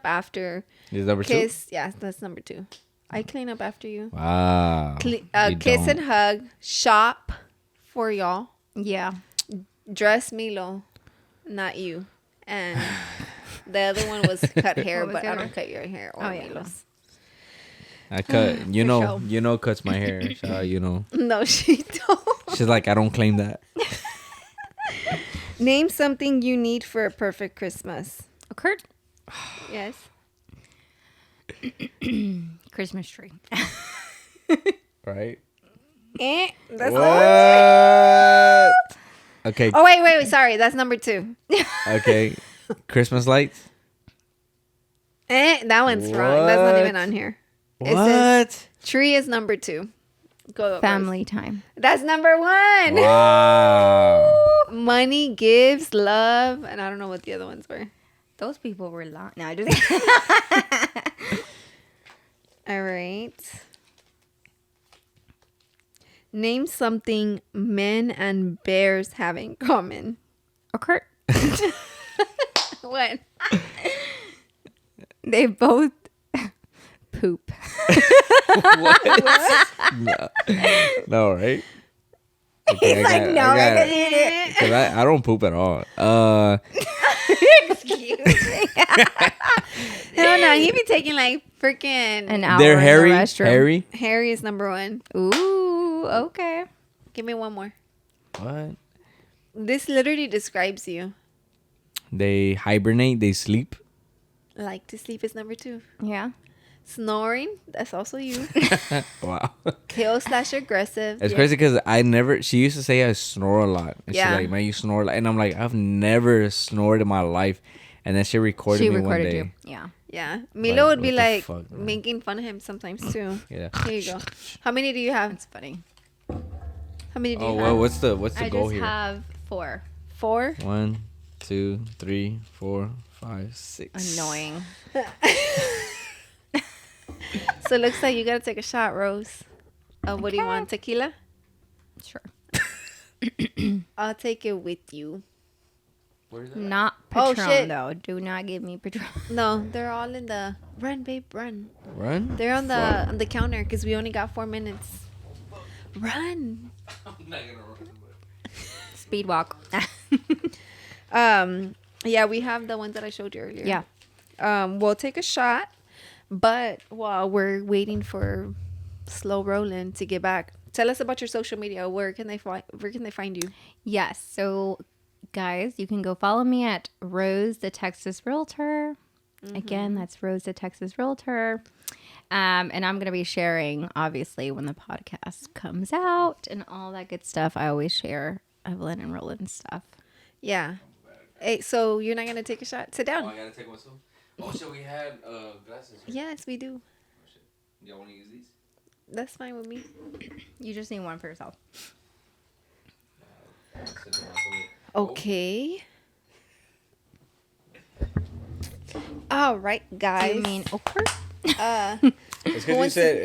S1: after.
S2: Is number 2?
S1: Kiss. Yeah, that's number 2. I clean up after you.
S2: Wow. You
S1: Kiss
S2: don't.
S1: and hug. Shop for y'all.
S3: Yeah.
S1: Dress Milo, not you. And the other one was cut hair,
S3: What was
S1: but
S3: the
S1: I
S3: other
S1: don't
S3: one?
S1: cut your hair or
S3: Oh, yeah.
S1: Milo's.
S2: I cut.
S1: For sure.
S2: Cuts my hair. So,
S1: No, she don't.
S2: she's like, I don't claim that.
S1: Name something you need for a perfect Christmas.
S3: A Kurt
S1: Yes.
S3: Christmas tree.
S2: Right?
S1: That's
S2: What?
S1: the one.
S2: Okay.
S1: Oh wait. Sorry, that's number 2.
S2: Okay. Christmas lights.
S1: That one's wrong. That's not
S2: What?
S1: even on here. It
S2: What?
S1: says tree is number 2. Go
S3: Family time.
S1: Rose. That's number 1.
S2: Wow.
S1: Money, gifts, love, and I don't know what the other ones were.
S3: Those people were lying. No, I just
S1: All right. Name something men and bears have in common.
S3: a Kurt.
S1: What?
S3: They both poop.
S2: No, right? Okay,
S3: He's like, no, I
S2: got
S3: can eat it.
S2: Because I don't poop at all.
S3: Excuse me.
S1: No, he be taking like freaking.
S3: An hour
S2: They're
S3: in
S2: hairy.
S3: the restroom.
S2: Hairy.
S1: Harry is number 1.
S3: Ooh, okay.
S1: Give me one more.
S2: What?
S1: This literally describes you.
S2: They hibernate. They sleep.
S1: Like to sleep is number 2.
S3: Yeah.
S1: Snoring, that's also you.
S2: Wow.
S1: Kill/aggressive.
S2: It's
S1: Yeah.
S2: crazy because she used to say I snore a lot. And
S1: Yeah.
S2: she's like, man, you snore a lot. And I'm like, I've never snored in my life. And then she recorded
S3: She
S2: me one
S3: recorded
S2: day.
S3: you. Yeah.
S1: Yeah. Milo would be
S2: what the
S1: like
S2: fuck, man?
S1: making fun of him sometimes too.
S2: Yeah.
S1: Here you go. How many do you have?
S3: That's funny.
S1: How many do
S2: Oh,
S1: you
S2: well,
S1: have?
S2: what's the
S3: I
S2: goal
S3: just
S2: here?
S3: have 4.
S1: 4?
S2: 1, 2, 3, 4, 5, 6.
S3: Annoying.
S1: So it looks like you gotta take a shot, Rose. What do you want? Tequila?
S3: Sure.
S1: I'll take it with you.
S2: Where is that?
S3: Not
S1: Oh,
S3: Patron,
S1: shit.
S3: though. Do not give me Patron.
S1: No, they're all in the run, babe, run.
S2: Run?
S1: They're on
S2: Fuck.
S1: the counter because we only got 4 minutes. Run.
S2: I'm not gonna run.
S3: Speed walk.
S1: Yeah, we have the ones that I showed you earlier.
S3: Yeah.
S1: We'll take a shot, but while we're waiting for Slow Rollin' to get back, tell us about your social media. Where can they find you?
S3: Yes. So, guys, you can go follow me at Rose the Texas Realtor. Again, that's Rose the Texas Realtor. And I'm going to be sharing, obviously, when the podcast comes out and all that good stuff. I always share Evelyn and Roland stuff.
S1: Yeah. Hey, so you're not going to take a shot? Sit
S2: Oh,
S1: down.
S2: I gotta take one too. Oh shit, we had glasses.
S1: Yes, we do.
S2: Oh shit, y'all wanna use these?
S1: That's fine with me.
S3: You just need one for yourself.
S1: Okay. All right, guys.
S3: You mean okra?
S2: It's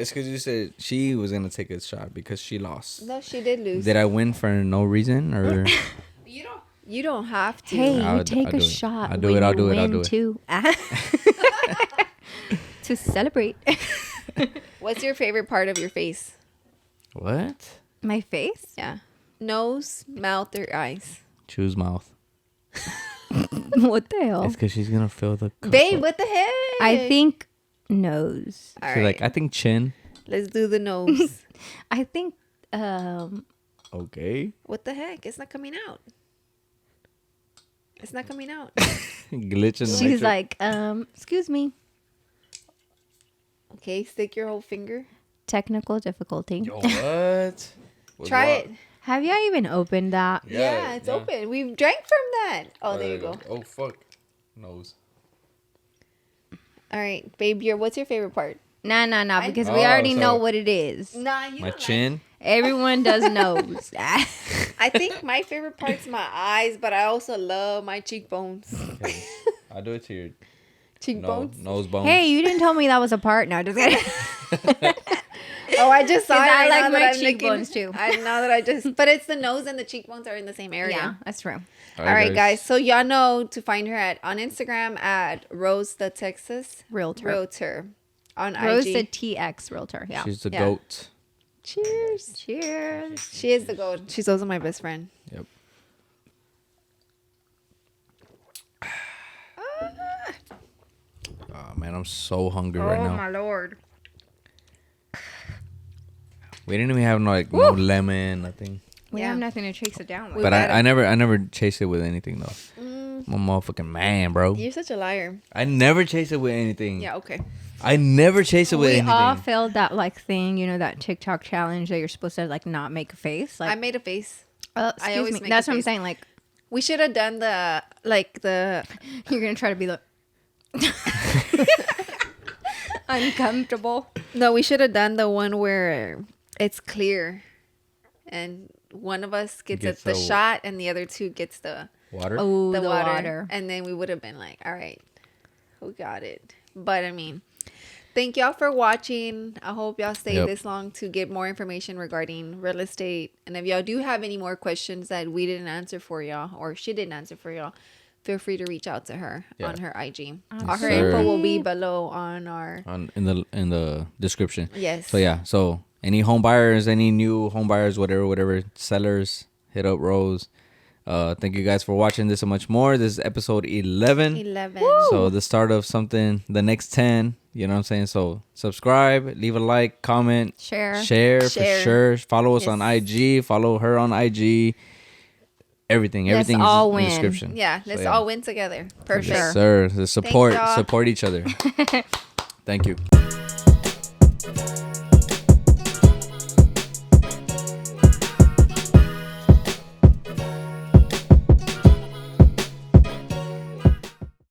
S2: because you said she was gonna take a shot because she lost.
S1: No, she did lose.
S2: Did I win for no reason or?
S1: You don't have to.
S3: Hey,
S2: I'll
S3: you take
S2: do
S3: a
S2: it.
S3: shot.
S2: I'll do
S3: when
S2: it, I'll
S3: you
S2: do it, I'll
S3: win
S2: do it.
S3: Too. To celebrate.
S1: What's your favorite part of your face?
S2: What?
S3: My face?
S1: Yeah. Nose, mouth, or eyes?
S2: Choose mouth.
S3: What the hell?
S2: It's because she's gonna fill the cup
S1: Babe,
S2: up.
S1: what the heck?
S3: I think nose.
S1: All
S2: She's
S1: right.
S2: like, I think chin.
S1: Let's do the nose.
S3: I think
S2: Okay.
S1: What the heck? It's not coming out. It's not coming out.
S2: Glitch in the
S3: she's
S2: matrix.
S3: like, excuse me.
S1: Okay, stick your whole finger.
S3: Technical difficulty.
S2: Yo, what?
S1: Try it.
S3: Have y'all even opened that?
S1: Yeah, it's open. We've drank from that. Oh, there you go.
S2: Oh fuck. Nose.
S1: All right, babe, what's your favorite part?
S3: Nah, because we
S2: Oh,
S3: already
S2: so-
S3: know what it is.
S1: Nah, you
S2: My
S1: don't
S2: chin.
S3: Everyone does nose.
S1: I think my favorite part's my eyes, but I also love my cheekbones.
S2: Okay. I'll do it to your
S1: Cheekbones?
S2: nose bone.
S3: Hey, you didn't tell me that was a part. No, just kidding.
S1: Oh, I just saw it.
S3: I
S1: right
S3: like
S1: now
S3: my
S1: that I'm looking-
S3: cheekbones, too.
S1: I know that I just, but it's the nose and the cheekbones are in the same area.
S3: Yeah, that's true.
S1: All right, guys. So y'all know to find her on Instagram at Rose the Texas
S3: Realtor.
S1: on
S3: Rose
S1: IG.
S3: the TX Realtor. Yeah.
S2: She's the
S1: Yeah.
S2: goat.
S1: Cheers.
S3: Cheers.
S1: She is the goat. She's also my best friend.
S2: Yep. Oh man, I'm so hungry right now.
S3: Lord.
S2: We didn't even have no lemon, nothing.
S3: We
S1: Yeah.
S3: have nothing to chase it down with.
S2: But
S1: better.
S2: I never chase it with anything though. I'm a motherfucking man, bro.
S1: You're such a liar.
S2: I never chase it with anything.
S1: Yeah, okay.
S2: I never chase it with
S3: We
S2: anything.
S3: all failed that thing, that TikTok challenge that you're supposed to not make a face.
S1: I made a face.
S3: Excuse
S1: I always
S3: me.
S1: make
S3: That's
S1: a
S3: what I'm
S1: face.
S3: saying. Like
S1: We should have done the
S3: you're gonna try to be the uncomfortable.
S1: No, we should have done the one where it's clear and one of us gets
S2: Gets
S1: the
S2: the-
S1: shot and the other two gets the
S2: Water.
S3: Oh,
S1: the
S3: the
S1: water.
S3: water.
S1: And then we would have been like, all right, who got it? But I mean, thank y'all for watching. I hope y'all stay
S2: Yep.
S1: this long to get more information regarding real estate. And if y'all do have any more questions that we didn't answer for y'all or she didn't answer for y'all, feel free to reach out to her
S2: Yeah.
S1: on her IG.
S3: Yes,
S1: Her
S2: sir.
S1: info will be below on our
S2: In the description.
S1: yes.
S2: So yeah. So any home buyers, any new home buyers, whatever sellers, hit up Rose. Thank you guys for watching this and much more. This is episode 11.
S1: 11.
S2: So the start of something, the next 10, you know what I'm saying? So subscribe, leave a like, comment,
S3: Share.
S2: share. For sure. Follow us
S1: Yes.
S2: on IG, follow her on IG. Everything
S3: Let's
S2: is
S3: all
S2: in
S3: win.
S2: the description.
S1: Yeah, let's all win together. Perfect.
S2: Yes, sir. The support
S1: y'all.
S2: each other. Thank you.